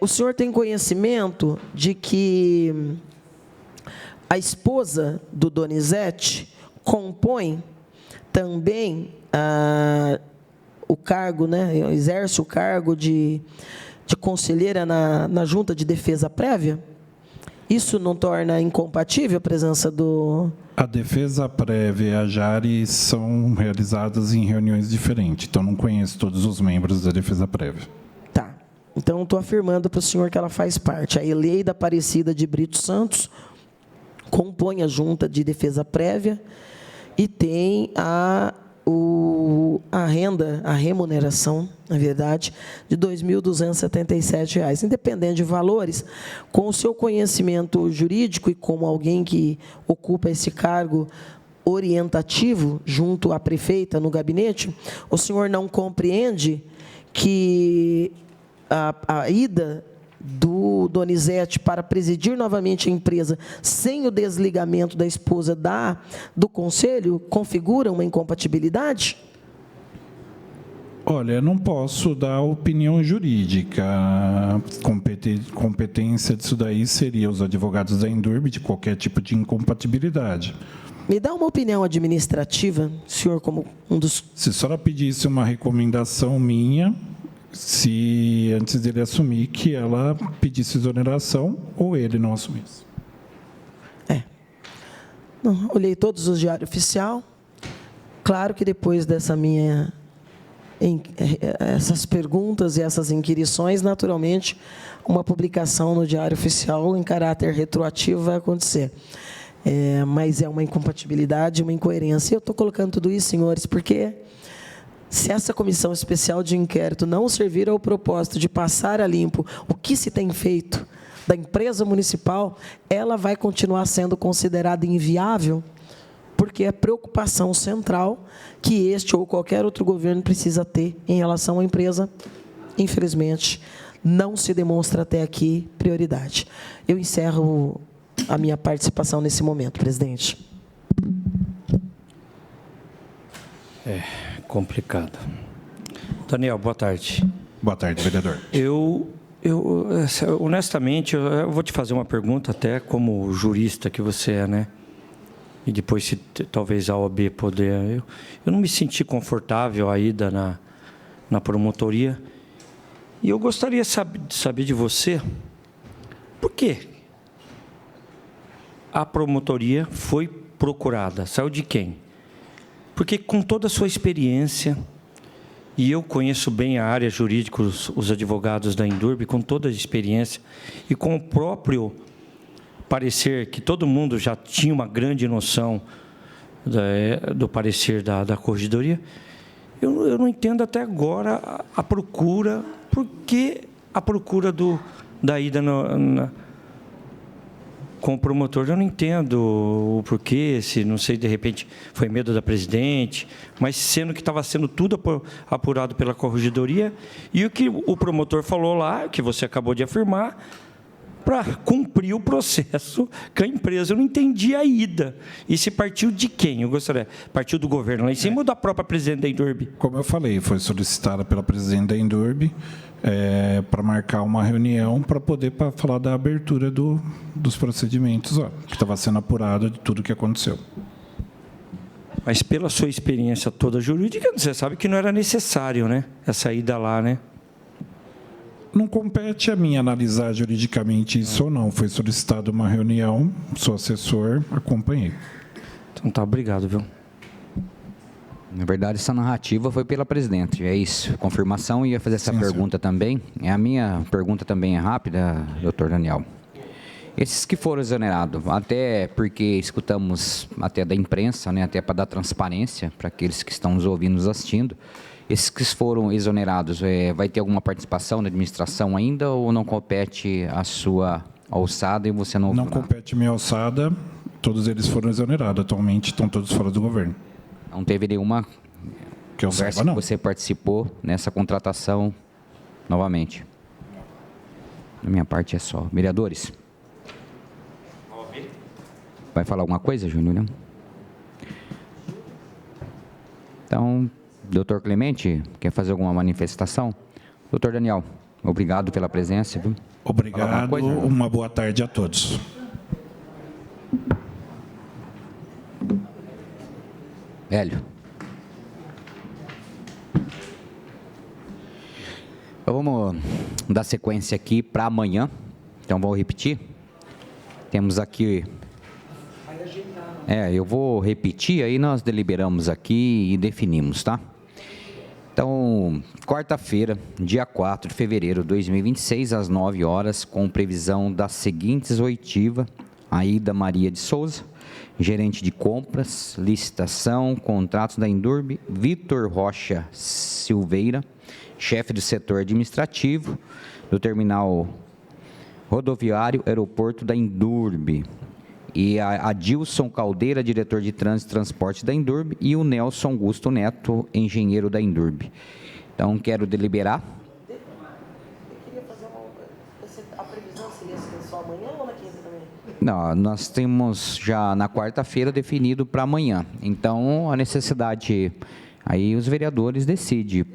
Speaker 6: O senhor tem conhecimento de que a esposa do Donizete compõe também o cargo, né, exerce o cargo de conselheira na Junta de Defesa Prévia? Isso não torna incompatível a presença do...
Speaker 14: A defesa prévia e a JARE são realizadas em reuniões diferentes, então não conheço todos os membros da defesa prévia.
Speaker 6: Tá. Então, estou afirmando para o senhor que ela faz parte. A Eleida Aparecida de Brito Santos compõe a Junta de Defesa Prévia e tem a remuneração, na verdade, de R$ 2.277. Independente de valores, com o seu conhecimento jurídico e como alguém que ocupa esse cargo orientativo junto à prefeita no gabinete, o senhor não compreende que a ida do Donizete para presidir novamente a empresa sem o desligamento da esposa do conselho configura uma incompatibilidade?
Speaker 14: Olha, não posso dar opinião jurídica. A competência disso daí seria os advogados da Indurb de qualquer tipo de incompatibilidade.
Speaker 6: Me dá uma opinião administrativa, senhor, como um dos...
Speaker 14: Se a senhora pedisse uma recomendação minha, se antes dele assumir, que ela pedisse exoneração ou ele não assumisse.
Speaker 6: Não, olhei todos os diários oficiais. Claro que depois dessa essas perguntas e essas inquirições, naturalmente, uma publicação no Diário Oficial em caráter retroativo vai acontecer. Mas é uma incompatibilidade, uma incoerência. Eu estou colocando tudo isso, senhores, porque se essa comissão especial de inquérito não servir ao propósito de passar a limpo o que se tem feito da empresa municipal, ela vai continuar sendo considerada inviável, porque é preocupação central que este ou qualquer outro governo precisa ter em relação à empresa. Infelizmente, não se demonstra até aqui prioridade. Eu encerro a minha participação nesse momento, presidente.
Speaker 2: Complicado. Daniel, boa tarde.
Speaker 14: Boa tarde, vereador.
Speaker 2: Honestamente, eu vou te fazer uma pergunta até como jurista que você é, né? E depois, se talvez a OAB poder... Eu não me senti confortável a ida na promotoria. E eu gostaria de saber de você por quê a promotoria foi procurada. Saiu de quem? Porque com toda a sua experiência, e eu conheço bem a área jurídica, os advogados da Indurb, com toda a experiência, e com o próprio parecer, que todo mundo já tinha uma grande noção do parecer da Corregedoria, eu não entendo até agora a procura, por que a procura da ida com o promotor. Eu não entendo o porquê, se não sei, de repente foi medo da presidente, mas sendo que estava sendo tudo apurado pela Corregedoria, e o que o promotor falou lá, que você acabou de afirmar, para cumprir o processo com a empresa. Eu não entendi a ida. E se partiu de quem? Eu gostaria. Partiu do governo lá em cima ou da própria presidente da Indurb?
Speaker 14: Como eu falei, foi solicitada pela presidente da Indurb para marcar uma reunião para poder falar da abertura dos procedimentos, que estava sendo apurado de tudo que aconteceu.
Speaker 2: Mas pela sua experiência toda jurídica, você sabe que não era necessário, né? Essa ida lá, né?
Speaker 14: Não compete a mim analisar juridicamente isso ou não. Foi solicitada uma reunião, sou assessor, acompanhei.
Speaker 2: Então tá, obrigado, viu?
Speaker 1: Na verdade, essa narrativa foi pela presidente, é isso. Confirmação, ia fazer essa pergunta também. A minha pergunta também é rápida, doutor Daniel. Esses que foram exonerados, até porque escutamos até da imprensa, né, até para dar transparência para aqueles que estão nos ouvindo, nos assistindo, esses que foram exonerados, vai ter alguma participação na administração ainda ou não compete a sua alçada e você não...
Speaker 14: Não compete minha alçada, todos eles foram exonerados. Atualmente estão todos fora do governo.
Speaker 1: Não teve nenhuma
Speaker 14: Que eu
Speaker 1: Conversa
Speaker 14: saiba, não.
Speaker 1: que você participou nessa contratação novamente. Da minha parte é só. Vereadores? Vai falar alguma coisa, Júnior? Não? Então, doutor Clemente, quer fazer alguma manifestação? Doutor Daniel, obrigado pela presença. Viu?
Speaker 14: Obrigado, uma boa tarde a todos.
Speaker 1: Hélio. Então, vamos dar sequência aqui para amanhã. Então, vou repetir. Temos aqui... eu vou repetir, aí nós deliberamos aqui e definimos, tá? Então, quarta-feira, dia 4 de fevereiro de 2026, às 9 horas, com previsão das seguintes oitivas: Aida Maria de Souza, gerente de compras, licitação, contratos da Indurb; Vitor Rocha Silveira, chefe do setor administrativo do terminal rodoviário aeroporto da Indurb; e a Adilson Caldeira, diretor de trânsito e transporte da Indurb; e o Nelson Augusto Neto, engenheiro da Indurb. Então, quero deliberar.
Speaker 6: Eu queria fazer a previsão seria só amanhã ou na quinta também?
Speaker 1: Não, nós temos já na quarta-feira definido para amanhã. Então, a necessidade, aí os vereadores decidem.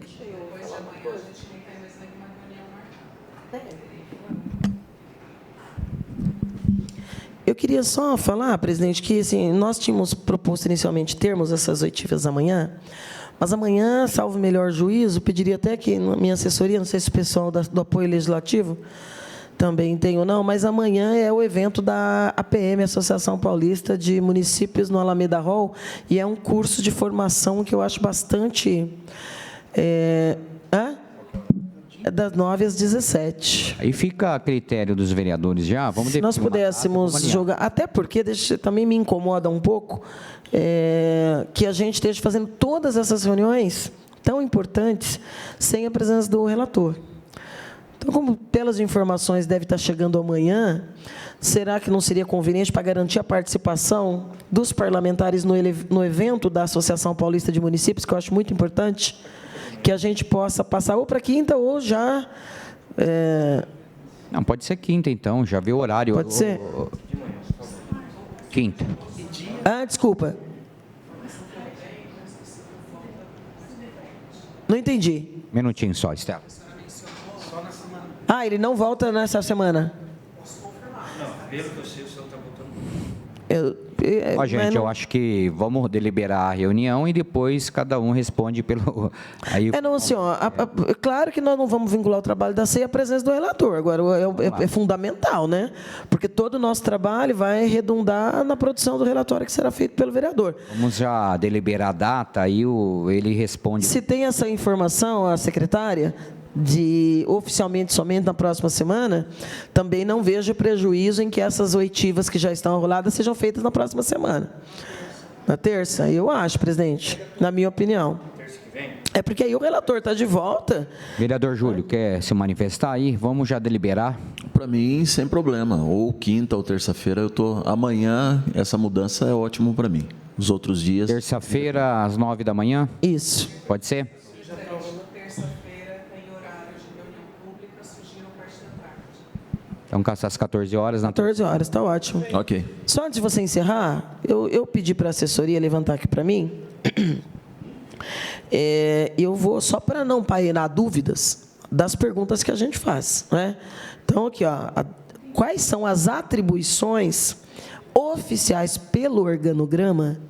Speaker 6: Eu queria só falar, presidente, que assim, nós tínhamos proposto inicialmente termos essas oitivas amanhã, mas amanhã, salvo melhor juízo, pediria até que na minha assessoria, não sei se o pessoal do apoio legislativo também tem ou não, mas amanhã é o evento da APM, Associação Paulista de Municípios, no Alameda Hall, e é um curso de formação que eu acho bastante... É das 9 às 17.
Speaker 1: Aí fica a critério dos vereadores já. Vamos
Speaker 6: Se nós pudéssemos jogar, até porque também me incomoda um pouco que a gente esteja fazendo todas essas reuniões tão importantes sem a presença do relator. Então, como pelas informações deve estar chegando amanhã, será que não seria conveniente, para garantir a participação dos parlamentares no evento da Associação Paulista de Municípios, que eu acho muito importante, que a gente possa passar ou para quinta ou já...
Speaker 1: Não, pode ser quinta, então, já viu o horário.
Speaker 6: Pode ser?
Speaker 1: Quinta.
Speaker 6: Desculpa. Não entendi.
Speaker 1: Minutinho só, Estela.
Speaker 6: Ele não volta nessa semana?
Speaker 2: Não, pelo que eu sei, o senhor está voltando.
Speaker 1: Gente, eu acho que vamos deliberar a reunião e depois cada um responde pelo... Aí...
Speaker 6: não, assim, claro que nós não vamos vincular o trabalho da CEI à presença do relator, agora é fundamental, né? Porque todo o nosso trabalho vai redundar na produção do relatório que será feito pelo vereador.
Speaker 1: Vamos já deliberar a data, aí ele responde...
Speaker 6: Se tem essa informação, a secretária... de oficialmente somente na próxima semana, também não vejo prejuízo em que essas oitivas que já estão enroladas sejam feitas na próxima semana. Na terça, eu acho, presidente, na minha opinião. É porque aí o relator está de volta.
Speaker 1: Vereador Júlio, quer se manifestar aí? Vamos já deliberar?
Speaker 9: Para mim, sem problema. Ou quinta ou terça-feira, amanhã, essa mudança é ótimo para mim. Os outros dias...
Speaker 1: Terça-feira, às 9 da manhã?
Speaker 6: Isso.
Speaker 1: Pode ser? Então, às 14 horas.
Speaker 6: 14 horas, está ótimo.
Speaker 9: Ok.
Speaker 6: Só antes de você encerrar, eu pedi para a assessoria levantar aqui para mim. Eu vou, só para não pairar dúvidas das perguntas que a gente faz, né? Então, aqui, quais são as atribuições oficiais pelo organograma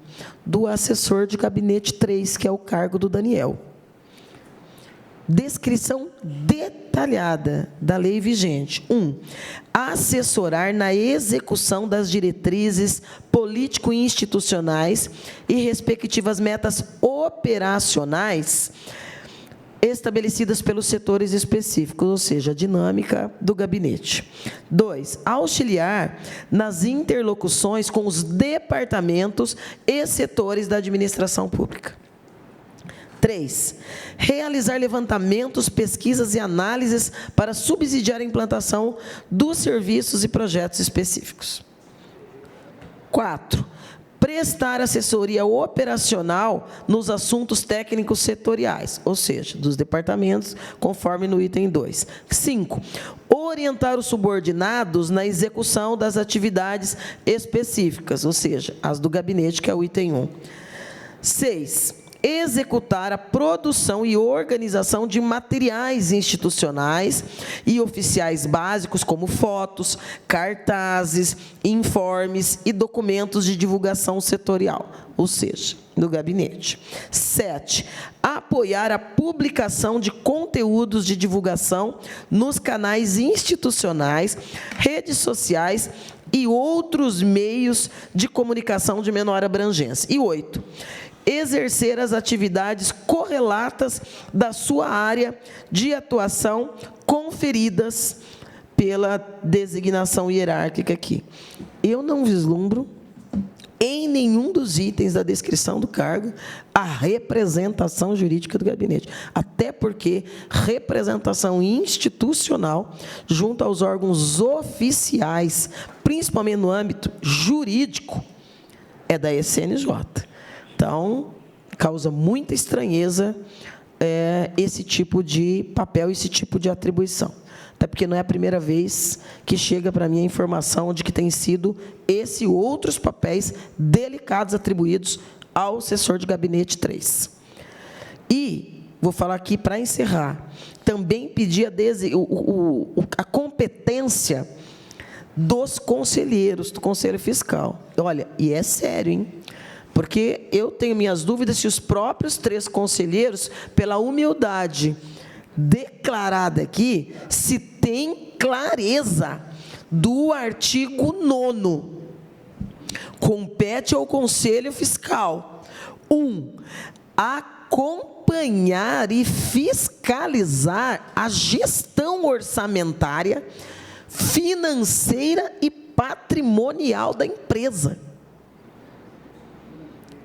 Speaker 6: do assessor de gabinete 3, que é o cargo do Daniel? Descrição detalhada da lei vigente. 1. Assessorar na execução das diretrizes político-institucionais e respectivas metas operacionais estabelecidas pelos setores específicos, ou seja, a dinâmica do gabinete. 2. Auxiliar nas interlocuções com os departamentos e setores da administração pública. 3. Realizar levantamentos, pesquisas e análises para subsidiar a implantação dos serviços e projetos específicos. 4. prestar assessoria operacional nos assuntos técnicos setoriais, ou seja, dos departamentos, conforme no item 2. 5. Orientar os subordinados na execução das atividades específicas, ou seja, as do gabinete, que é o item 1. 6. Executar a produção e organização de materiais institucionais e oficiais básicos, como fotos, cartazes, informes e documentos de divulgação setorial, ou seja, no gabinete. 7. Apoiar a publicação de conteúdos de divulgação nos canais institucionais, redes sociais e outros meios de comunicação de menor abrangência. E 8. Exercer as atividades correlatas da sua área de atuação conferidas pela designação hierárquica aqui. Eu não vislumbro em nenhum dos itens da descrição do cargo a representação jurídica do gabinete. Até porque representação institucional junto aos órgãos oficiais, principalmente no âmbito jurídico, é da SNJ. Então, causa muita estranheza esse tipo de papel, esse tipo de atribuição. Até porque não é a primeira vez que chega para mim a informação de que tem sido esse e outros papéis delicados atribuídos ao assessor de gabinete 3. E, vou falar aqui para encerrar, também pedir a competência dos conselheiros, do Conselho Fiscal. Olha, e é sério, hein? Porque eu tenho minhas dúvidas se os próprios 3 conselheiros, pela humildade declarada aqui, se tem clareza do artigo 9º. Compete ao Conselho Fiscal: 1. Acompanhar e fiscalizar a gestão orçamentária, financeira e patrimonial da empresa.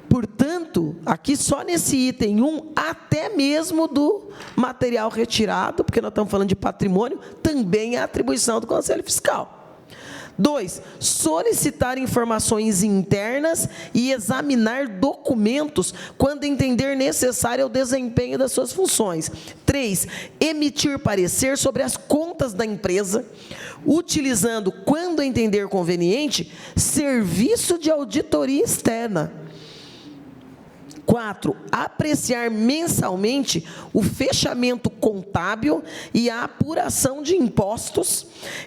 Speaker 6: Portanto, aqui só nesse item 1, até mesmo do material retirado, porque nós estamos falando de patrimônio, também é atribuição do Conselho Fiscal. 2. Solicitar informações internas e examinar documentos quando entender necessário ao desempenho das suas funções. 3. Emitir parecer sobre as contas da empresa, utilizando, quando entender conveniente, serviço de auditoria externa. 4. Apreciar mensalmente o fechamento contábil e a apuração de impostos,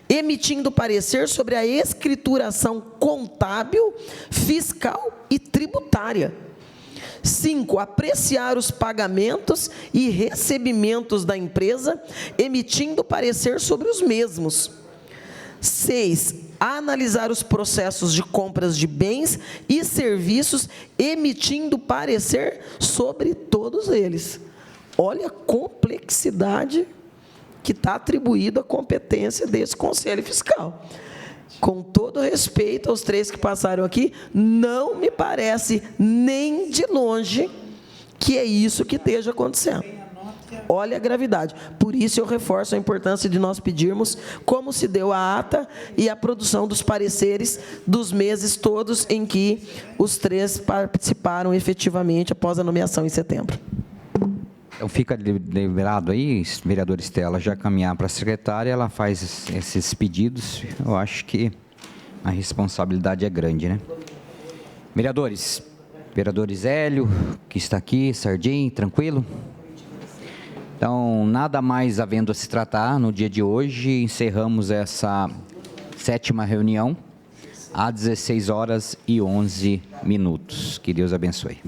Speaker 6: emitindo parecer sobre a escrituração contábil, fiscal e tributária. 5. Apreciar os pagamentos e recebimentos da empresa, emitindo parecer sobre os mesmos. 6. Analisar os processos de compras de bens e serviços, emitindo parecer sobre todos eles. Olha a complexidade que está atribuída à competência desse Conselho Fiscal. Com todo respeito aos 3 que passaram aqui, não me parece nem de longe que é isso que esteja acontecendo. Olha a gravidade. Por isso eu reforço a importância de nós pedirmos como se deu a ata e a produção dos pareceres dos meses todos em que os 3 participaram efetivamente após a nomeação em setembro.
Speaker 1: Então fica liberado aí, vereadora Estela, já caminhar para a secretária, ela faz esses pedidos. Eu acho que a responsabilidade é grande, né? Vereadores, Hélio, que está aqui, Sardim, tranquilo? Então, nada mais havendo a se tratar no dia de hoje, encerramos essa 7ª reunião, às 16h11. Que Deus abençoe.